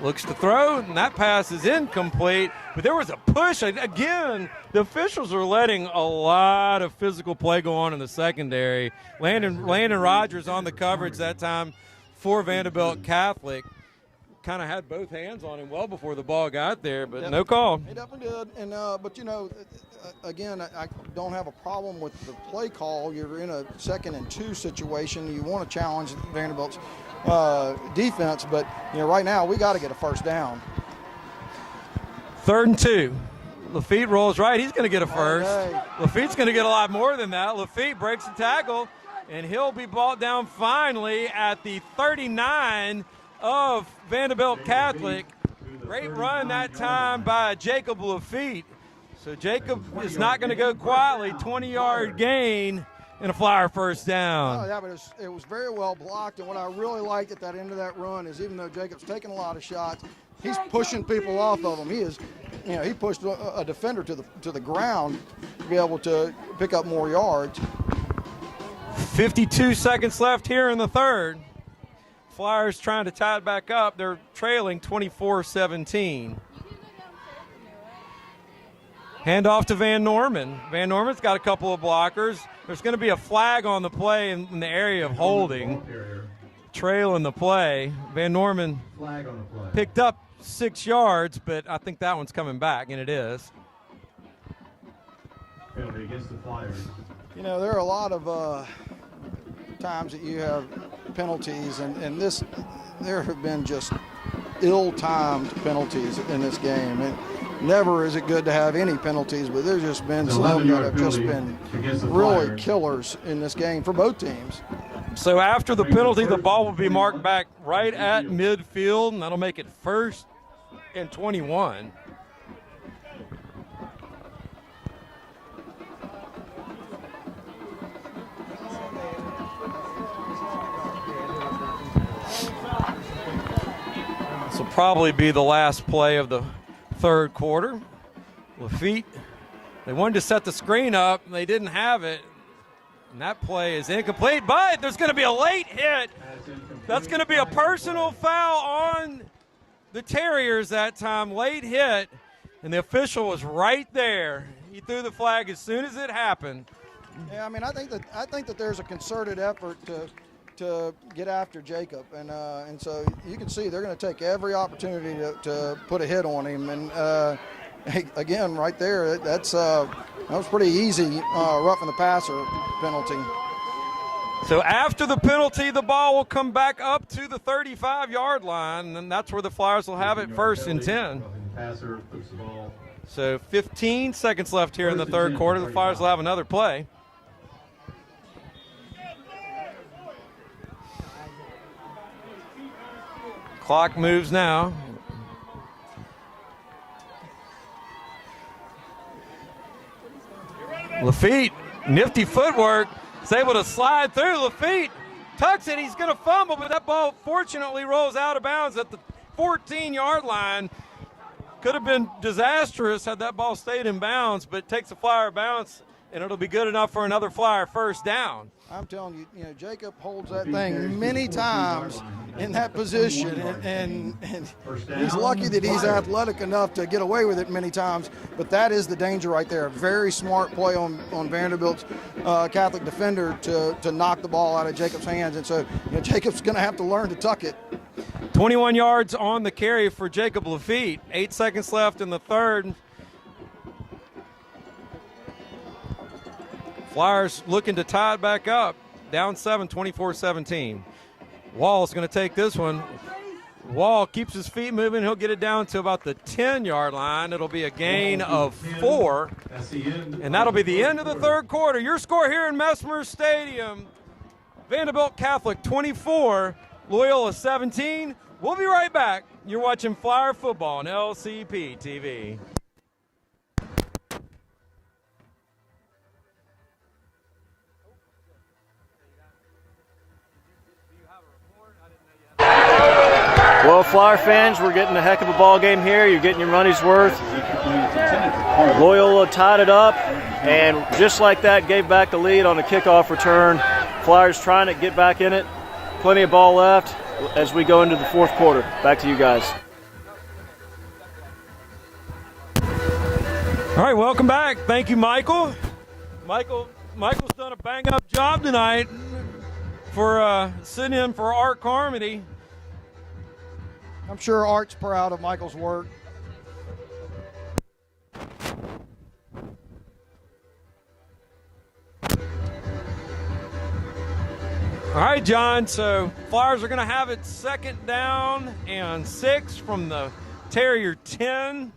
looks to throw, and that pass is incomplete, but there was a push. Again, the officials are letting a lot of physical play go on in the secondary. Landon Rogers on the coverage that time for Vandebilt Catholic. Kind of had both hands on him well before the ball got there, but no call. He definitely did, and but again, I don't have a problem with the play call. You're in a 2nd and 2 situation. You want to challenge Vanderbilt's defense, but right now we got to get a first down. 3rd and 2. Lafitte rolls right. He's going to get a first. Okay. Lafitte's going to get a lot more than that. Lafitte breaks the tackle, and he'll be brought down finally at the 39 of Vandebilt Catholic. Great run that time by Jacob Lafitte. So Jacob is not going to go quietly. 20-yard gain and a Flyer first down. Oh, yeah, but it was very well blocked, and what I really liked at that end of that run is even though Jacob's taking a lot of shots, he's pushing people off of him. He pushed a defender to the ground to be able to pick up more yards. 52 seconds left here in the third. Flyers trying to tie it back up. They're trailing 24-17. Handoff to Van Norman. Van Norman's got a couple of blockers. There's going to be a flag on the play in the area of holding. Trailing the play. Van Norman picked up 6 yards, but I think that one's coming back, and it is. Penalty against the Flyers. You know, there are a lot of times that you have penalties, and there have been just ill-timed penalties in this game. And never is it good to have any penalties, but there's just been some that have just been really killers in this game for both teams. So after the penalty, the ball will be marked back right at midfield, and that'll make it 1st and 21. This will probably be the last play of the 3rd quarter. Lafitte, they wanted to set the screen up, and they didn't have it. And that play is incomplete, but there's going to be a late hit. That's going to be a personal foul on the Terriers that time. Late hit, and the official was right there. He threw the flag as soon as it happened. Yeah, I mean, I think that there's a concerted effort to get after Jacob, and so you can see they're going to take every opportunity to put a hit on him. And again, right there, that was pretty easy roughing the passer penalty. So after the penalty, the ball will come back up to the 35-yard line, and that's where the Flyers will have it 1st and 10. So 15 seconds left here in the 3rd quarter. The Flyers will have another play. Clock moves now. Lafitte, nifty footwork, is able to slide through. Lafitte tucks it. He's going to fumble, but that ball fortunately rolls out of bounds at the 14-yard line. Could have been disastrous had that ball stayed in bounds, but it takes a Flyer bounce, and it'll be good enough for another Flyer 1st down. I'm telling you, Jacob holds that thing many times in that position, and he's lucky that he's athletic enough to get away with it many times, but that is the danger right there. Very smart play on Vanderbilt's Catholic defender to knock the ball out of Jacob's hands, and so Jacob's going to have to learn to tuck it. 21 yards on the carry for Jacob Lafitte. 8 seconds left in the 3rd. Flyers looking to tie it back up. Down 7, 24-17. Wall's going to take this one. Wall keeps his feet moving. He'll get it down to about the 10-yard line. It'll be a gain of 4. And that'll be the end of the 3rd quarter. Your score here in Messmer Stadium. Vandebilt Catholic 24, Loyola 17. We'll be right back. You're watching Flyer football on LCP TV. Well, Flyer fans, we're getting a heck of a ball game here. You're getting your money's worth. Loyola tied it up, and just like that, gave back the lead on a kickoff return. Flyers trying to get back in it. Plenty of ball left as we go into the 4th quarter. Back to you guys. All right, welcome back. Thank you, Michael. Michael's done a bang-up job tonight for sitting in for Art Carmody. I'm sure Art's proud of Michael's work. All right, John, so Flyers are going to have it 2nd down and 6 from the Terrier 10.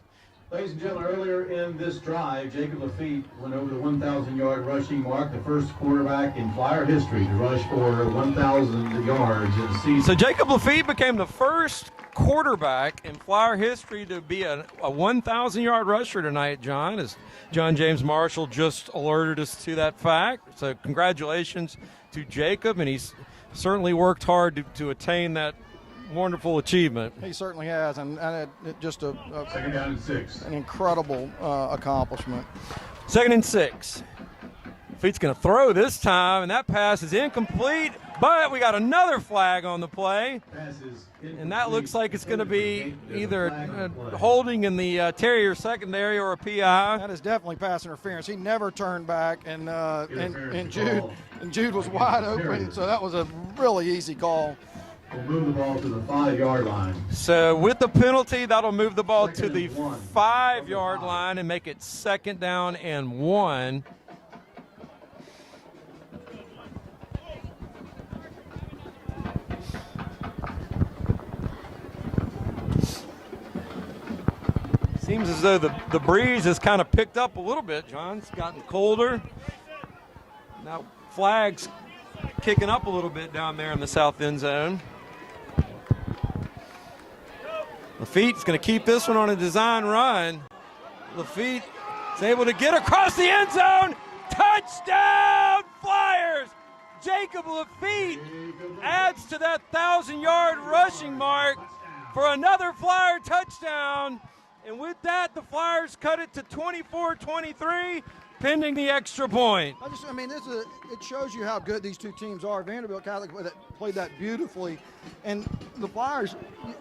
Ladies and gentlemen, earlier in this drive, Jacob Lafitte went over the 1,000-yard rushing mark, the first quarterback in Flyer history to rush for 1,000 yards in the season. So Jacob Lafitte became the first quarterback in Flyer history to be a 1,000-yard rusher tonight, John, as John James Marshall just alerted us to that fact. So congratulations to Jacob, and he's certainly worked hard to attain that wonderful achievement. He certainly has, and just 2nd down and 6. An incredible accomplishment. 2nd and 6. Feet's going to throw this time, and that pass is incomplete, but we got another flag on the play, and that looks like it's going to be either holding in the Terrier secondary or a PI. That is definitely pass interference. He never turned back, and Jude was wide open, so that was a really easy call. will move the ball to the 5-yard line. So with the penalty, that'll move the ball to the 5-yard line and make it 2nd down and 1. Seems as though the breeze has kind of picked up a little bit, John. It's gotten colder. Now flags kicking up a little bit down there in the south end zone. Lafitte's going to keep this one on a design run. Lafitte is able to get across the end zone. Touchdown, Flyers! Jacob Lafitte adds to that 1,000-yard rushing mark for another Flyer touchdown. And with that, the Flyers cut it to 24-23, pending the extra point. It shows you how good these two teams are. Vanderbilt Catholic played that beautifully, and the Flyers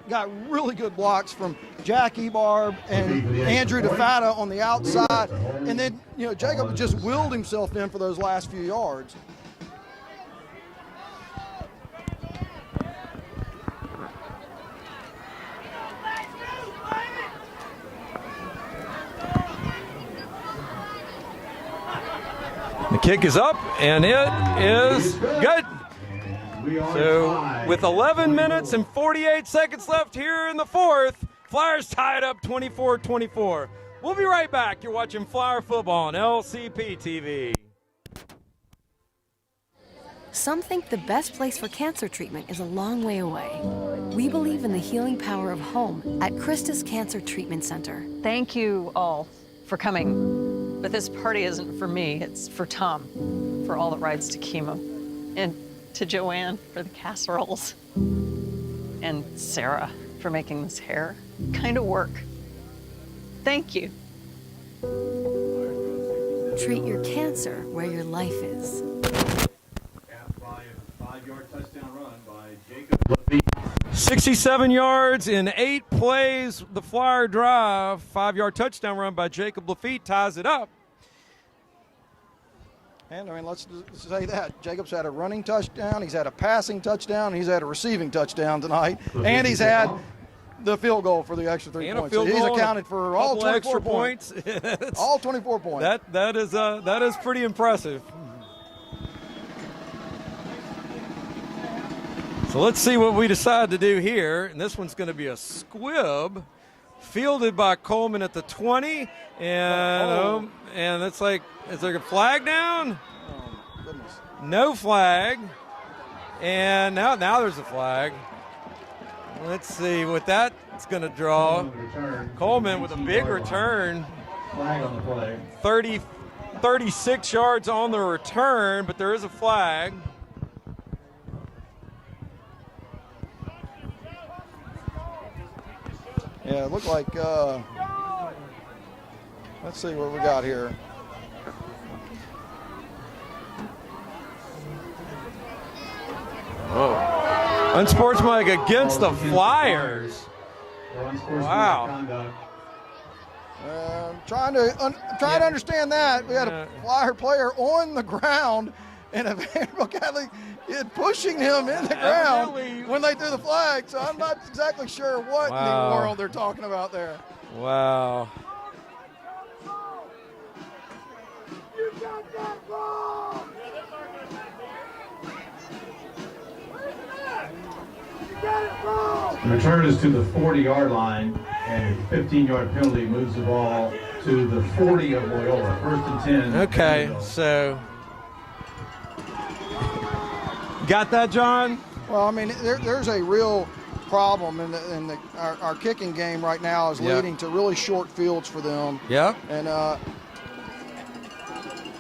got really good blocks from Jack Ebarb and Andrew DeFatta on the outside, and then Jacob just willed himself in for those last few yards. The kick is up, and it is good. So with 11 minutes and 48 seconds left here in the fourth, Flyers tied up 24-24. We'll be right back. You're watching Flyer football on LCP TV. Some think the best place for cancer treatment is a long way away. We believe in the healing power of home at Christus Cancer Treatment Center. Thank you all for coming. But this party isn't for me, it's for Tom, for all the rides to chemo. And to Joanne for the casseroles. And Sarah for making this hair kind of work. Thank you. Treat your cancer where your life is. By a 5-yard touchdown run by Jacob Lafitte. 67 yards in 8 plays. The Flyer drive. 5-yard touchdown run by Jacob Lafitte ties it up. And let's say that Jacob's had a running touchdown, he's had a passing touchdown, he's had a receiving touchdown tonight, and he's had the field goal for the extra 3 points. So he's accounted for all 24 points. All 24 points. That is pretty impressive. So let's see what we decide to do here. And this one's going to be a squib, fielded by Coleman at the 20, and it's like, is there a flag down? Oh, goodness. No flag, and now there's a flag. Let's see what that's going to draw. Coleman with a big return. Flag on the play. 36 yards on the return, but there is a flag. Yeah, it looked like, let's see what we got here. Oh. Unsportsmanlike against the Flyers. Wow. Trying to understand that. We had a Flyer player on the ground and a Vanderbilt Catholic pushing him in the ground when they threw the flag. So I'm not exactly sure what in the world they're talking about there. Wow. You got that ball! The return is to the 40-yard line, and a 15-yard penalty moves the ball to the 40 of Loyola. 1st and 10. Okay, so got that, John? Well, there's a real problem in our kicking game right now is leading to really short fields for them. Yeah.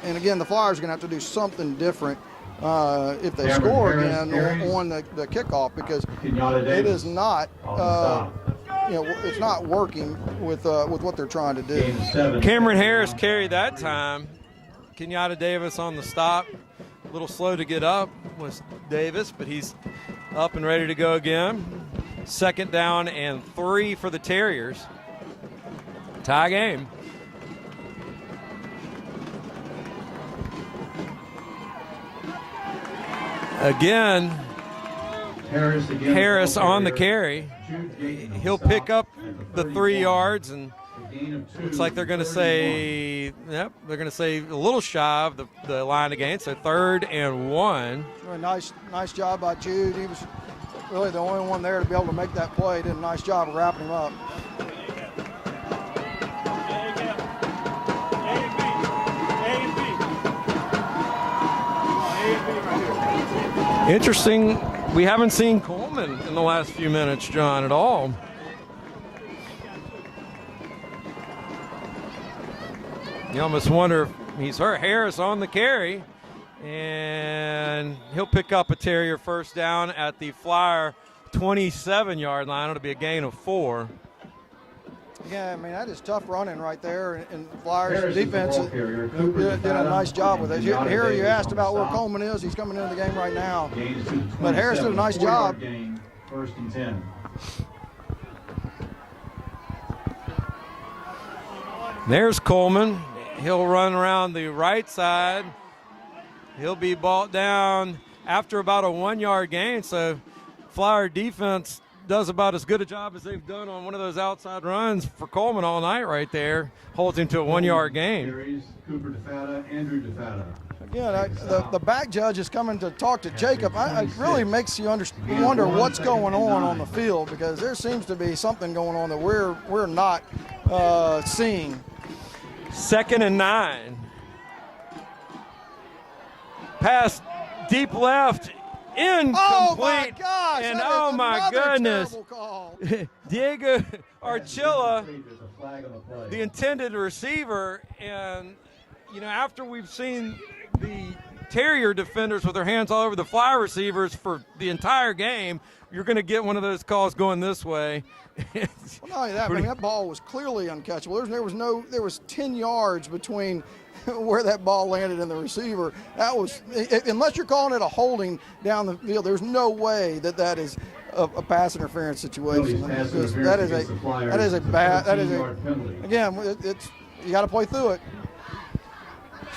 And again, the Flyers are going to have to do something different if they score again on the kickoff, because it is not, it's not working with what they're trying to do. Cameron Harris carried that time. Kenyatta Davis on the stop. A little slow to get up was Davis, but he's up and ready to go again. 2nd down and 3 for the Terriers. Tie game. Again, Harris on the carry. He'll pick up the 3 yards, and looks like they're going to say, yep, they're going to say a little shy of the line of gain, so 3rd and 1. Nice job by Jude. He was really the only one there to be able to make that play. Did a nice job of wrapping him up. Interesting, we haven't seen Coleman in the last few minutes, John, at all. You almost wonder if he's hurt. Harris on the carry, and he'll pick up a Terrier first down at the Flyer 27-yard line. It'll be a gain of 4. Yeah, I mean, that is tough running right there, and Flyers defense did a nice job with it. Here you asked about where Coleman is. He's coming into the game right now. But Harris did a nice job. 1st and 10. There's Coleman. He'll run around the right side. He'll be brought down after about a 1-yard gain. So Flyer defense does about as good a job as they've done on one of those outside runs for Coleman all night right there. Holds him to a 1-yard gain. Cooper DeFata, Andrew DeFata. Again, the back judge is coming to talk to Jacob. It really makes you wonder what's going on the field, because there seems to be something going on that we're not seeing. 2nd and 9. Pass deep left, incomplete. Oh my gosh! And oh my goodness, Diego Archilla, the intended receiver, and you know, after we've seen the Terrier defenders with their hands all over the Flyer receivers for the entire game, you're going to get one of those calls going this way. Well, not only that, I mean, that ball was clearly uncatchable. There was 10 yards between where that ball landed and the receiver. That was, unless you're calling it a holding down the field, there's no way that is a pass interference situation. That is a bad. Again, you got to play through it.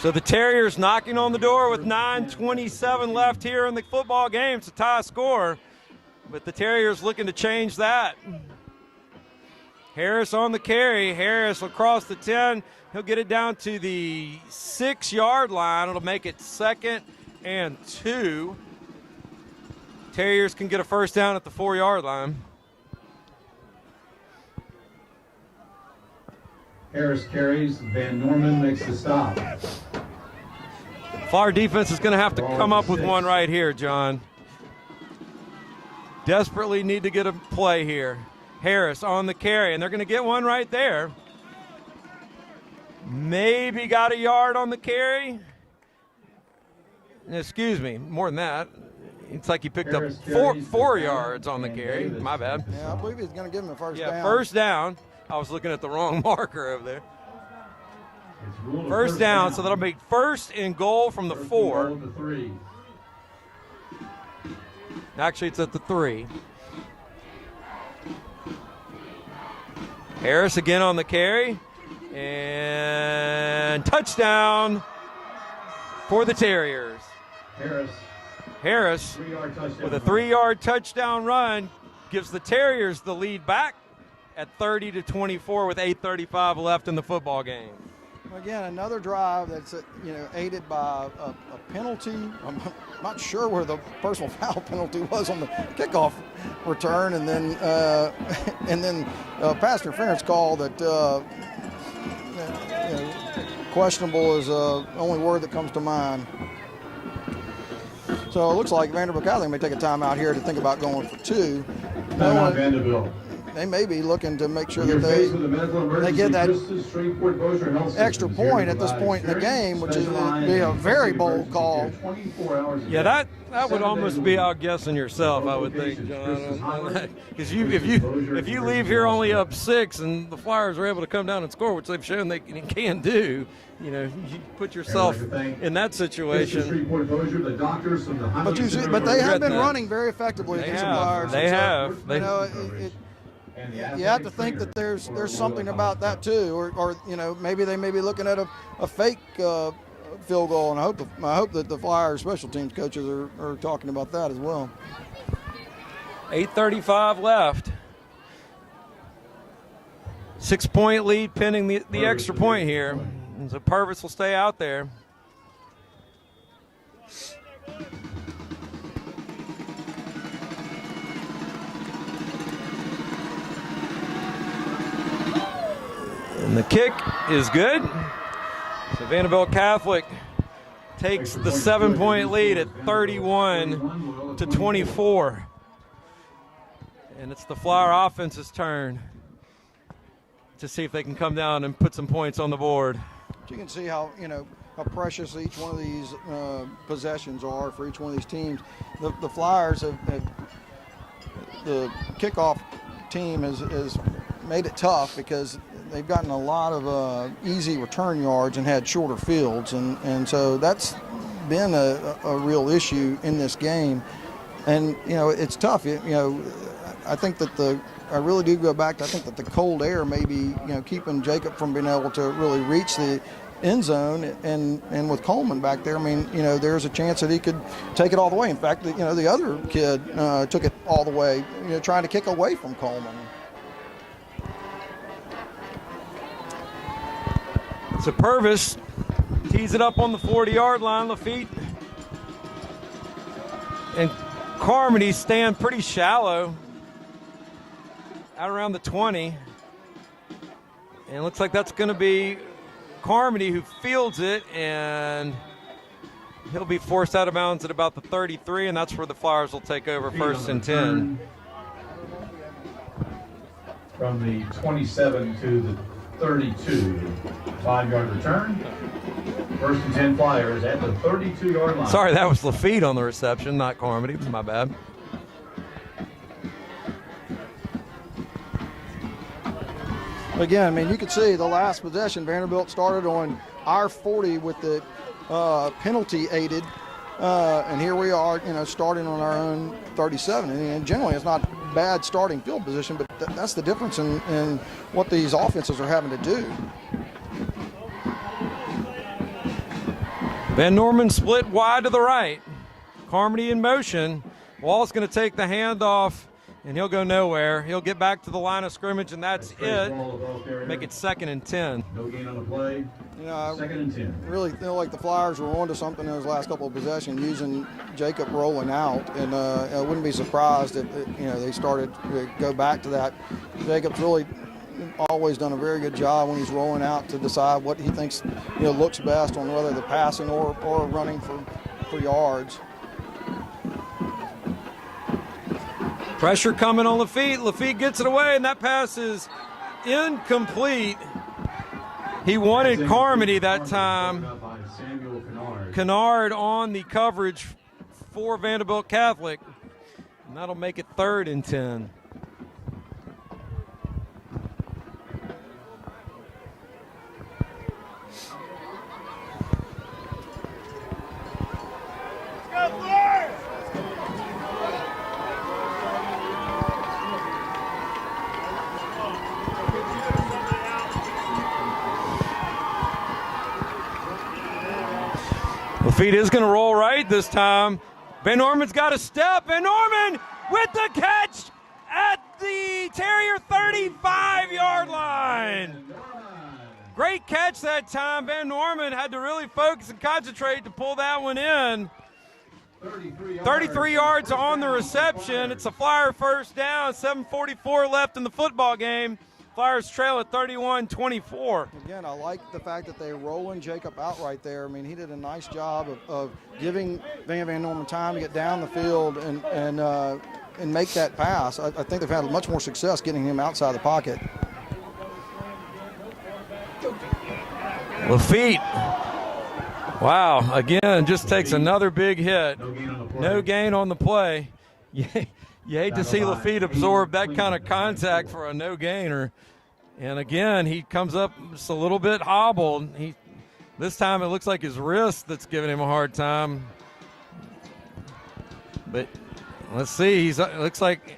So the Terriers knocking on the door with 9:27 left here in the football game. It's a tie score, but the Terriers looking to change that. Harris on the carry. Harris will cross the 10. He'll get it down to the 6-yard line. It'll make it 2nd and 2. Terriers can get a first down at the 4-yard line. Harris carries. Van Norman makes the stop. Flyer defense is going to have to come up with one right here, John. Desperately need to get a play here. Harris on the carry, and they're going to get one right there. Maybe got a yard on the carry. Excuse me, more than that. It's like he picked up four yards on the carry. My bad. Yeah, I believe he's going to give him a first down. Yeah, first down. I was looking at the wrong marker over there. First down, so that'll make 1st and goal from the 4. Actually, it's at the 3. Harris again on the carry. And touchdown for the Terriers. Harris with a 3-yard touchdown run gives the Terriers the lead back at 30-24 with 8:35 left in the football game. Again, another drive that's aided by a penalty. I'm not sure where the personal foul penalty was on the kickoff return, and then pass interference call that questionable is the only word that comes to mind. So it looks like Vanderbilt Catholic may take a timeout here to think about going for 2. Vanderbilt. They may be looking to make sure that they get that extra point at this point in the game, which is be a very bold call. Yeah, that would almost be outguessing yourself, I would think, John. Because if you leave here only up 6 and the Flyers are able to come down and score, which they've shown they can do, you put yourself in that situation. But they have been running very effectively against the Flyers. They have. You have to think that there's something about that too, or maybe they may be looking at a fake field goal, and I hope that the Flyers special teams coaches are talking about that as well. 8:35 left. 6-point lead pending the extra point here. And so Purvis will stay out there. And the kick is good. So Vandebilt Catholic takes the 7-point lead at 31-24. And it's the Flyer offense's turn to see if they can come down and put some points on the board. You can see how how precious each one of these possessions are for each one of these teams. The Flyers have the kickoff team has made it tough because they've gotten a lot of easy return yards and had shorter fields, and so that's been a real issue in this game. And it's tough. I think that I really do go back to, I think that the cold air may be keeping Jacob from being able to really reach the end zone, and with Coleman back there, I mean, there's a chance that he could take it all the way. In fact, the other kid took it all the way, trying to kick away from Coleman. So Purvis tees it up on the 40-yard line. Lafitte and Carmody stand pretty shallow out around the 20. And it looks like that's going to be Carmody who fields it, and he'll be forced out of bounds at about the 33, and that's where the Flyers will take over, 1st and 10. From the 27 to the 32, 5-yard return. 1st and 10 Flyers at the 32-yard line. Sorry, that was Lafitte on the reception, not Carmody. My bad. Again, I mean, you could see the last possession, Vanderbilt started on our 40 with the penalty aided, and here we are, starting on our own 37. And generally, it's not bad starting field position, but that's the difference in what these offenses are having to do. Van Norman split wide to the right. Carmody in motion. Wall's going to take the handoff, and he'll go nowhere. He'll get back to the line of scrimmage, and that's it. Make it 2nd and 10. No gain on the play. 2nd and 10. Really feel like the Flyers were onto something in those last couple of possessions, using Jacob rolling out, and I wouldn't be surprised if they started to go back to that. Jacob's really always done a very good job when he's rolling out to decide what he thinks looks best on whether the passing or running for yards. Pressure coming on Lafitte. Lafitte gets it away, and that pass is incomplete. He wanted Carmody that time. Kennard on the coverage for Vandebilt Catholic. And that'll make it 3rd and 10. Lafitte is going to roll right this time. Van Norman's got a step. Van Norman with the catch at the Terrier 35-yard line. Great catch that time. Van Norman had to really focus and concentrate to pull that one in. 33 yards on the reception. It's a Flyer 1st down. 7:44 left in the football game. Flyers trail at 31-24. Again, I like the fact that they're rolling Jacob out right there. I mean, he did a nice job of giving Van Norman time to get down the field and make that pass. I think they've had much more success getting him outside the pocket. Lafitte, wow, again, just takes another big hit. No gain on the play. You hate to see Lafitte absorb that kind of contact for a no gainer. And again, he comes up just a little bit hobbled. This time it looks like his wrist that's giving him a hard time. But let's see. It looks like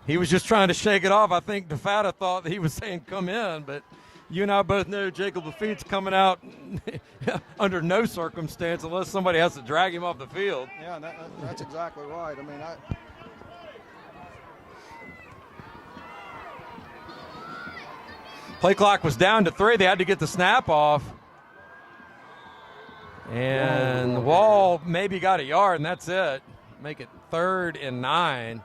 he was just trying to shake it off. I think DeFata thought that he was saying come in, but you and I both know Jacob Lafitte's coming out under no circumstance unless somebody has to drag him off the field. Yeah, that's exactly right. I mean, Play clock was down to 3. They had to get the snap off. And the wall maybe got a yard, and that's it. Make it 3rd and 9.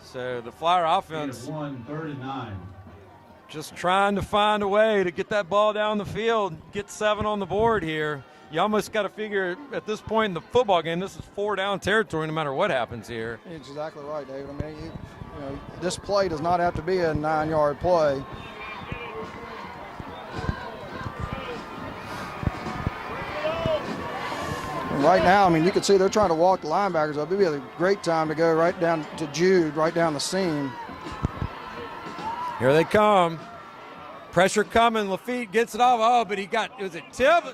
So the Flyer offense 3rd and 9. just trying to find a way to get that ball down the field, get 7 on the board here. You almost got to figure at this point in the football game, this is 4 down territory no matter what happens here. It's exactly right, David. I mean, you know, this play does not have to be a 9-yard play. And right now, I mean, you can see they're trying to walk the linebackers up. It'd be a great time to go right down to Jude, right down the seam. Here they come. Pressure coming. Lafitte gets it off. Oh, but it was a tip.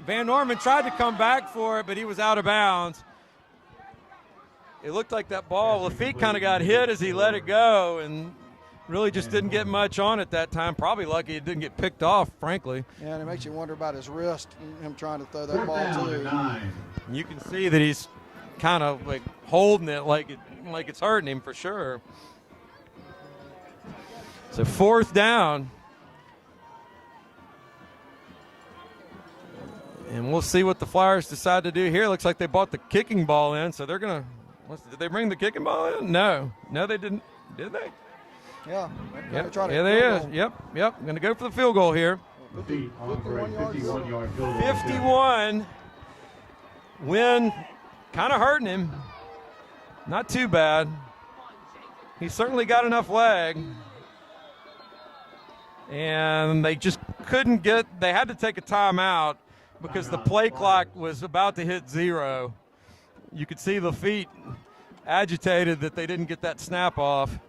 Van Norman tried to come back for it, but he was out of bounds. It looked like that ball, Lafitte kind of got hit as he let it go and really just didn't get much on it that time. Probably lucky it didn't get picked off, frankly. Yeah, and it makes you wonder about his wrist and him trying to throw that ball too. You can see that he's kind of like holding it like it's hurting him for sure. So 4th down. And we'll see what the Flyers decide to do here. Looks like they bought the kicking ball in, so they're going to – did they bring the kicking ball in? No, they didn't. Did they? Yeah. Yep. Yeah, they is. Yep. Going to go for the field goal here. 51-yard field goal. 51. Wind kind of hurting him. Not too bad. He certainly got enough leg. And they just couldn't get – they had to take a timeout because the play clock was about to hit 0. You could see Lafitte agitated that they didn't get that snap off.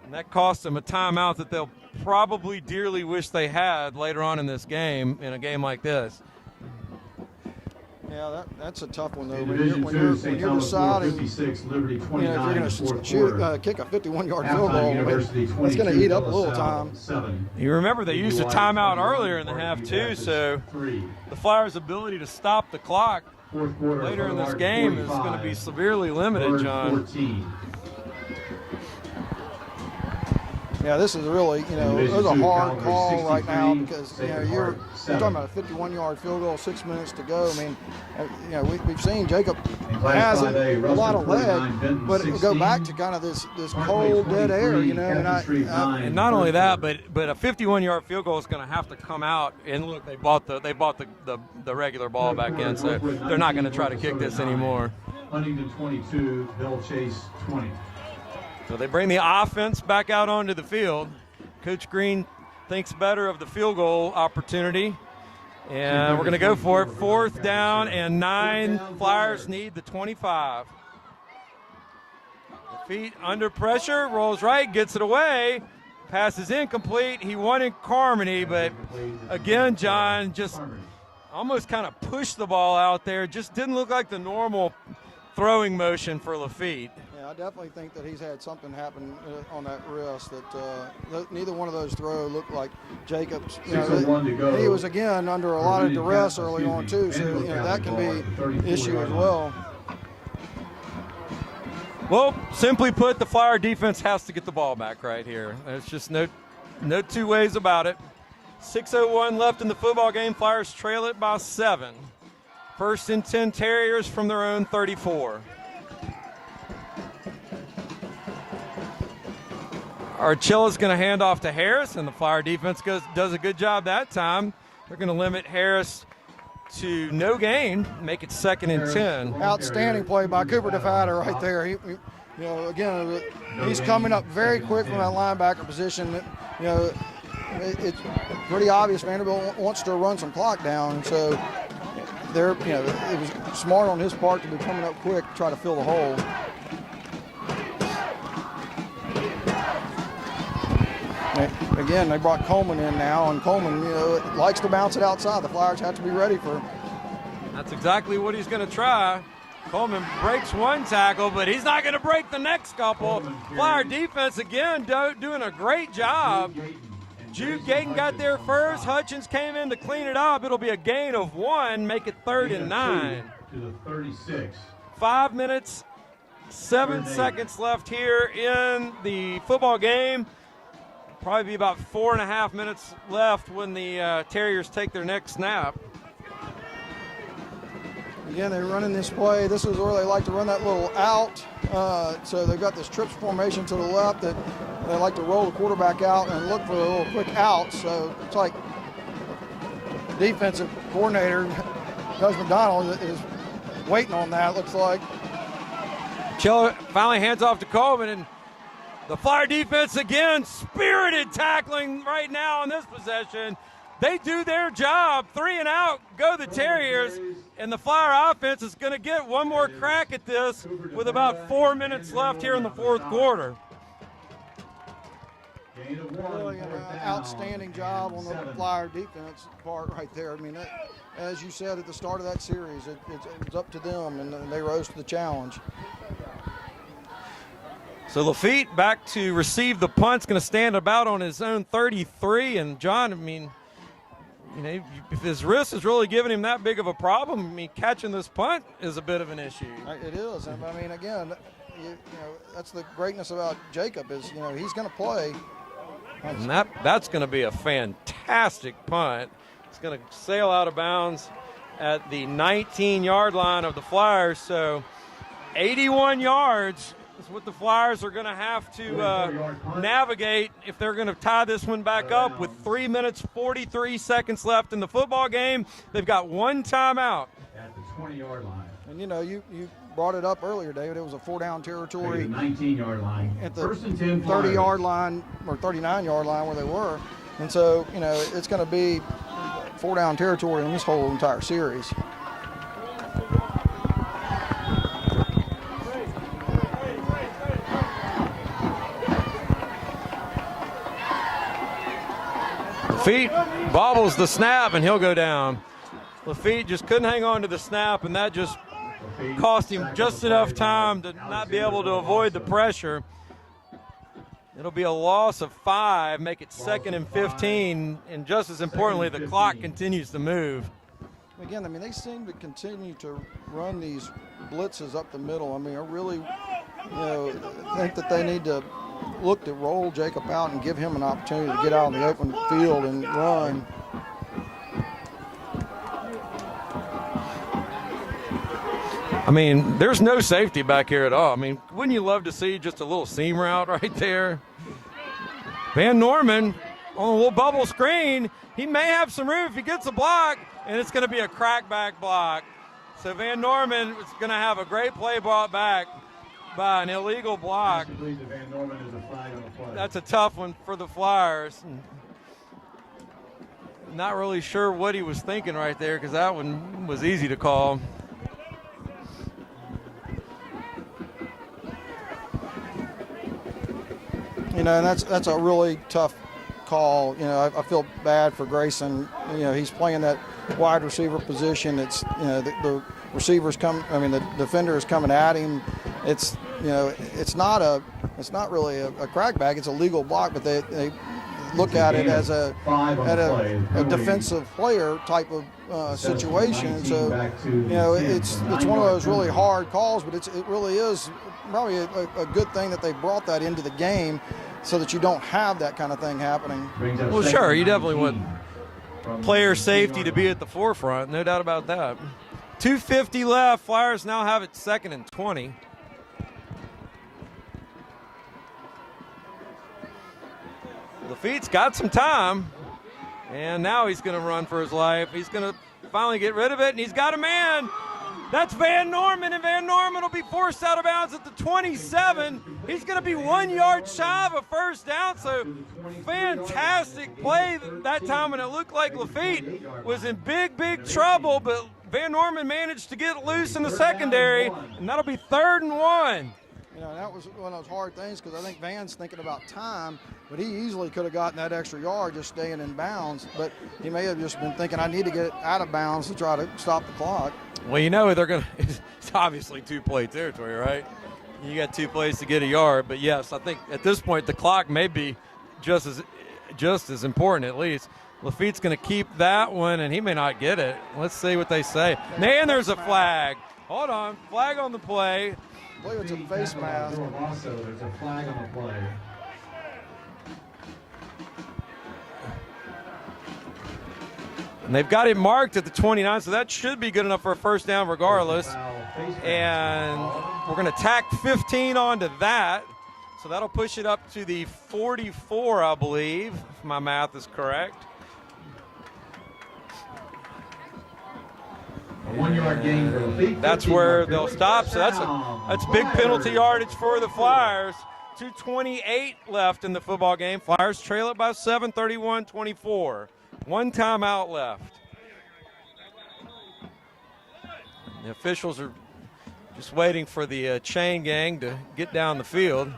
And that cost them a timeout that they'll probably dearly wish they had later on in this game, in a game like this. Yeah, that's a tough one, though. In When Division you're 2, St. deciding, Thomas 56, Liberty 29, you know, if you're going to kick a 51-yard field Halftime, goal, University it's 22, going to eat up a De La little Salle, time. 7. You remember they used a timeout earlier in the Parkview half, too, Baptist, so 3. the Flyers' ability to stop the clock Fourth quarter, later in this Hobart game is 45, going to be severely limited, Bird John. 14. Yeah, this is really, you know, it was a hard call right now because, you know, you're talking about a 51-yard field goal, 6 minutes to go. I mean, you know, we've seen Jacob has a lot of leg, but it go back to kind of this cold, dead air, you know. And not only that, but a 51-yard field goal is going to have to come out. And look, they bought the regular ball back in, so they're not going to try to kick this anymore. Huntington 22, Bill Chase 20. So they bring the offense back out onto the field. Coach Green thinks better of the field goal opportunity. And we're going to go for it. 4th down and 9. Flyers need the 25. The feet under pressure, rolls right, gets it away. Pass is incomplete. He wanted Carmody, but again, John just almost kind of pushed the ball out there. Just didn't look like the normal throwing motion for Lafitte. Yeah, I definitely think that he's had something happen on that wrist that neither one of those throws looked like Jacobs. You know, he was, again, under a lot of duress early on, too, so you know, that can be an issue as well. Well, simply put, the Flyer defense has to get the ball back right here. There's just no two ways about it. 6:01 left in the football game. Flyers trail it by 7. 1st and 10 Terriers from their own 34. Archilla's going to hand off to Harris, and the Flyer defense does a good job that time. They're going to limit Harris to no gain, make it 2nd and 10. Outstanding play by Cooper DeFader right there. He, you know, again, he's coming up very quick from that linebacker position. You know, it's pretty obvious Vanderbilt wants to run some clock down, so you know, it was smart on his part to be coming up quick to try to fill the hole. Again, they brought Coleman in now, and Coleman, you know, likes to bounce it outside. The Flyers have to be ready for him. That's exactly what he's going to try. Coleman breaks one tackle, but he's not going to break the next couple. Flyer defense, again, doing a great job. Jude Gayton got there first. Hutchins came in to clean it up. It'll be a gain of 1, make it 3rd and 9. To the 36. 5 minutes, 7 seconds left here in the football game. Probably be about 4.5 minutes left when the Terriers take their next snap. Again, they're running this play. This is where they like to run that little out. So they've got this trips formation to the left that they like to roll the quarterback out and look for a little quick out. So it's like defensive coordinator, Coach McDonald, is waiting on that, looks like. Cello finally hands off to Coleman, and the Flyer defense again, spirited tackling right now in this possession. They do their job. 3 and out, go the Terriers, and the Flyer offense is going to get one more crack at this with about 4 minutes left here in the fourth quarter. Really an outstanding job on the Flyer defense part right there. I mean, as you said at the start of that series, it's up to them, and they rose to the challenge. So Lafitte back to receive the punt's going to stand about on his own 33. And John, I mean, you know, if his wrist is really giving him that big of a problem, I mean, catching this punt is a bit of an issue. It is. I mean, again, you know, that's the greatness about Jacob is, you know, he's going to play. And that's going to be a fantastic punt. It's going to sail out of bounds at the 19-yard line of the Flyers. So 81 yards is what the Flyers are going to have to navigate if they're going to tie this one back up with 3 minutes, 43 seconds left in the football game. They've got one timeout. At the 20-yard line. And, you know, you brought it up earlier, David. It was a 4-down territory. 19-yard line. At the First and 10 30-yard line or 39-yard line where they were. And so, you know, it's going to be 4-down territory in this whole entire series. Lafitte bobbles the snap, and he'll go down. Lafitte just couldn't hang on to the snap, and that just cost him just enough time to not be able to avoid the pressure. It'll be a loss of 5, make it 2nd and 15, and just as importantly, the clock continues to move. Again, I mean, they seem to continue to run these blitzes up the middle. I mean, I really, you know, think that they need to look to roll Jacob out and give him an opportunity to get out in the open field and run. I mean, there's no safety back here at all. I mean, wouldn't you love to see just a little seam route right there? Van Norman on a little bubble screen. He may have some room if he gets a block, and it's going to be a crackback block. So Van Norman is going to have a great play brought back by an illegal block. That's a tough one for the Flyers. Not really sure what he was thinking right there because that one was easy to call. You know, and that's a really tough call. You know, I feel bad for Grayson. You know, he's playing that wide receiver position. It's, you know, the receivers the defender is coming at him. It's, you know, it's not really a crackback. It's a legal block, but they look at it as a defensive player type of situation. So, you know, it's one of those really hard calls, but it really is probably a good thing that they brought that into the game so that you don't have that kind of thing happening. Well, sure, you definitely want player safety to be at the forefront, no doubt about that. 2:50 left. Flyers now have it 2nd and 20. Lafitte's got some time, and now he's going to run for his life. He's going to finally get rid of it, and he's got a man. That's Van Norman, and Van Norman will be forced out of bounds at the 27. He's going to be 1 yard shy of a first down, so fantastic play that time, and it looked like Lafitte was in big, big trouble, but Van Norman managed to get loose in the secondary, and that'll be 3rd and 1. You know, that was one of those hard things because I think Van's thinking about time, but he easily could have gotten that extra yard just staying in bounds. But he may have just been thinking, I need to get out of bounds to try to stop the clock. Well, you know they're going to – it's obviously 2-play territory, right? You got 2 plays to get a yard. But, yes, I think at this point the clock may be just as important at least. Lafitte's going to keep that one, and he may not get it. Let's see what they say. Man, there's a flag. Hold on. Flag on the play. I believe it's a face mask. Also, there's a flag on the play. And they've got it marked at the 29, so that should be good enough for a first down regardless. And we're going to tack 15 onto that. So that'll push it up to the 44, I believe, if my math is correct. A 1-yard gain for Lafitte. That's where they'll stop. So that's big penalty yardage for the Flyers. 2:28 left in the football game. Flyers trail it by 7, 31-24. One timeout left. The officials are just waiting for the chain gang to get down the field.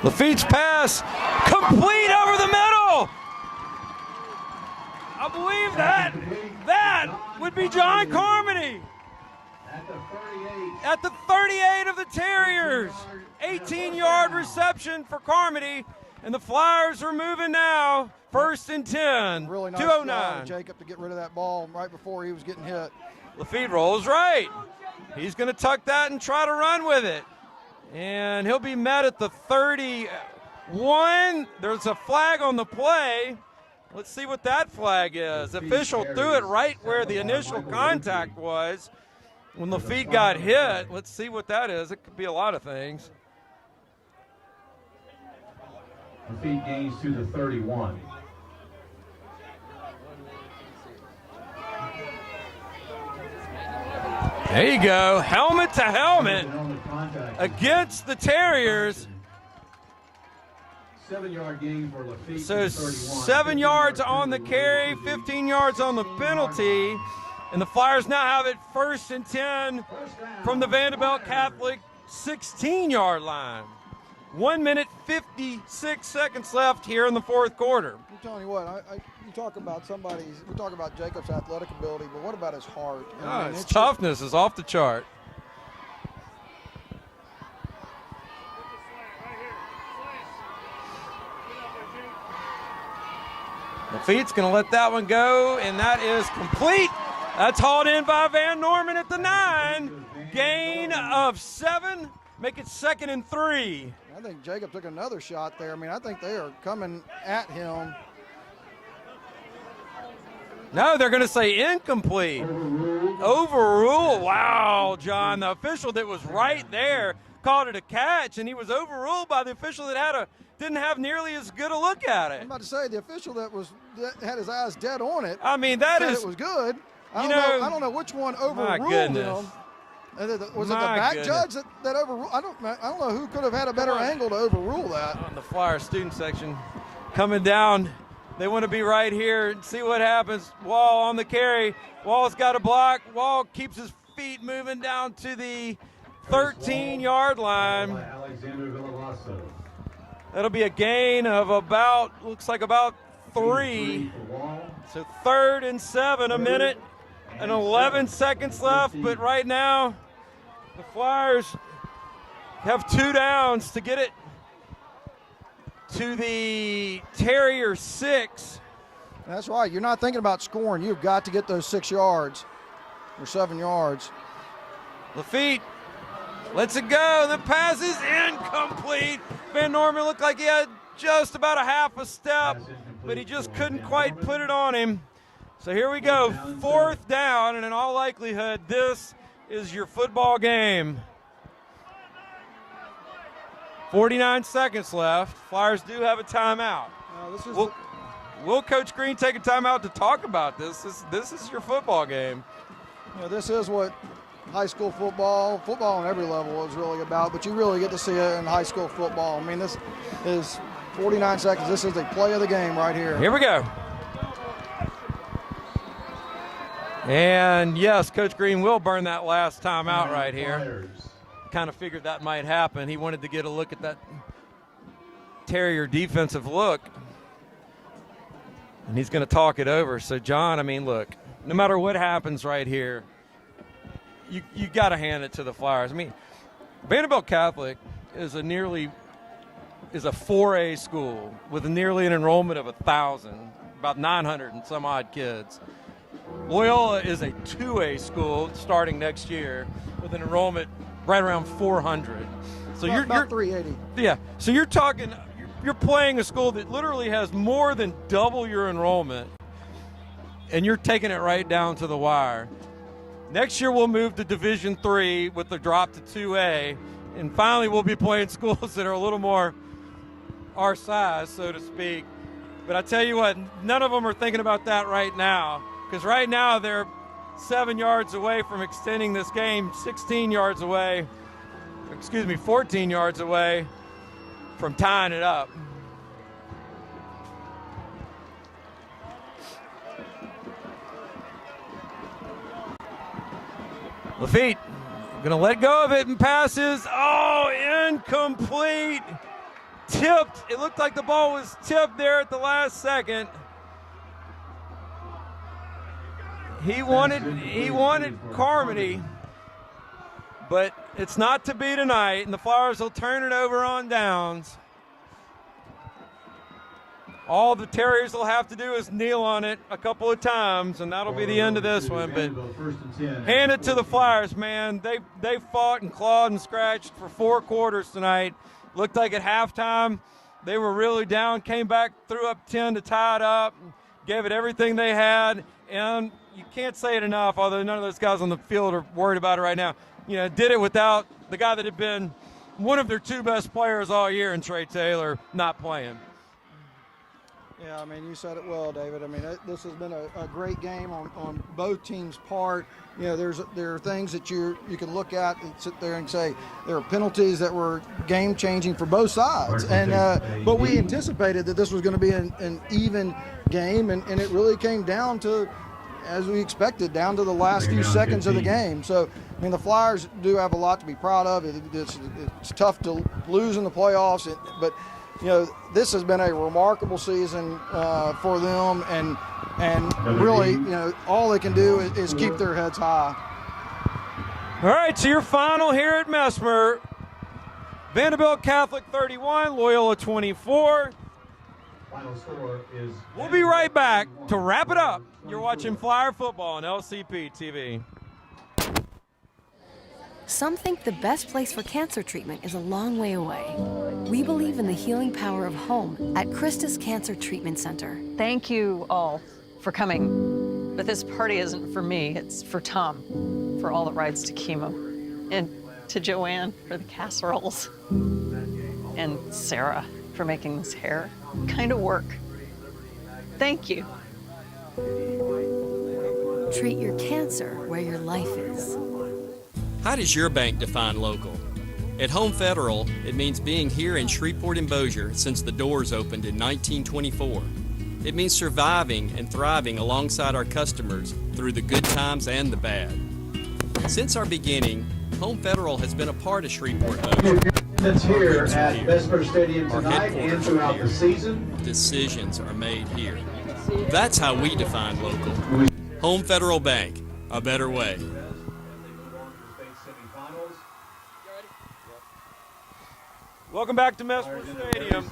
Lafitte's pass, complete over the middle. I believe that would be John Carmody. At the 38 of the Terriers. 18-yard reception for Carmody, and the Flyers are moving now. First and 10, really nice 2:09. Jacob to get rid of that ball right before he was getting hit. Lafitte rolls right. He's going to tuck that and try to run with it. And he'll be met at the 31. There's a flag on the play. Let's see what that flag is. The official threw it right where the initial contact was when Lafitte got hit. Let's see what that is. It could be a lot of things. Lafitte gains to the 31. There you go. Helmet to helmet against the Terriers. 7-yard gain for Lafitte. So 7 yards on the carry, 15 yards on the penalty. And the Flyers now have it first and 10 from the Vandebilt Catholic 16-yard line. 1 minute, 56 seconds left here in the fourth quarter. I'm telling you what, you talk about we talk about Jacob's athletic ability, but what about his heart? His toughness is off the chart. Lafitte's going to let that one go, and that is complete. That's hauled in by Van Norman at the 9. Gain of 7. Make it 2nd and 3. I think Jacob took another shot there. I mean, I think they are coming at him. No, they're going to say incomplete. Overrule. Wow, John. The official that was right there called it a catch, and he was overruled by the official that didn't have nearly as good a look at it. I'm about to say, the official that had his eyes dead on it. I mean, it was good. I don't know which one overruled him. Was it the back judge that overruled? I don't know who could have had a better angle to overrule that. On the Flyer student section coming down. They want to be right here and see what happens. Wall on the carry. Wall's got a block. Wall keeps his feet moving down to the 13-yard line. That'll be a gain of about 3. So 3rd and 7, 1 minute and 11 seconds left. But right now, the Flyers have 2 downs to get it to the Terrier 6. That's right. You're not thinking about scoring. You've got to get those 6 yards or 7 yards. Lafitte lets it go. The pass is incomplete. Van Norman looked like he had just about a half a step, but he just couldn't quite put it on him. So here we go. 4th down, and in all likelihood, this is your football game. 49 seconds left. Flyers do have a timeout. Will Coach Green take a timeout to talk about this? This is your football game. This is what high school football on every level is really about, but you really get to see it in high school football. I mean, this is 49 seconds. This is the play of the game right here. Here we go. And yes, Coach Green will burn that last timeout right here. Kind of figured that might happen. He wanted to get a look at that Terrier defensive look, and he's going to talk it over. So, John, I mean, look, no matter what happens right here, you got to hand it to the Flyers. I mean, Vandebilt Catholic is a nearly is a 4A school with nearly an enrollment of 1,000, about 900 and some odd kids. Loyola is a 2A school starting next year with an enrollment right around 400. So About you're 380. Yeah. So you're talking, you're playing a school that literally has more than double your enrollment, and you're taking it right down to the wire. Next year we'll move to Division III with the drop to 2A, and finally we'll be playing schools that are a little more our size, so to speak. But I tell you what, none of them are thinking about that right now, because right now they're 7 yards away from extending this game, 14 yards away from tying it up. Lafitte gonna let go of it and passes. Oh, incomplete. Tipped. It looked like the ball was tipped there at the last second. He wanted Carmody, but it's not to be tonight, and the Flyers will turn it over on downs. All the Terriers will have to do is kneel on it a couple of times, and that'll be the end of this one. But hand it to the Flyers, man. They fought and clawed and scratched for 4 quarters tonight. Looked like at halftime they were really down, came back, threw up 10 to tie it up, gave it everything they had, and you can't say it enough, although none of those guys on the field are worried about it right now. You know, did it without the guy that had been one of their 2 best players all year in Trey Taylor not playing. Yeah, I mean, you said it well, David. I mean, this has been a great game on both teams' part. You know, there are things that you can look at and sit there and say there are penalties that were game-changing for both sides. And but we anticipated that this was going to be an even game, and it really came down to, as we expected, down to the last few seconds of the game. So, I mean, the Flyers do have a lot to be proud of. It's tough to lose in the playoffs, but you know, this has been a remarkable season for them, and really, you know, all they can do is keep their heads high. All right, so your final here at Mesmer: Vandebilt Catholic 31, Loyola 24. Final score is. We'll be right back to wrap it up. You're watching Flyer Football on LCP TV. Some think the best place for cancer treatment is a long way away. We believe in the healing power of home at Christus Cancer Treatment Center. Thank you all for coming. But this party isn't for me, it's for Tom, for all the rides to chemo. And to Joanne for the casseroles. And Sarah for making this hair kind of work. Thank you. Treat your cancer where your life is. How does your bank define local? At Home Federal, it means being here in Shreveport and Bossier since the doors opened in 1924. It means surviving and thriving alongside our customers through the good times and the bad. Since our beginning, Home Federal has been a part of Shreveport Bossier. That's here at Vesper Stadium tonight and throughout the season. Decisions are made here. That's how we define local. Home Federal Bank, a better way. Welcome back to Mesmer Stadium.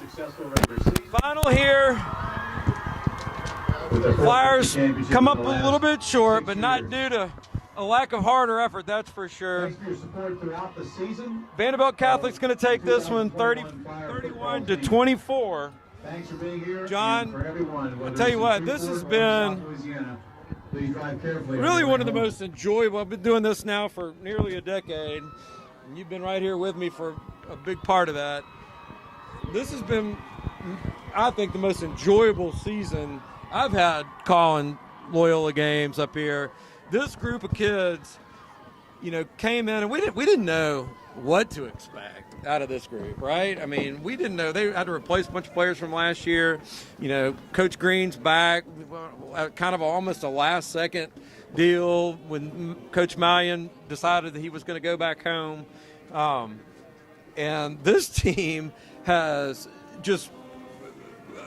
Final here. Flyers come up a little bit short, but not due to a lack of harder effort, that's for sure. Vandebilt Catholic's going to take this one 31 to 24. Thanks for being here. John, I'll tell you what, this has been really one of the most enjoyable. I've been doing this now for nearly a decade, and you've been right here with me for a big part of that. This has been, I think, the most enjoyable season I've had calling Loyola games up here. This group of kids, you know, came in, and we didn't know what to expect out of this group, right? I mean, we didn't know. They had to replace a bunch of players from last year. You know, Coach Green's back, kind of almost a last-second deal when Coach Mallion decided that he was going to go back home. And this team has just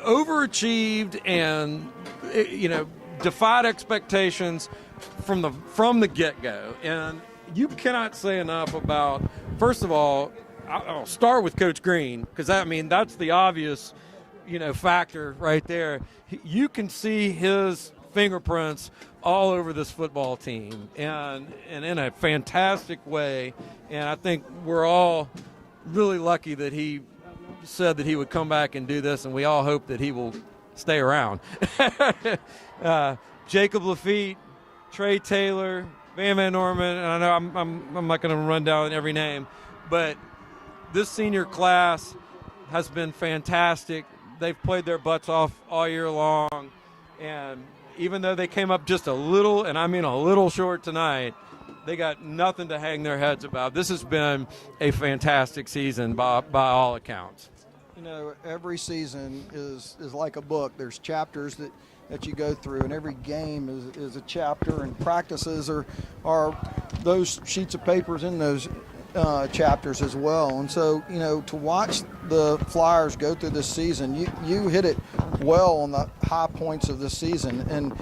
overachieved and, you know, defied expectations from the get-go. And you cannot say enough about, first of all, I'll start with Coach Green, because that's the obvious, factor right there. You can see his fingerprints all over this football team, and in a fantastic way. And I think we're all really lucky that he said that he would come back and do this, and we all hope that he will stay around. Jacob Lafitte, Trey Taylor, Van Norman, and I know I'm not going to run down every name, but this senior class has been fantastic. They've played their butts off all year long, and even though they came up just a little, and I mean a little short tonight, they got nothing to hang their heads about. This has been a fantastic season by all accounts. Every season is like a book. There's chapters that you go through, and every game is a chapter, and practices are those sheets of papers in those chapters as well. And so, to watch the Flyers go through this season, you hit it well on the high points of this season, and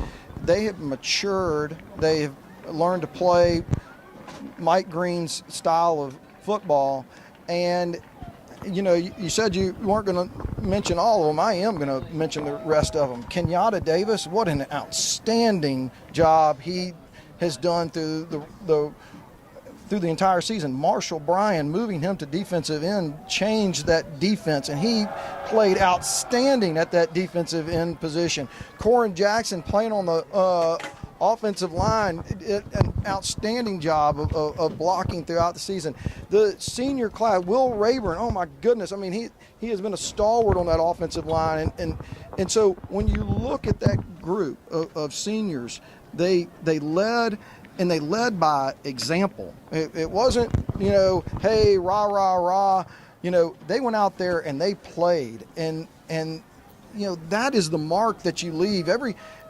they have matured. They have learned to play Mike Green's style of football, and you said you weren't going to mention all of them. I am going to mention the rest of them. Kenyatta Davis, what an outstanding job he has done through the entire season. Marshall Bryan, moving him to defensive end, changed that defense, and he played outstanding at that defensive end position. Corin Jackson playing on the offensive line, an outstanding job of blocking throughout the season. The senior class, Will Rayburn, oh my goodness, he has been a stalwart on that offensive line, and so when you look at that group of seniors, they led, and they led by example. It wasn't, hey, rah, rah, rah. They went out there and they played, and that is the mark that you leave.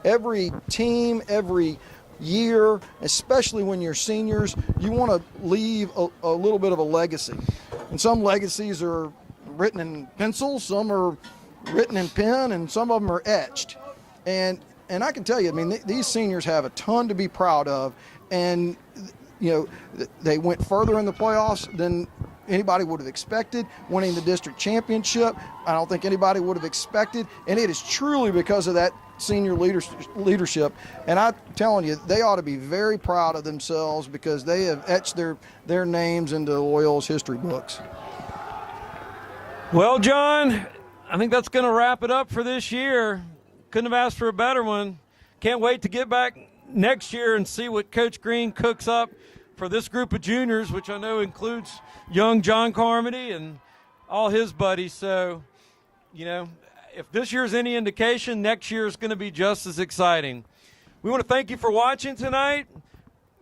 Every team, every year, especially when you're seniors, you want to leave a little bit of a legacy. And some legacies are written in pencil, some are written in pen, and some of them are etched. And I can tell you, these seniors have a ton to be proud of, and they went further in the playoffs than anybody would have expected, winning the district championship. I don't think anybody would have expected, and it is truly because of that senior leadership. And I'm telling you, they ought to be very proud of themselves, because they have etched their names into Loyola's history books. Well, John, I think that's going to wrap it up for this year. Couldn't have asked for a better one. Can't wait to get back next year and see what Coach Green cooks up for this group of juniors, which I know includes young John Carmody and all his buddies. So, if this year's any indication, next year is going to be just as exciting. We want to thank you for watching tonight.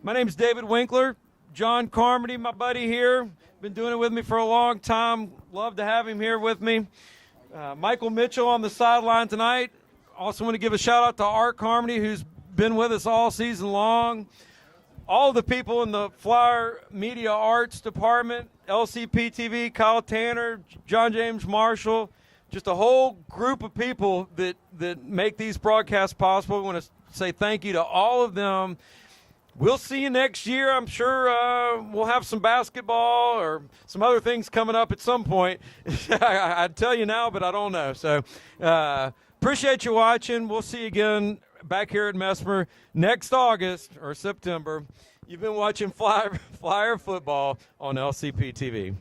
My name is David Winkler. John Carmody, my buddy here, been doing it with me for a long time. Love to have him here with me. Michael Mitchell on the sideline tonight. Also want to give a shout out to Art Carmody, who's been with us all season long. All the people in the Flyer Media Arts Department, LCP TV, Kyle Tanner, John James Marshall, just a whole group of people that make these broadcasts possible. We want to say thank you to all of them. We'll see you next year. I'm sure we'll have some basketball or some other things coming up at some point. I'd tell you now, but I don't know. So appreciate you watching. We'll see you again back here at Mesmer next August or September. You've been watching Flyer football on LCP TV.